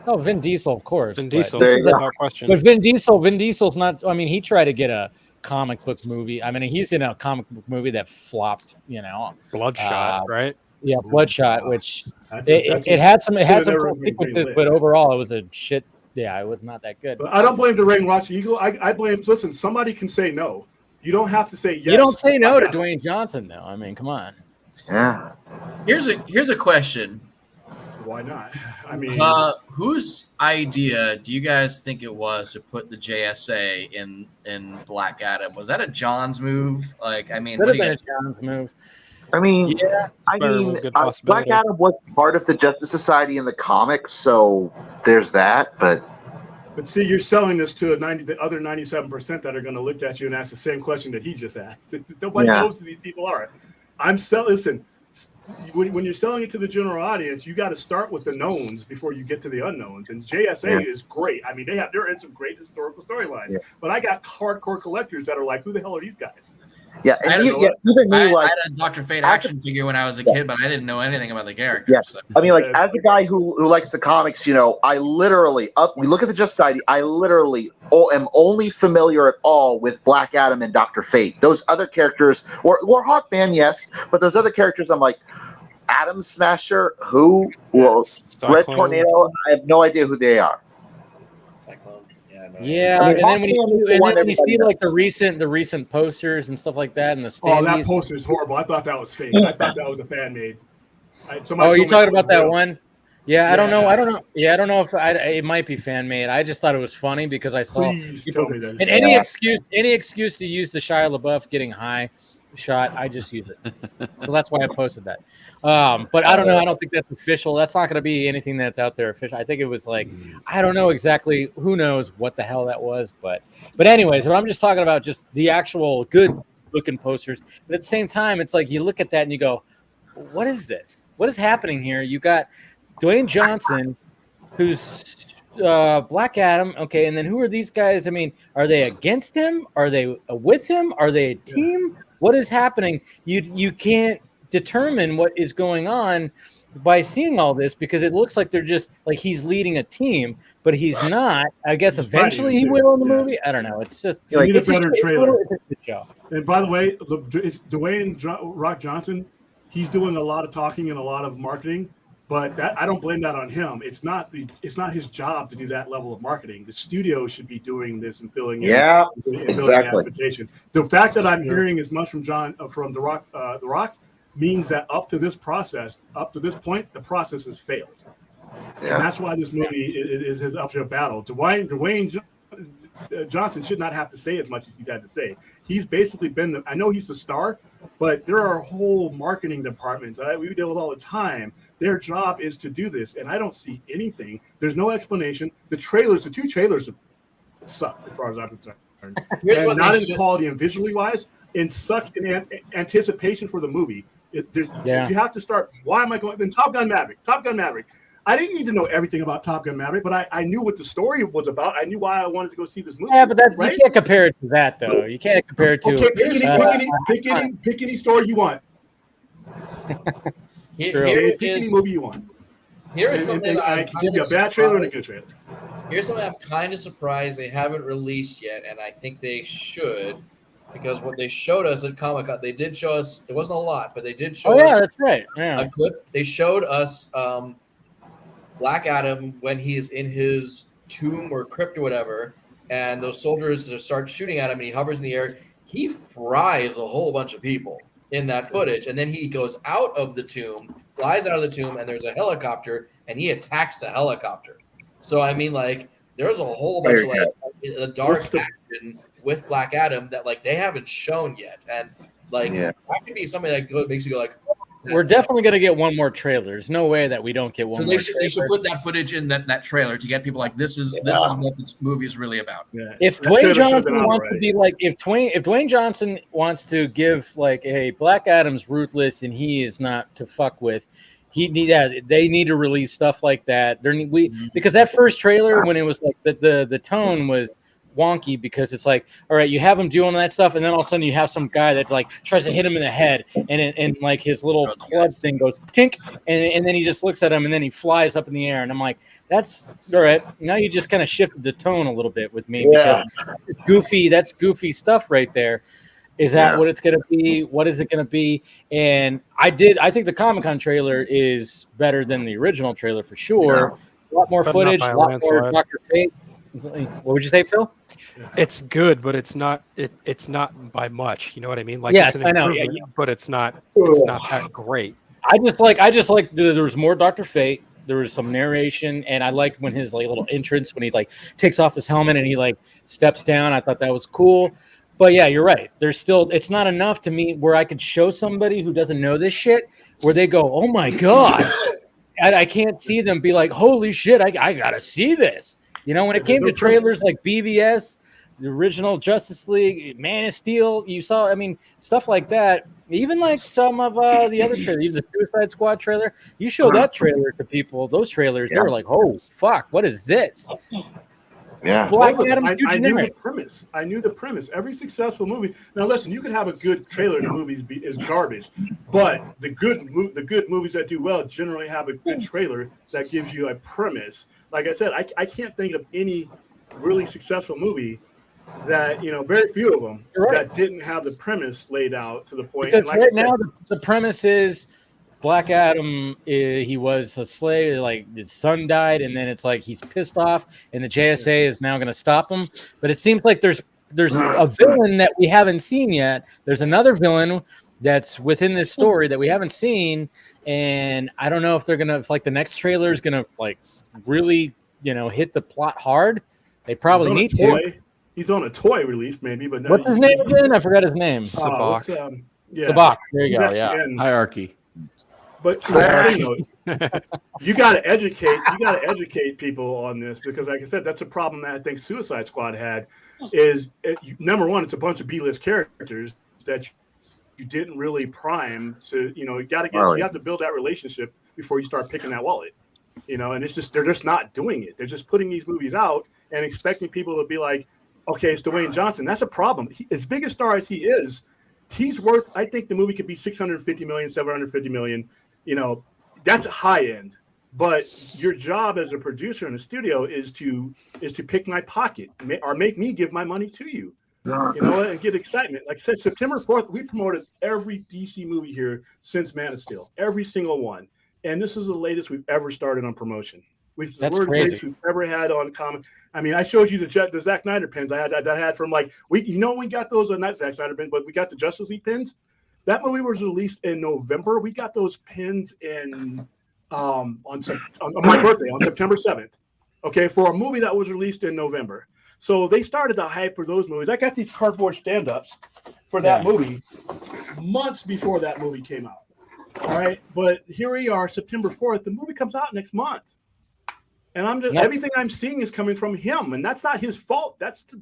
Speaker 1: Oh, Vin Diesel, of course.
Speaker 4: Vin Diesel, without question.
Speaker 1: But Vin Diesel's not. I mean, he tried to get a comic book movie. I mean, he's in a comic book movie that flopped.
Speaker 4: Bloodshot, right?
Speaker 1: Yeah, Bloodshot, which it had some cool sequences, but overall, it was a shit. Yeah, it was not that good.
Speaker 5: But I don't blame Dwayne Rock's ego. I blame. Listen, somebody can say no. You don't have to say yes.
Speaker 1: You don't say no to Dwayne Johnson, though. I mean, come on.
Speaker 2: Yeah.
Speaker 3: Here's a question.
Speaker 5: Why not? I mean,
Speaker 3: whose idea do you guys think it was to put the JSA in Black Adam? Was that a John's move? Like, I mean,
Speaker 1: could have been a John's move.
Speaker 2: I mean, Black Adam was part of the Justice Society in the comics, so there's that. But
Speaker 5: see, you're selling this to the other 97% that are going to look at you and ask the same question that he just asked. Nobody knows who these people are. Listen. When you're selling it to the general audience, you got to start with the knowns before you get to the unknowns. And JSA is great. I mean, they're in some great historical storylines. Yeah. But I got hardcore collectors that are like, "Who the hell are these guys?"
Speaker 2: Yeah, and
Speaker 3: I had a Dr. Fate action figure when I was a kid, but I didn't know anything about the character.
Speaker 2: Yeah. So. I mean, like, as a guy who likes the comics, I literally we look at the Justice Society. I literally am only familiar at all with Black Adam and Dr. Fate. Those other characters, or Hawkman, yes, but those other characters, I'm like, Atom Smasher, who? Well, Red Tornado. I have no idea who they are.
Speaker 3: Cyclone.
Speaker 1: Yeah, I mean, and then when you see like the recent posters and stuff like that, and the standees.
Speaker 5: Oh, that poster is horrible. I thought that was fake. I thought that was a fan made.
Speaker 1: You're talking about that one? Yeah, I don't know. Yeah, I don't know if it might be fan made. I just thought it was funny because I saw people, and any excuse to use the Shia LaBeouf getting high shot, I just use it. So that's why I posted that. But I don't know. I don't think that's official. That's not going to be anything that's out there official. I think it was like, I don't know exactly. Who knows what the hell that was? But anyways, what I'm just talking about, just the actual good looking posters. But at the same time, it's like you look at that and you go, what is this? What is happening here? You got Dwayne Johnson, who's Black Adam. Okay, and then who are these guys? I mean, are they against him? Are they with him? Are they a team? What is happening? You can't determine what is going on by seeing all this because it looks like they're just like he's leading a team, but he's not. I guess eventually he will in the movie. I don't know. It's just
Speaker 5: you need a better trailer. And by the way, it's Dwayne Rock Johnson. He's doing a lot of talking and a lot of marketing, but I don't blame that on him. It's not his job to do that level of marketing. The studio should be doing this and filling in.
Speaker 2: Yeah,
Speaker 5: exactly. The fact that I'm hearing as much from The Rock means that up to this point, the process has failed. Yeah. And that's why this movie is his uphill battle. Dwayne Johnson should not have to say as much as he's had to say. He's basically been I know he's the star, but there are whole marketing departments we deal with all the time. Their job is to do this, and I don't see anything. There's no explanation. The two trailers suck as far as I'm concerned. And not in quality and visually wise, and sucks in anticipation for the movie. You have to start. Why am I going? Then Top Gun Maverick. I didn't need to know everything about Top Gun Maverick, but I knew what the story was about. I knew why I wanted to go see this movie.
Speaker 1: Yeah, but right? You can't compare it to that, though. You can't compare it to.
Speaker 5: Okay, pick any story you want. Pick any movie you want.
Speaker 3: Here is something
Speaker 5: I can give you a bad trailer and a good trailer.
Speaker 3: Here's something I'm kind of surprised they haven't released yet, and I think they should, because what they showed us at Comic-Con, they did show us. It wasn't a lot, but they did show us.
Speaker 1: Oh yeah, that's right. Yeah.
Speaker 3: A clip. They showed us Black Adam when he's in his tomb or crypt or whatever, and those soldiers start shooting at him, and he hovers in the air. He fries a whole bunch of people in that footage, and then he goes out of the tomb, flies out of the tomb, and there's a helicopter, and he attacks the helicopter. So I mean, like, there's a whole bunch of a dark action with Black Adam that they haven't shown yet, and that could be something that makes you go like.
Speaker 1: We're definitely going to get one more trailer. There's no way that we don't get one more.
Speaker 3: So they should put that footage in that trailer to get people like this is what this movie is really about.
Speaker 1: Yeah. If Dwayne Johnson wants to be like if Dwayne Johnson wants to give hey, Black Adam's ruthless and he is not to fuck with. They need to release stuff like that. Because that first trailer when it was like the tone was wonky because it's like, all right, you have him doing that stuff, and then all of a sudden you have some guy that tries to hit him in the head, and his little club thing goes tink, and then he just looks at him, and then he flies up in the air, and I'm like, that's all right. Now you just kind of shifted the tone a little bit with me because that's goofy stuff right there. Is that what it's going to be? What is it going to be? And I think the Comic-Con trailer is better than the original trailer for sure. A lot more footage, a lot more Dr. Fate. What would you say, Phil?
Speaker 4: It's good, but it's not. It's not by much. You know what I mean?
Speaker 1: It's an improvement,
Speaker 4: but it's not. It's not that great.
Speaker 1: I just like there was more Dr. Fate. There was some narration, and I liked when his little entrance when he takes off his helmet and he steps down. I thought that was cool. But yeah, you're right. It's not enough to me where I could show somebody who doesn't know this shit where they go, "Oh my god," and I can't see them be like, "Holy shit, I gotta see this." When it came to trailers like BVS, the original Justice League, Man of Steel, you saw, stuff like that. Even some of the other trailers, even the Suicide Squad trailer, you show that trailer to people, those trailers, they were like, oh, fuck, what is this?
Speaker 2: Yeah.
Speaker 5: Black Adam, I knew the premise. I knew the premise. Every successful movie. Now, listen, you can have a good trailer in the movies is garbage, but the good movies that do well generally have a good trailer that gives you a premise. Like I said, I can't think of any really successful movie that, very few of them that didn't have the premise laid out to the point.
Speaker 1: Because right now the premise is Black Adam, he was a slave, his son died, and then it's he's pissed off, and the JSA is now going to stop him. But it seems like there's a villain that we haven't seen yet. There's another villain that's within this story that we haven't seen, and I don't know if they're going to, if the next trailer is going to really, hit the plot hard. They probably need to.
Speaker 5: He's on a toy release, maybe, but no,
Speaker 1: what's his name again? I forgot his name.
Speaker 4: Sabak.
Speaker 1: Sabak. There you go. Yeah.
Speaker 7: Hierarchy.
Speaker 5: But you got to educate people on this because, like I said, that's a problem that I think Suicide Squad had. Number one, it's a bunch of B-list characters that you didn't really prime to. You have to build that relationship before you start picking that wallet. And it's just they're just not doing it. They're just putting these movies out and expecting people to be like, okay, it's Dwayne Johnson. That's a problem. As big a star as he is, he's worth. I think the movie could be $650 million, $750 million. That's high end. But your job as a producer in a studio is to pick my pocket or make me give my money to you. And get excitement. Like I said, September 4th, we promoted every DC movie here since Man of Steel, every single one. And this is the latest we've ever started on promotion.
Speaker 1: That's crazy.
Speaker 5: We've ever had on comic. I showed you the Zack Snyder pins I had from we got those, not Zack Snyder pins, but we got the Justice League pins. That movie was released in November. We got those pins in on my birthday on September 7th. Okay, for a movie that was released in November. So they started the hype for those movies. I got these cardboard stand-ups for that movie months before that movie came out. All right, but here we are, September 4th. The movie comes out next month, and everything I'm seeing is coming from him, and that's not his fault. That's the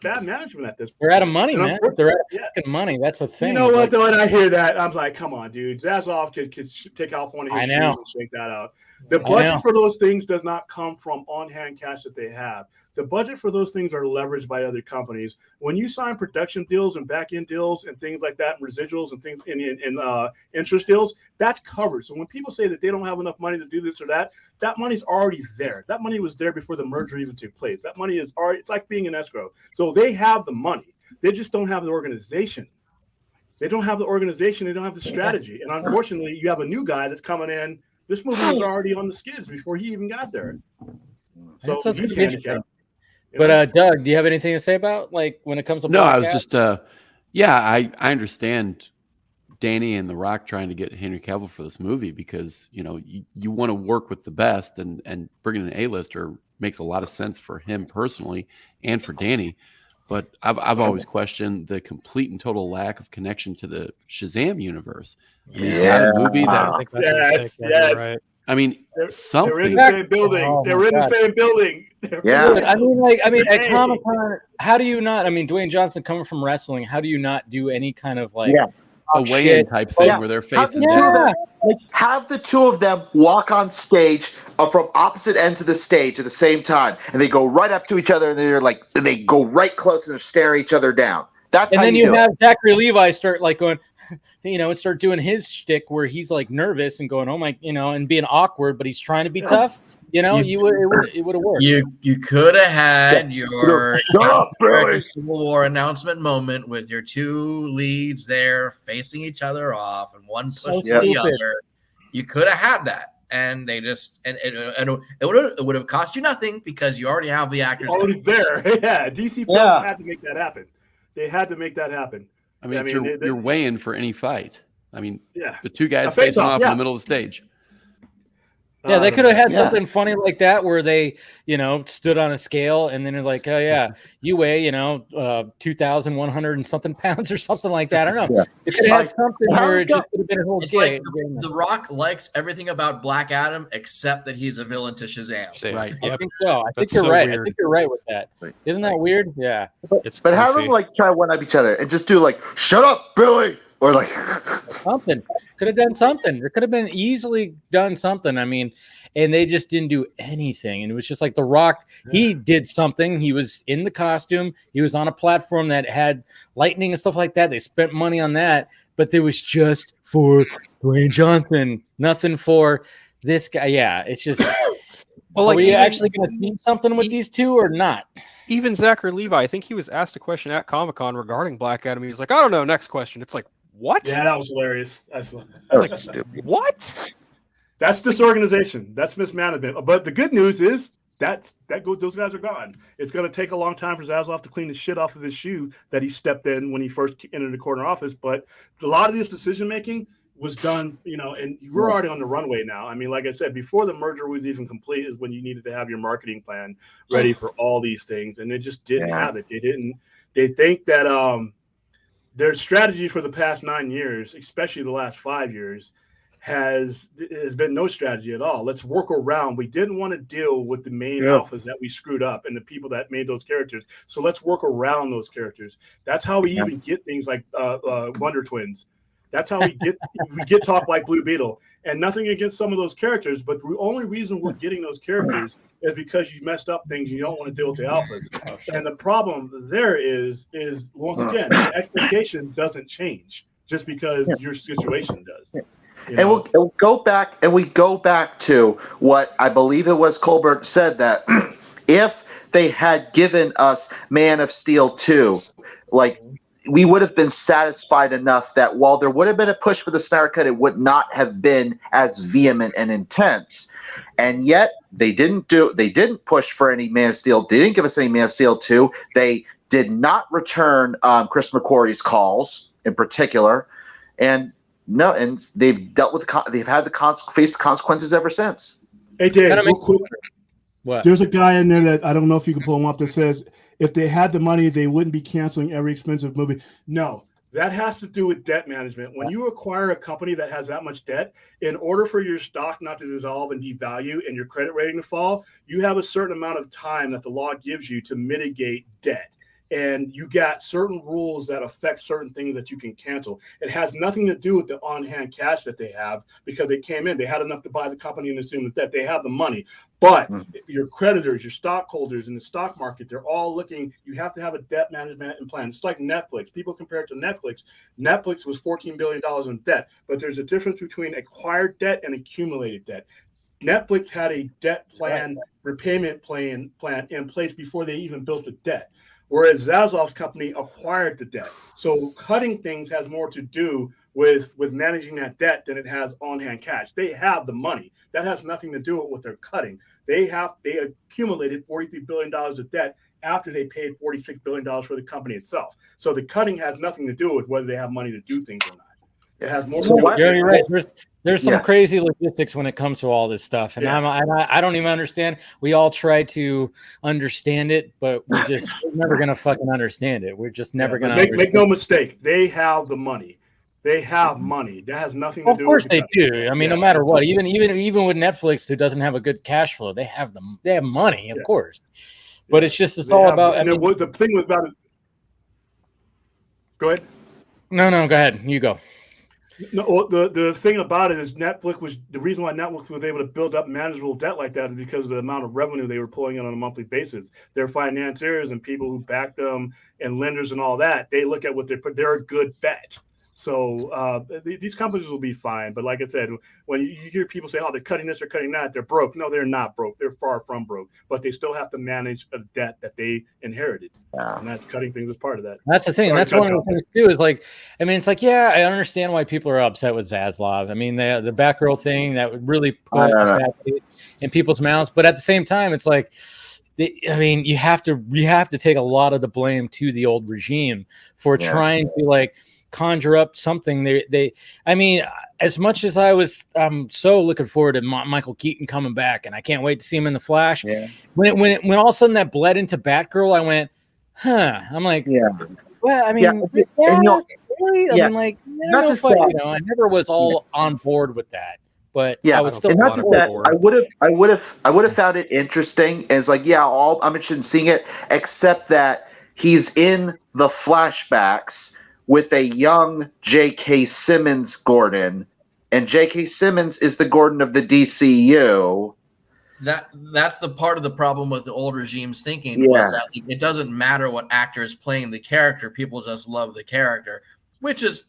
Speaker 5: bad management at this point.
Speaker 1: They're out of money, man. They're out of fucking money. That's the thing.
Speaker 5: You know what? Though, when I hear that, I'm like, come on, dude. Zaslav could take off one of his shoes and shake that out. The budget for those things does not come from on-hand cash that they have. The budget for those things are leveraged by other companies. When you sign production deals and back-end deals and things like that, and residuals and things in interest deals, that's covered. So when people say that they don't have enough money to do this or that, that money's already there. That money was there before the merger even took place. That money is already, it's like being in escrow. So they have the money. They just don't have the organization. They don't have the organization. They don't have the strategy. And unfortunately, you have a new guy that's coming in. This movie was already on the skids before he even got there. So he's handicapped.
Speaker 1: But Doug, do you have anything to say about like when it comes to
Speaker 7: No, I was just I understand Danny and The Rock trying to get Henry Cavill for this movie because you want to work with the best and bringing an A-lister makes a lot of sense for him personally and for Danny. But I've always questioned the complete and total lack of connection to the Shazam universe. I mean, a movie that
Speaker 5: yes.
Speaker 7: I mean, something.
Speaker 5: They're in the same building. They're in the same building.
Speaker 1: I mean, at Comic-Con, how do you not? I mean, Dwayne Johnson coming from wrestling, how do you not do any kind of like
Speaker 7: a weigh-in type thing where they're facing
Speaker 2: have the two of them walk on stage from opposite ends of the stage at the same time, and they go right up to each other, and they go right close and stare each other down. That's
Speaker 1: and
Speaker 2: how
Speaker 1: then
Speaker 2: you
Speaker 1: have Zachary Levi start like going, and start doing his shtick where he's like nervous and going, oh my, and being awkward, but he's trying to be tough. It would have worked.
Speaker 3: You could have had your Civil War announcement moment with your two leads there facing each other off and one pushing the other. You could have had that, and they just it would have cost you nothing because you already have the actors
Speaker 5: already there. Yeah, DC Films had to make that happen. They had to make that happen.
Speaker 7: I mean, you're weighing for any fight. I mean, the two guys
Speaker 5: facing
Speaker 7: off in the middle of the stage.
Speaker 1: Yeah, they could have had something funny like that where they, stood on a scale and then they're like, oh yeah, you weigh, 2,100 and something pounds or something like that. I don't know.
Speaker 2: Yeah.
Speaker 1: They could have had something where it just would have been a whole
Speaker 3: game. Like the Rock likes everything about Black Adam except that he's a villain to Shazam.
Speaker 1: Right. I think so. I think you're right. Weird. I think you're right with that. Isn't that weird? Yeah.
Speaker 2: But have them try one up each other and just do shut up, Billy. Or
Speaker 1: something could have done something. There could have been easily done something. I mean, and they just didn't do anything. And it was just like The Rock. He did something. He was in the costume. He was on a platform that had lightning and stuff like that. They spent money on that, but there was just for Dwayne Johnson, nothing for this guy. Yeah, it's just. Are we actually going to see something with these two or not?
Speaker 4: Even Zachary Levi, I think he was asked a question at Comic-Con regarding Black Adam. He was like, I don't know. Next question. It's like, what?
Speaker 5: Yeah, that was hilarious.
Speaker 4: What?
Speaker 5: That's disorganization. That's mismanagement. But the good news is those guys are gone. It's going to take a long time for Zaslav to clean the shit off of his shoe that he stepped in when he first entered the corner office. But a lot of this decision-making was done, and we're already on the runway now. I mean, like I said, before the merger was even complete is when you needed to have your marketing plan ready for all these things. And they just didn't have it. They think that their strategy for the past 9 years, especially the last 5 years, has been no strategy at all. Let's work around. We didn't want to deal with the main alphas that we screwed up and the people that made those characters. So let's work around those characters. That's how we even get things like Wonder Twins. That's how we get talk like Blue Beetle. And nothing against some of those characters, but the only reason we're getting those characters is because you messed up things and you don't want to deal with the alphas. And the problem there is once again, the expectation doesn't change just because your situation does.
Speaker 2: And we'll go back to what I believe it was Colbert said, that if they had given us Man of Steel 2, we would have been satisfied enough that while there would have been a push for the Snyder Cut, it would not have been as vehement and intense. And yet they didn't push for any Man of Steel. They didn't give us any Man of Steel 2. They did not return Chris McQuarrie's calls in particular. and no, and they've dealt with they've had the faced consequences ever since.
Speaker 5: Hey Dave, real quick.
Speaker 1: What?
Speaker 5: There's a guy in there that I don't know if you can pull him up that says if they had the money, they wouldn't be canceling every expensive movie. No, that has to do with debt management. When you acquire a company that has that much debt, in order for your stock not to dissolve and devalue and your credit rating to fall, you have a certain amount of time that the law gives you to mitigate debt. And you got certain rules that affect certain things that you can cancel. It has nothing to do with the on-hand cash that they have because they came in. They had enough to buy the company and assume that they have the money. But your creditors, your stockholders in the stock market, they're all looking. You have to have a debt management plan. It's like Netflix. People compare it to Netflix. Netflix was $14 billion in debt. But there's a difference between acquired debt and accumulated debt. Netflix had a debt plan, repayment plan in place before they even built the debt. Whereas Zaslav's company acquired the debt. So cutting things has more to do with managing that debt than it has on-hand cash. They have the money. That has nothing to do with what they're cutting. They accumulated $43 billion of debt after they paid $46 billion for the company itself. So the cutting has nothing to do with whether they have money to do things or not. It has more to do with
Speaker 1: You're right. There's some crazy logistics when it comes to all this stuff, and I don't even understand. We all try to understand it, but we're never gonna fucking understand it. We're just never gonna
Speaker 5: make no mistake. They have the money. They have money. That has nothing to do.
Speaker 1: Of course they do. I mean, no matter what, even with Netflix, who doesn't have a good cash flow, they have money, of course. But it's all about.
Speaker 5: The thing was about it. Go ahead.
Speaker 1: No, go ahead. You go.
Speaker 5: No, the thing about it is the reason why Netflix was able to build up manageable debt like that is because of the amount of revenue they were pulling in on a monthly basis. Their financiers and people who back them and lenders and all that, they look at what they're a good bet. So these companies will be fine. But like I said, when you hear people say, oh, they're cutting this or cutting that, they're broke. No, they're not broke. They're far from broke. But they still have to manage a debt that they inherited. And that's cutting things as part of that.
Speaker 1: That's the thing. That's one of the things, too, is like, I mean, it's like, yeah, I understand why people are upset with Zaslav. I mean, the Batgirl thing, that would really put a bad taste in people's mouths. But at the same time, it's like, you have to take a lot of the blame to the old regime for trying to, like, conjure up something. I mean, as much as I'm so looking forward to Michael Keaton coming back, and I can't wait to see him in the Flash. When all of a sudden that bled into Batgirl, I went, huh. I'm like, well, I mean, really? I mean, like, I never was all on board with that. But I was still
Speaker 2: not that I would have found it interesting. And it's like, I'm interested in seeing it, except that he's in the flashbacks with a young J.K. Simmons Gordon, and J.K. Simmons is the Gordon of the DCU.
Speaker 3: That's the part of the problem with the old regime's thinking was that it doesn't matter what actor is playing the character; people just love the character, which is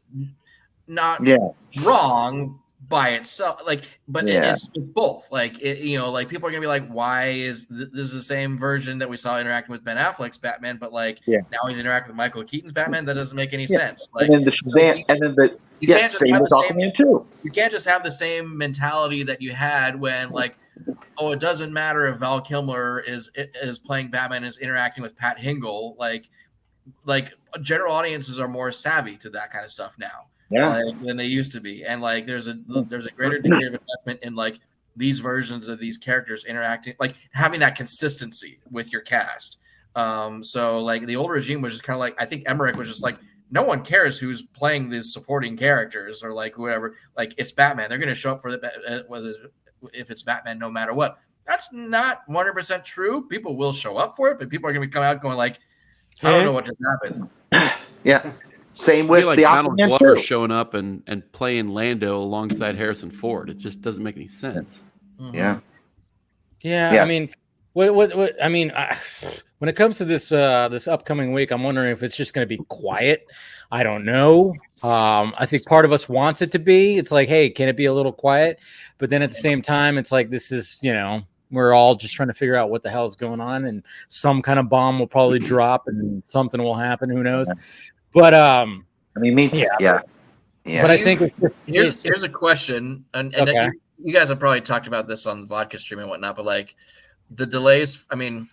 Speaker 3: not wrong by itself. It's both. Like people are gonna be like, why is this the same version that we saw interacting with Ben Affleck's Batman, but now he's interacting with Michael Keaton's Batman? That doesn't make any sense. Like,
Speaker 2: and then you
Speaker 3: can't just have the same mentality that you had when it doesn't matter if Val Kilmer is playing Batman and is interacting with Pat Hingle. Like general audiences are more savvy to that kind of stuff now. Than they used to be, and there's a greater degree of investment in these versions of these characters interacting, having that consistency with your cast. So the old regime was just kind of I think Emmerich was just no one cares who's playing these supporting characters or whoever. It's Batman, they're going to show up for whether if it's Batman, no matter what. That's not 100% true. People will show up for it, but people are going to be coming out going I don't know what just happened.
Speaker 2: Same with
Speaker 7: the Donald Glover showing up and playing Lando alongside Harrison Ford. It just doesn't make any sense.
Speaker 1: I mean, what I mean, when it comes to this upcoming week, I'm wondering if it's just going to be quiet. I don't know. I think part of us wants it to be. It's like, hey, can it be a little quiet? But then at the same time, it's like, this is, we're all just trying to figure out what the hell is going on, and some kind of bomb will probably drop and something will happen. Who knows? But
Speaker 2: But
Speaker 1: I think
Speaker 3: here's a question, and you guys have probably talked about this on the vodka stream and whatnot, but the delays. I mean,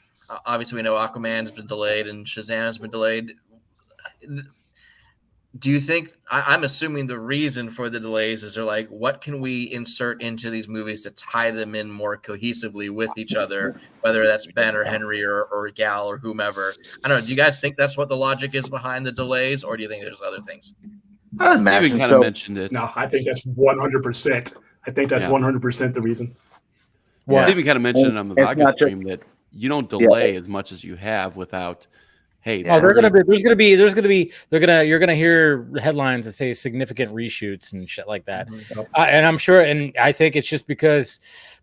Speaker 3: obviously we know Aquaman's been delayed and Shazam has been delayed. do you think I'm assuming the reason for the delays is they're like, what can we insert into these movies to tie them in more cohesively with each other, whether that's Ben or Henry or Gal or whomever? I don't know. Do you guys think that's what the logic is behind the delays, or do you think there's other things?
Speaker 7: Steven kind of mentioned it.
Speaker 5: No, I think that's 100%. I think that's 100% the reason.
Speaker 7: Yeah. Steven kind of mentioned it on the vodka stream that you don't delay as much as you have without. Hey,
Speaker 1: you're gonna hear headlines that say significant reshoots and shit like that, and I'm sure, and I think it's just because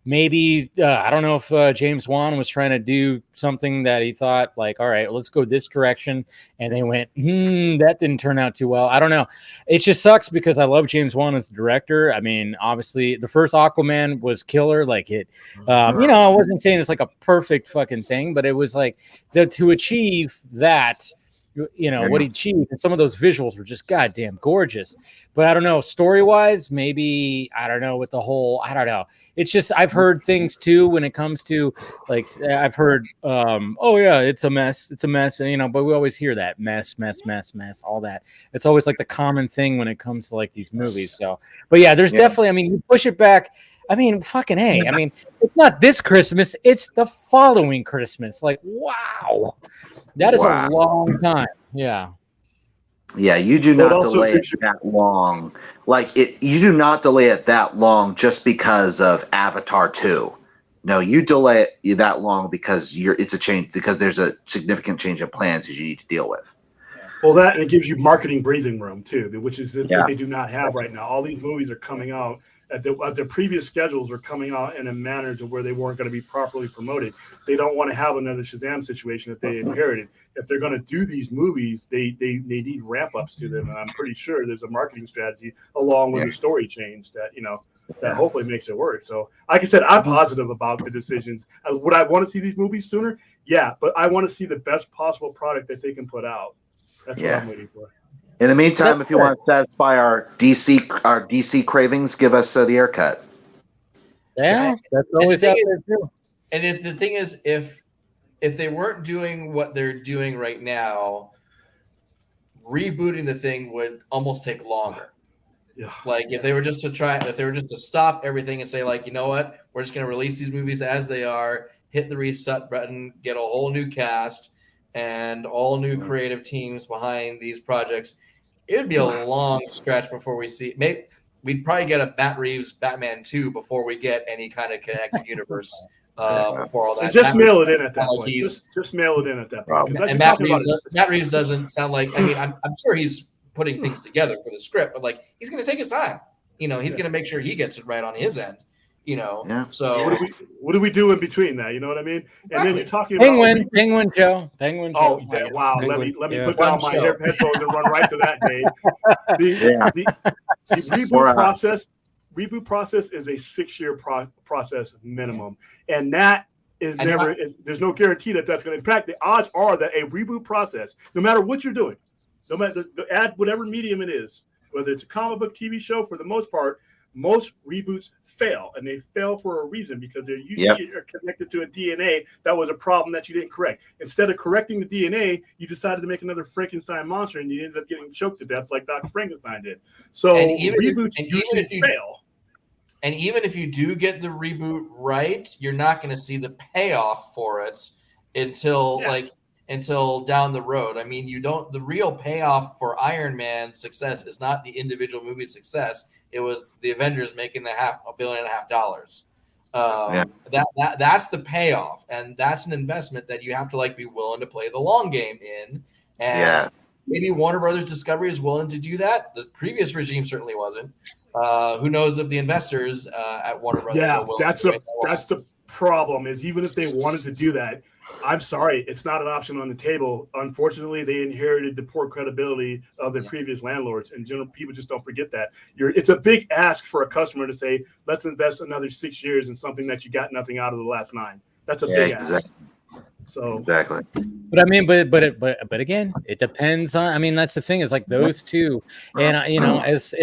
Speaker 1: maybe I don't know if James Wan was trying to do something that he thought like, all right, let's go this direction, and they went, that didn't turn out too well. I don't know. It just sucks because I love James Wan as a director. I mean, obviously, the first Aquaman was killer. Like it, I wasn't saying it's like a perfect fucking thing, but it was like to achieve that. What he achieved, and some of those visuals were just goddamn gorgeous. But I don't know, story-wise, maybe I don't know with the whole. I don't know. It's just I've heard things too when it comes to like I've heard, oh yeah, it's a mess, and but we always hear that mess, all that. It's always like the common thing when it comes to like these movies. So, but yeah, there's definitely. I mean, you push it back. I mean, fucking hey. I mean, it's not this Christmas; it's the following Christmas. Like, wow. That is a long time. Yeah.
Speaker 2: Yeah, you do not delay it that long. You do not delay it that long just because of Avatar 2. No, you delay it that long because it's a change, because there's a significant change of plans that you need to deal with.
Speaker 5: Well, that, and it gives you marketing breathing room too, which is what they do not have right now. All these movies are coming out at their previous schedules are coming out in a manner to where they weren't going to be properly promoted. They don't want to have another Shazam situation that they inherited. If they're going to do these movies, they need ramp ups to them, and I'm pretty sure there's a marketing strategy along with the story change that that hopefully makes it work. So, like I said, I'm positive about the decisions. Would I want to see these movies sooner? Yeah, but I want to see the best possible product that they can put out. That's what I'm waiting for.
Speaker 2: In the meantime, if you want to satisfy our DC cravings, give us the haircut.
Speaker 1: Yeah, that's always out there too.
Speaker 3: And if the thing is, if they weren't doing what they're doing right now, rebooting the thing would almost take longer.
Speaker 5: Yeah.
Speaker 3: Like if they were just to stop everything and say, like, you know what, we're just going to release these movies as they are, hit the reset button, get a whole new cast and all new creative teams behind these projects, it would be a long stretch before we see. Maybe we'd probably get a Matt Reeves Batman 2 before we get any kind of connected universe. Before all that,
Speaker 5: and just mail it in at that point. Just mail it in at that point.
Speaker 3: And Matt Reeves doesn't sound like. I mean, I'm sure he's putting things together for the script, but like he's going to take his time. He's going to make sure he gets it right on his end. So
Speaker 5: what do we do in between that? You know what I mean? And then you're talking
Speaker 1: about Penguin Joe.
Speaker 5: Oh, wow! Penguin, let me put down my headphones and run right to that, Dave. The reboot process is a 6-year process minimum, and that is there's no guarantee that that's going to impact. The odds are that a reboot process, no matter what you're doing, no matter whatever medium it is, whether it's a comic book, TV show, for the most part. Most reboots fail, and they fail for a reason, because they're usually connected to a DNA that was a problem that you didn't correct. Instead of correcting the DNA, you decided to make another Frankenstein monster, and you ended up getting choked to death like Dr. Frankenstein did. So reboots usually fail.
Speaker 3: And even if you do get the reboot right, you're not going to see the payoff for it until down the road. I mean, the real payoff for Iron Man's success is not the individual movie success. It was the Avengers making $500 million. That's the payoff, and that's an investment that you have to be willing to play the long game in. And maybe Warner Brothers Discovery is willing to do that. The previous regime certainly wasn't. Who knows if the investors at Warner Brothers?
Speaker 5: Yeah, that's the problem. Is even if they wanted to do that, I'm sorry, it's not an option on the table. Unfortunately, they inherited the poor credibility of their previous landlords, and general people just don't forget that. It's a big ask for a customer to say, let's invest another 6 years in something that you got nothing out of the last 9. That's a big ask. So
Speaker 2: exactly.
Speaker 1: But I mean, but again, it depends on. I mean, that's the thing, is like those two, and as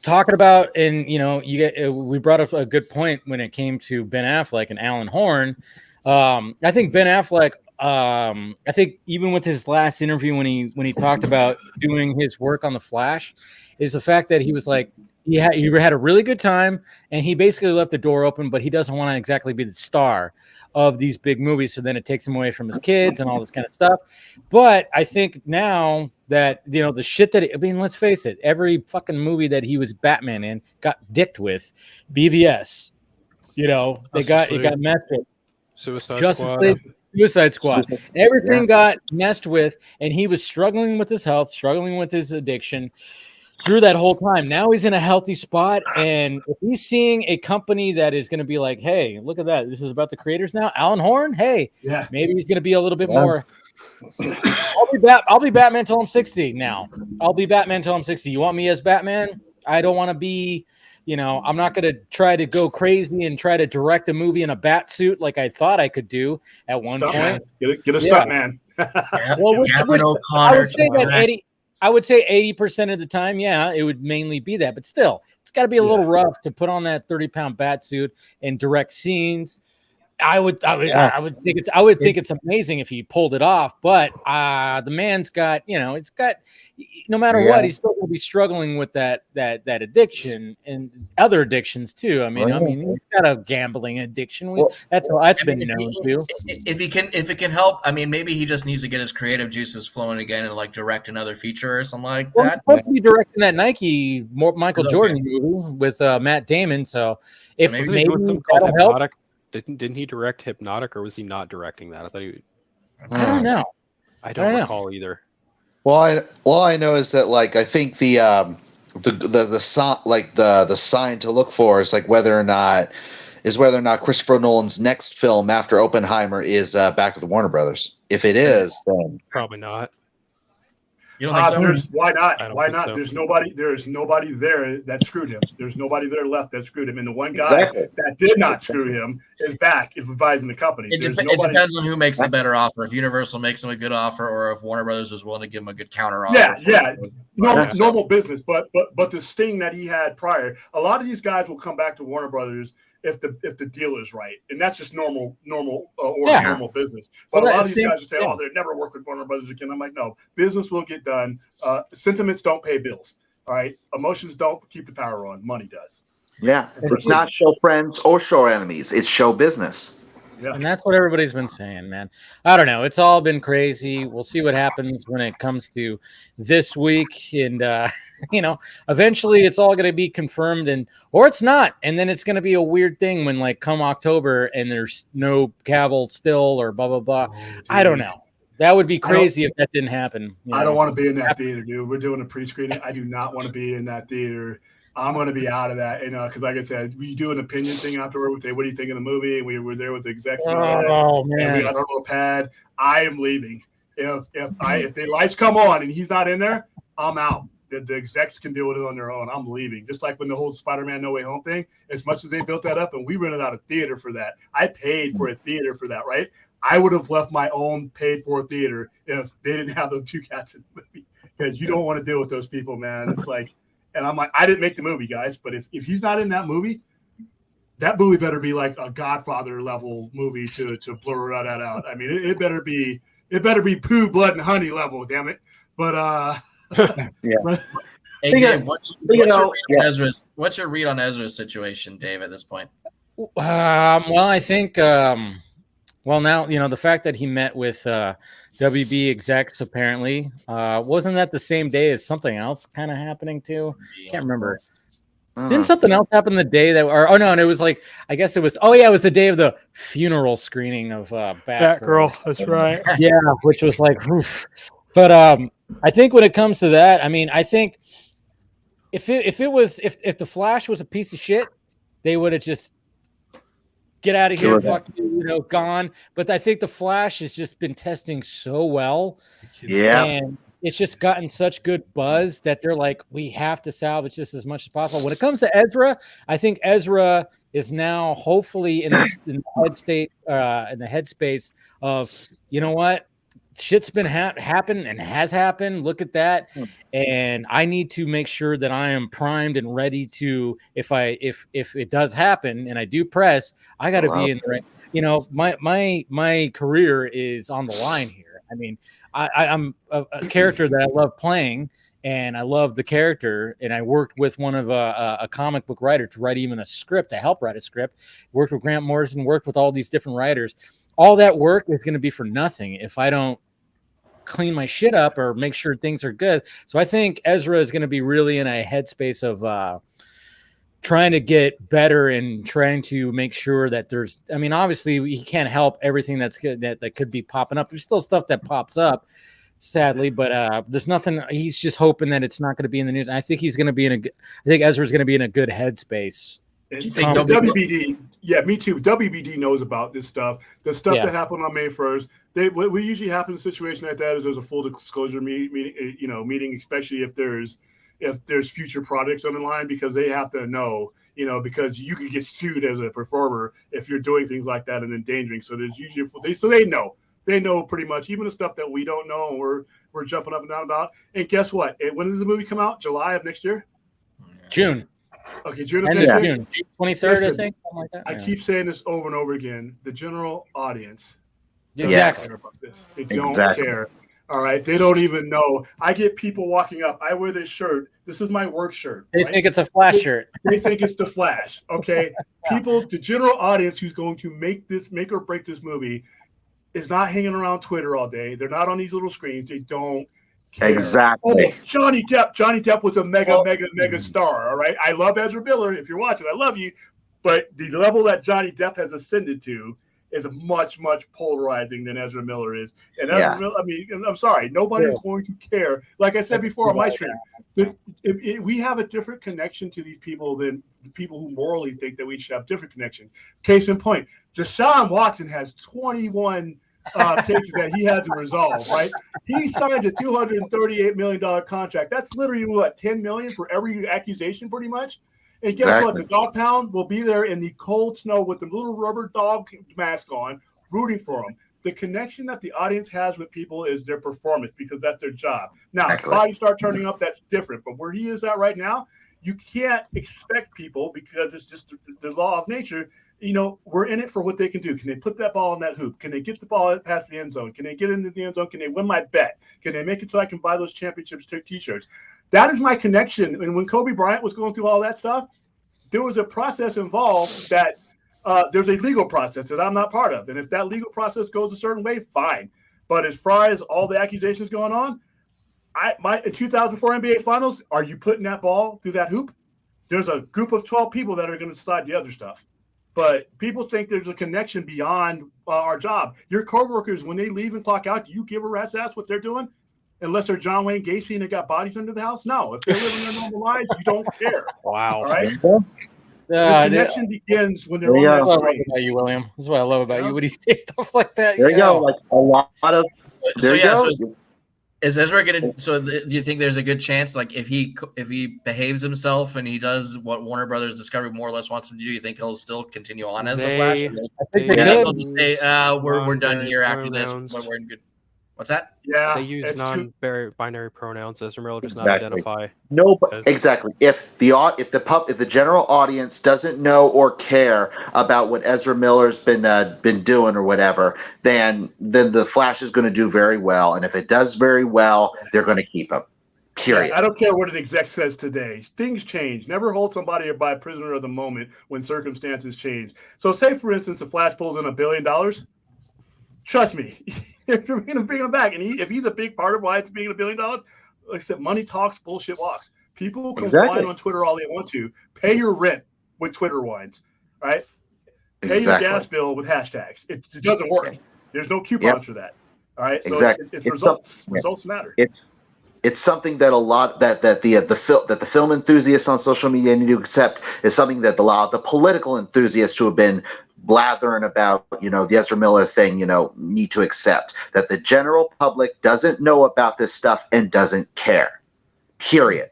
Speaker 1: talking about, and we brought up a good point when it came to Ben Affleck and Alan Horn. I think Ben Affleck I think even with his last interview when he talked about doing his work on the Flash, is the fact that he was like he had a really good time, and he basically left the door open, but he doesn't want to exactly be the star of these big movies, so then it takes him away from his kids and all this kind of stuff. But I think now that the shit that let's face it, every fucking movie that he was Batman in got dicked with. BVS, it got messed with. Suicide Squad. Everything got messed with, and he was struggling with his health, struggling with his addiction through that whole time. Now he's in a healthy spot, and if he's seeing a company that is going to be like, hey, look at that, this is about the creators now, Alan Horn, hey, maybe he's going to be a little bit more. I'll be Batman till I'm 60 now. I'll be Batman till I'm 60. You want me as Batman? I don't want to be, I'm not going to try to go crazy and try to direct a movie in a bat suit like I thought I could do at one point.
Speaker 5: Man. Get a stunt man.
Speaker 1: Well, I would say that I would say 80% of the time, it would mainly be that. But still, it's got to be a little rough to put on that 30-pound bat suit and direct scenes. I would think it's amazing if he pulled it off, but the man's got, it's got, no matter what, he's still going to be struggling with that addiction and other addictions too. I mean, he's got a gambling addiction. That's been known too.
Speaker 3: If it can help, I mean, maybe he just needs to get his creative juices flowing again and like direct another feature or something like that.
Speaker 1: He's supposed to be directing that Nike Michael Jordan movie with Matt Damon. So if maybe that'll help.
Speaker 4: Didn't he direct Hypnotic, or was he not directing that? I thought he.
Speaker 1: I don't know.
Speaker 4: I don't recall either.
Speaker 2: Well, all I know is that like I think the sign to look for is like whether or not Christopher Nolan's next film after Oppenheimer is back with the Warner Brothers. If it is, then
Speaker 4: probably not.
Speaker 3: You don't think so?
Speaker 5: Why not? Why not?
Speaker 4: So.
Speaker 5: There's nobody there that screwed him. There's nobody there left that screwed him. And the one guy that did not screw him is back, is advising the company.
Speaker 3: It depends on who makes the better offer. If Universal makes him a good offer, or if Warner Brothers was willing to give him a good counter offer.
Speaker 5: Normal business. But the sting that he had prior, a lot of these guys will come back to Warner Brothers if the deal is right, and that's just normal business. But a lot of these guys will say, "Oh, they'll never work with Warner Brothers again." I'm like, no, business will get done. Sentiments don't pay bills. All right, emotions don't keep the power on. Money does.
Speaker 2: Yeah, it's not show friends or show enemies. It's show business.
Speaker 5: Yeah.
Speaker 1: And that's what everybody's been saying, man. I don't know. It's all been crazy. We'll see what happens when it comes to this week. And, eventually it's all going to be confirmed or it's not. And then it's going to be a weird thing when like come October and there's no Cavill still or blah, blah, blah. I don't know. That would be crazy if that didn't happen.
Speaker 5: I don't want to be in that theater, dude. We're doing a pre-screening. I do not want to be in that theater. I'm going to be out of that, because like I said, we do an opinion thing afterward. We say, "What do you think of the movie?" And we were there with the execs.
Speaker 1: Oh man!
Speaker 5: And we got our little pad. I am leaving. If the lights come on and he's not in there, I'm out. The execs can deal with it on their own. I'm leaving. Just like when the whole Spider-Man No Way Home thing. As much as they built that up, and we rented out a theater for that. I paid for a theater for that, right? I would have left my own paid-for theater if they didn't have those two cats in the movie, because you don't want to deal with those people, man. It's like. And I'm like, I didn't make the movie, guys, but if he's not in that movie better be like a Godfather level movie to blur that out. I mean, it better be poo, blood, and honey level, damn it. But
Speaker 3: Hey, Dave, what's your read on Ezra's situation, Dave, at this point?
Speaker 1: Well, I think now the fact that he met with WB execs apparently wasn't that the same day as something else kind of happening too? Can't remember. Didn't something else happen the day that? And it was like, I guess it was. Oh yeah, it was the day of the funeral screening of
Speaker 4: Batgirl. That's right.
Speaker 1: Yeah, which was like, oof. But I think when it comes to that, I mean, I think if the Flash was a piece of shit, they would have just get out of here, fuck you, gone. But I think the Flash has just been testing so well.
Speaker 2: Yeah.
Speaker 1: And it's just gotten such good buzz that they're like, we have to salvage this as much as possible. When it comes to Ezra, I think Ezra is now hopefully in the headspace of, you know what? shit's been happened and has happened. Look at that. And I need to make sure that I am primed and ready to, if it does happen and I do press, I got to be in the right, you know, my career is on the line here. I mean, I'm a character that I love playing, and I love the character, and I worked with one of a comic book writer to write even a script, to help write a script, worked with Grant Morrison, worked with all these different writers. All that work is going to be for nothing if I don't clean my shit up or make sure things are good. So I think Ezra is going to be really in a headspace of trying to get better and trying to make sure that there's, I mean, obviously he can't help everything that's good that could be popping up. There's still stuff that pops up, sadly, but there's nothing. He's just hoping that it's not going to be in the news. I think he's going to be I think Ezra's going to be in a good headspace.
Speaker 5: Do you think WBD? Yeah, me too. WBD knows about this stuff. The stuff that happened on May 1st. What usually happens in a situation like that is there's a full disclosure meeting, especially if there's future projects on the line, because they have to know, because you could get sued as a performer if you're doing things like that and endangering. So there's usually they know pretty much even the stuff that we don't know and we're jumping up and down about. And guess what? When does the movie come out? July of next year?
Speaker 1: June.
Speaker 5: Okay, June of next year.
Speaker 1: June 23rd, I think. Something like that.
Speaker 5: I keep saying this over and over again. The general audience
Speaker 1: exactly
Speaker 5: care about this. They don't care. All right, they don't even know. I get people walking up. I wear this shirt. This is my work shirt.
Speaker 1: They think it's a Flash shirt.
Speaker 5: They think it's the Flash. Okay, people, the general audience who's going to make or break this movie, is not hanging around Twitter all day. They're not on these little screens. They don't care.
Speaker 2: Exactly.
Speaker 5: Oh, Johnny Depp was a mega star. All right, I love Ezra Miller. If you're watching, I love you. But the level that Johnny Depp has ascended to is much polarizing than Ezra Miller is. And Ezra Miller, I mean, I'm sorry, nobody's going to care. Like I said before on my stream, we have a different connection to these people than the people who morally think that we should have different connection. Case in point, Deshaun Watson has 21 cases that he had to resolve, right? He signed a $238 million contract. That's literally what, $10 million for every accusation, pretty much. And guess what? The dog pound will be there in the cold snow with the little rubber dog mask on, rooting for them. The connection that the audience has with people is their performance, because that's their job. Now, if bodies start turning up, that's different. But where he is at right now, you can't expect people, because it's just the law of nature. We're in it for what they can do. Can they put that ball in that hoop? Can they get the ball past the end zone? Can they get into the end zone? Can they win my bet? Can they make it so I can buy those championships T-shirts? That is my connection. And when Kobe Bryant was going through all that stuff, there was a process involved that there's a legal process that I'm not part of. And if that legal process goes a certain way, fine. But as far as all the accusations going on, in 2004 NBA Finals, are you putting that ball through that hoop? There's a group of 12 people that are going to decide the other stuff. But people think there's a connection beyond our job. Your coworkers, when they leave and clock out, do you give a rat's ass what they're doing? Unless they're John Wayne Gacy and they got bodies under the house? No. If they're living their normal lives, you don't care.
Speaker 4: Wow.
Speaker 5: All right? The connection begins when they're on that screen.
Speaker 1: About you, William. This is what I love about you. When he says stuff like that.
Speaker 2: There you go. Like a lot of. There you go.
Speaker 3: So is Ezra gonna? So do you think there's a good chance, like if he behaves himself and he does what Warner Brothers Discovery more or less wants him to do, you think he'll still continue on as the Flash?
Speaker 1: I think
Speaker 3: they'll just say, we're done here after this. But we're in good. What's that?
Speaker 5: Yeah,
Speaker 4: they use non-binary pronouns. Ezra Miller does not identify.
Speaker 2: No, exactly. If the general audience doesn't know or care about what Ezra Miller's been doing or whatever, then the Flash is going to do very well. And if it does very well, they're going to keep him. Period.
Speaker 5: Yeah, I don't care what an exec says today. Things change. Never hold somebody by prisoner of the moment when circumstances change. So, say for instance, the Flash pulls in $1 billion. Trust me, if you're going to bring him back, and if he's a big part of why it's being $1 billion, like I said, money talks, bullshit walks. People can whine on Twitter all they want to. Pay your rent with Twitter whines, right? Pay your gas bill with hashtags. It doesn't work. There's no coupons for that. All right, so it's results. Results matter.
Speaker 2: It's something that the film enthusiasts on social media need to accept. Is something that the political enthusiasts who have been blathering about, the Ezra Miller thing, need to accept that the general public doesn't know about this stuff and doesn't care. Period.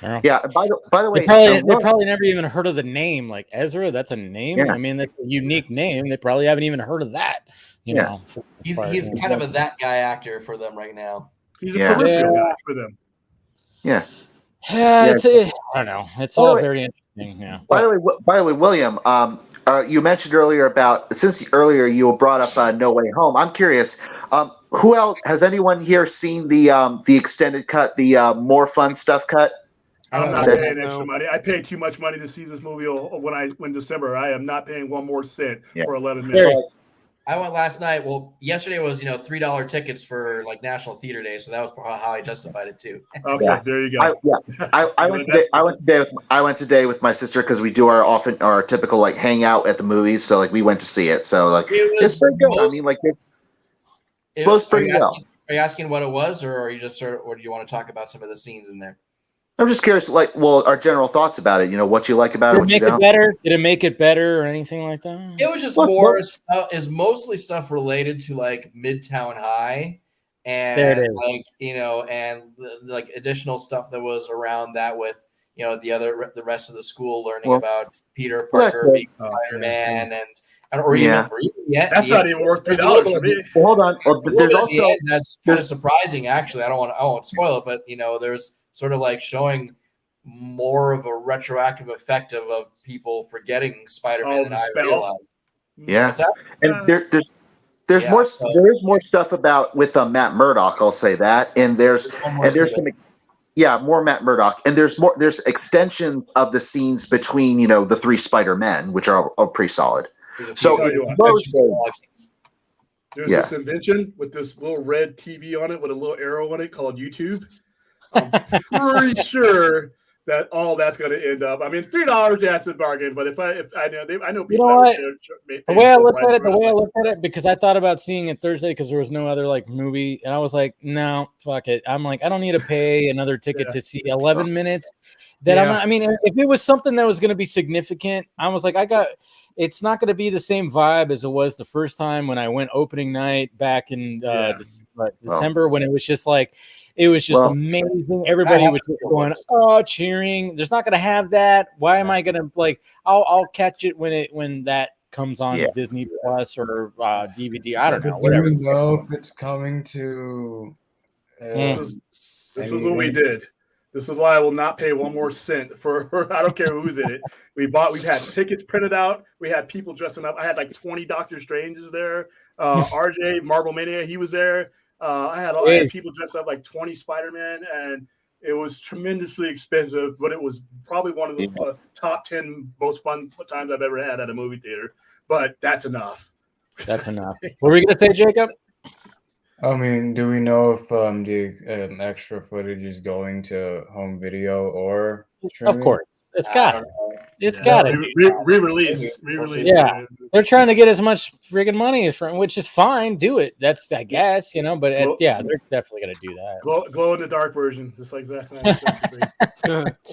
Speaker 2: Yeah. By the way,
Speaker 1: they probably never even heard of the name. Like Ezra, that's a name.
Speaker 2: Yeah.
Speaker 1: I mean, that's a unique name. They probably haven't even heard of that. You know,
Speaker 3: he's kind of a that guy actor for them right now.
Speaker 5: He's a peripheral guy for them.
Speaker 2: Yeah.
Speaker 1: Yeah, I don't know. It's all very interesting. Yeah.
Speaker 2: By the way, William, you mentioned earlier since earlier you brought up No Way Home. I'm curious, who else has anyone here seen the extended cut, the more fun stuff cut?
Speaker 5: I'm not paying extra money. I paid too much money to see this movie when December. I am not paying 1 more cent for 11 minutes.
Speaker 3: I went last night. Well, yesterday was $3 tickets for like National Theater Day, so that was how I justified it too.
Speaker 5: Okay, there you go.
Speaker 2: I went today with my sister because we do our typical like hangout at the movies. So like we went to see it. So like it's pretty good. I mean, like it was pretty well.
Speaker 3: Are you asking what it was, or are you just or do you want to talk about some of the scenes in there?
Speaker 2: I'm just curious, our general thoughts about it. You know, what you like about it, what you don't.
Speaker 1: Did it make it better or anything like that?
Speaker 3: It was just more stuff. Is mostly stuff related to like Midtown High, and like and like additional stuff that was around that with the rest of the school learning about Peter Parker being Spider-Man
Speaker 5: that's not even worth $3 for me.
Speaker 2: Well, hold on. Well, there's also
Speaker 3: that's kind of surprising actually. I won't spoil it, but there's sort of like showing more of a retroactive effect of people forgetting Spider-Man than I realized.
Speaker 2: Yeah, and there's more. There is more stuff with Matt Murdock. I'll say that, and there's more Matt Murdock, and there's extensions of the scenes between the 3 Spider-Men, which are pretty solid. So
Speaker 5: there's this invention with this little red TV on it with a little arrow on it called YouTube. I'm pretty sure that all that's going to end up. I mean, $3, that's a bargain. But if I know people.
Speaker 1: The way I look at it, because I thought about seeing it Thursday because there was no other like movie, and I was like, no, fuck it. I'm like, I don't need to pay another ticket to see 11 minutes. I mean, if it was something that was going to be significant, I was like, it's not going to be the same vibe as it was the first time when I went opening night back in December when it was just like. It was just amazing. Everybody was just going, cheering. There's not going to have that. Why am I going to I'll catch it when that comes on Disney Plus or DVD. I don't know. Whatever.
Speaker 6: Do you know if it's coming to?
Speaker 5: This is what we did. This is why I will not pay 1 more cent for. I don't care who's in it. We've had tickets printed out. We had people dressing up. I had like 20 Doctor Stranges there. RJ Marvel Mania, he was there. I had people dressed up like 20 Spider-Man, and it was tremendously expensive, but it was probably one of the top 10 most fun times I've ever had at a movie theater. But that's enough.
Speaker 1: That's enough. What were you going to say, Jacob?
Speaker 6: I mean, do we know if the extra footage is going to home video or streaming?
Speaker 1: Of course. It's got it. It's got it.
Speaker 5: Re-release.
Speaker 1: Yeah. They're trying to get as much friggin' money as from, which is fine. Do it. That's, I guess, but they're definitely going to do that.
Speaker 5: Glow in the dark version, just like Zack Snyder.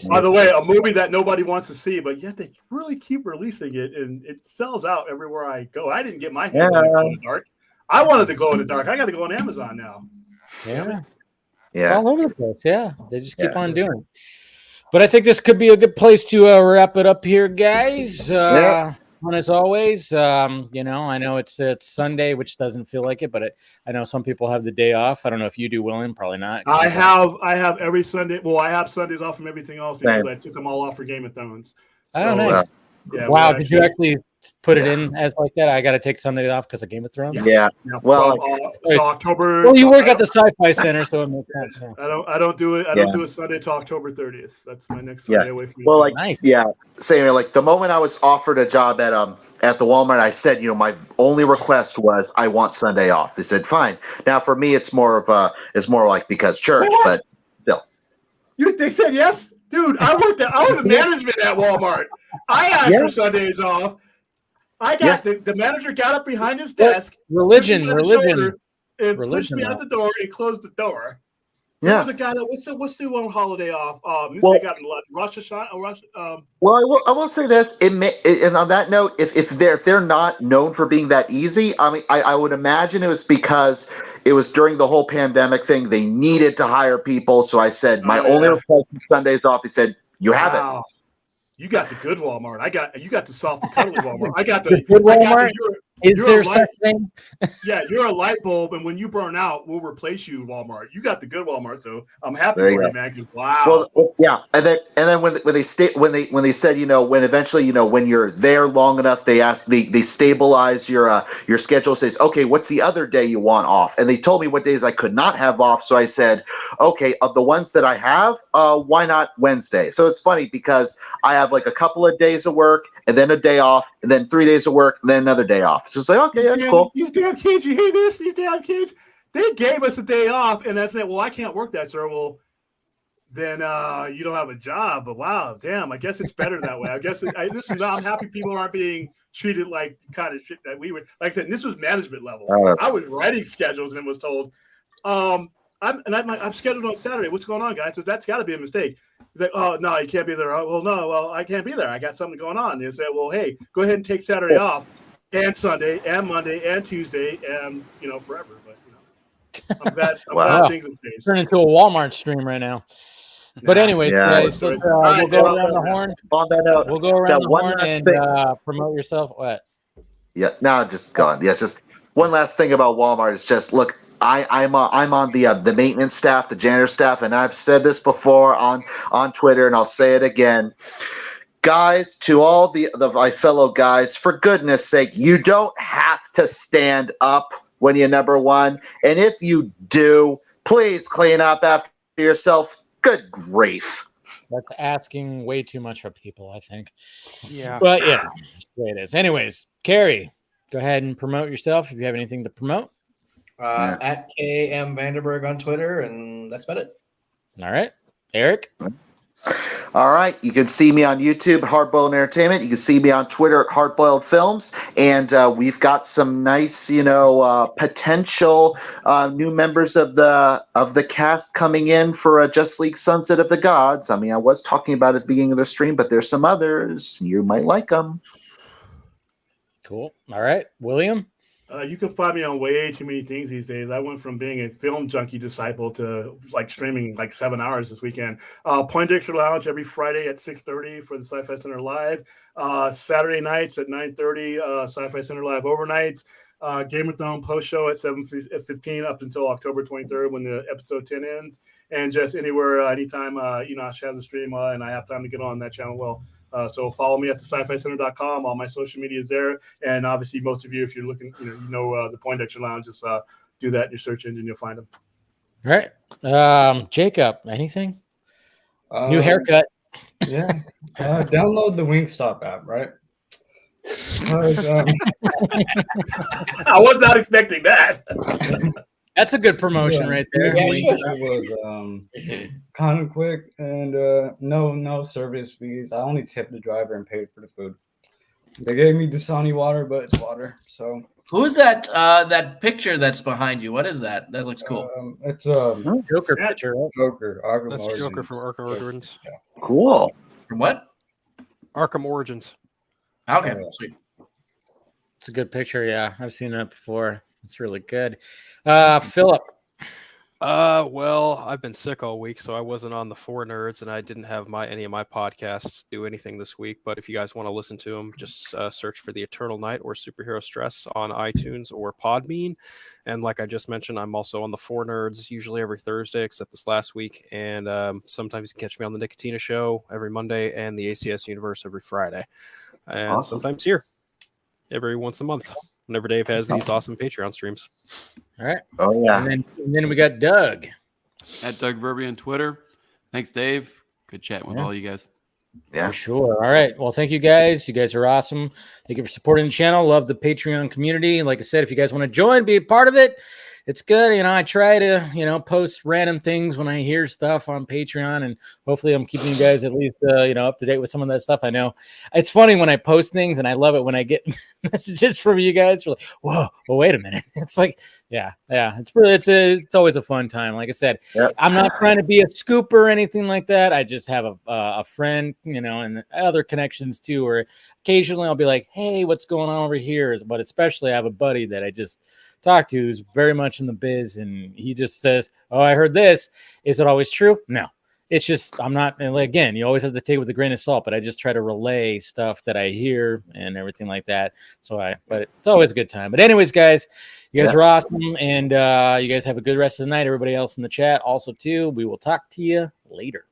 Speaker 5: By the way, a movie that nobody wants to see, but yet they really keep releasing it, and it sells out everywhere I go. I didn't get my hands on Glow in the Dark. I wanted to Glow in the Dark. I got to go on Amazon now.
Speaker 1: Yeah. It's all over the place. Yeah. They just keep on doing it. But I think this could be a good place to wrap it up here, guys. And as always, I know it's Sunday, which doesn't feel like it, but I know some people have the day off. I don't know if you do, William. Probably not.
Speaker 5: I have every Sunday. Well, I have Sundays off from everything else because I took them all off for Game of Thrones.
Speaker 1: So, nice. Wow, did you actually put it in as like that? I got to take Sunday off because of Game of Thrones.
Speaker 2: Yeah. Well,
Speaker 5: so October.
Speaker 1: Well, you work at the Sci-Fi Center, so it makes sense.
Speaker 5: Yeah. I don't do it. I don't do it Sunday till October 30th. That's my next Sunday away from.
Speaker 2: Well, nice. Same here. Like the moment I was offered a job at the Walmart, I said, my only request was I want Sunday off. They said fine. Now for me, it's more like because church, but still.
Speaker 5: They said yes. Dude, I was in management at Walmart. I asked for Sundays off. The manager got up behind his desk.
Speaker 1: Religion.
Speaker 5: And pushed me out the door and closed the door.
Speaker 2: Yeah.
Speaker 5: There was a guy that what's the one holiday off? They got Rosh Hashanah.
Speaker 2: Well, I will say this. And on that note, if they're not known for being that easy, I mean, I would imagine it was because it was during the whole pandemic thing. They needed to hire people, so I said my only request is Sundays off. He said, "You have it."
Speaker 5: You got the good Walmart. You got the soft and cuddly Walmart. I got the
Speaker 1: good Walmart. Is there such thing?
Speaker 5: Yeah, you're a light bulb, and when you burn out, we'll replace you, Walmart. You got the good Walmart, so I'm happy for you, man. Wow.
Speaker 2: Well, yeah, and then when they said, when eventually, when you're there long enough, they stabilize your schedule. Says, okay, what's the other day you want off? And they told me what days I could not have off. So I said, okay, of the ones that I have, why not Wednesday? So it's funny because I have like a couple of days of work, and then a day off, and then 3 days of work, and then another day off. So it's like, okay, that's cool.
Speaker 5: These damn kids, you hear this? These damn kids, they gave us a day off, and that's it. Well, I can't work that, sir. Well, then you don't have a job. But wow, damn, I guess it's better that way. I guess listen, I'm happy people aren't being treated like the kind of shit that we were. Like I said, this was management level. I was writing schedules and was told, I'm scheduled on Saturday. What's going on, guys? So that's got to be a mistake. He's like, oh, no, you can't be there. Oh, well, no, well, I can't be there. I got something going on. And they say, well, hey, go ahead and take Saturday off, and Sunday, and Monday, and Tuesday, and, forever. But, I'm glad things have changed.
Speaker 1: Turn into a Walmart stream right now. But anyways, guys, we'll go around the horn.
Speaker 2: On that note,
Speaker 1: we'll go around the horn and promote yourself. What?
Speaker 2: Yeah, no, just gone. Yeah, just one last thing about Walmart is just, look, I'm on the maintenance staff, the janitor staff, and I've said this before on Twitter, and I'll say it again. Guys, to all my fellow guys, for goodness sake, you don't have to stand up when you're number one. And if you do, please clean up after yourself. Good grief.
Speaker 1: That's asking way too much of people, I think.
Speaker 4: Yeah.
Speaker 1: But yeah, that's the way it is. Anyways, Carrie, go ahead and promote yourself if you have anything to promote.
Speaker 3: At KM Vanderberg on Twitter, and that's about it.
Speaker 1: All right. Eric?
Speaker 2: All right. You can see me on YouTube, Hardboiled Entertainment. You can see me on Twitter at Hardboiled Films. And we've got some nice, potential new members of the cast coming in for Just League Sunset of the Gods. I mean, I was talking about it at the beginning of the stream, but there's some others. You might like them.
Speaker 1: Cool. All right. William?
Speaker 5: You can find me on way too many things these days. I went from being a film junkie disciple to streaming 7 hours this weekend. Poindexter Lounge every Friday at 6:30 for the Sci-Fi Center Live. Saturday nights at 9:30, Sci-Fi Center Live overnights. Game of Thrones post show at 7:15 up until October 23rd when the episode 10 ends. And just anywhere, anytime, Ash has a stream and I have time to get on that channel. Well. So follow me at the sci-fi-center.com. All my social media is there. And obviously, most of you, if you're looking, the Poindexter Lounge, just do that in your search engine. You'll find them.
Speaker 1: All right. Jacob, anything? New haircut.
Speaker 6: Yeah. Download the Wingstop app, right?
Speaker 5: I was not expecting that.
Speaker 1: That's a good promotion right there.
Speaker 6: Yeah, it was kind of quick and no service fees. I only tipped the driver and paid for the food. They gave me Dasani water, but it's water. So
Speaker 3: who's that? That picture that's behind you. What is that? That looks cool.
Speaker 6: It's
Speaker 1: Joker picture.
Speaker 6: Joker. Arkham
Speaker 4: That's
Speaker 6: Origins.
Speaker 4: Joker from Arkham Origins.
Speaker 6: Yeah.
Speaker 2: Cool.
Speaker 3: From what?
Speaker 4: Arkham Origins.
Speaker 3: Okay, sweet.
Speaker 1: It's a good picture. Yeah, I've seen that before. It's really good. Philip.
Speaker 4: Well, I've been sick all week, so I wasn't on the Four Nerds, and I didn't have any of my podcasts do anything this week. But if you guys want to listen to them, just search for The Eternal Night or Superhero Stress on iTunes or Podbean. And like I just mentioned, I'm also on the Four Nerds usually every Thursday, except this last week. And sometimes you can catch me on the Nicotina Show every Monday and the ACS Universe every Friday. And sometimes here every once a month. Whenever Dave has these awesome Patreon streams.
Speaker 1: All right.
Speaker 2: Oh, yeah.
Speaker 1: And then we got Doug.
Speaker 7: At Doug Verby on Twitter. Thanks, Dave. Good chatting with all you guys.
Speaker 2: Yeah.
Speaker 1: For sure. All right. Well, thank you guys. You guys are awesome. Thank you for supporting the channel. Love the Patreon community. Like I said, if you guys want to join, be a part of it, it's good. I try to, post random things when I hear stuff on Patreon, and hopefully I'm keeping you guys at least, up to date with some of that stuff. I know it's funny when I post things, and I love it when I get messages from you guys. You're like, whoa, well, wait a minute. It's like, yeah. It's always a fun time. Like I said, I'm not trying to be a scooper or anything like that. I just have a friend, and other connections too, where occasionally I'll be like, hey, what's going on over here? But especially I have a buddy that I just talk to who's very much in the biz, and he just says, "Oh, I heard this. Is it always true?" No. It's just I'm not. And again, you always have to take it with a grain of salt, but I just try to relay stuff that I hear and everything like that. But it's always a good time. But anyways, guys, you guys are awesome, and you guys have a good rest of the night. Everybody else in the chat also too. We will talk to you later.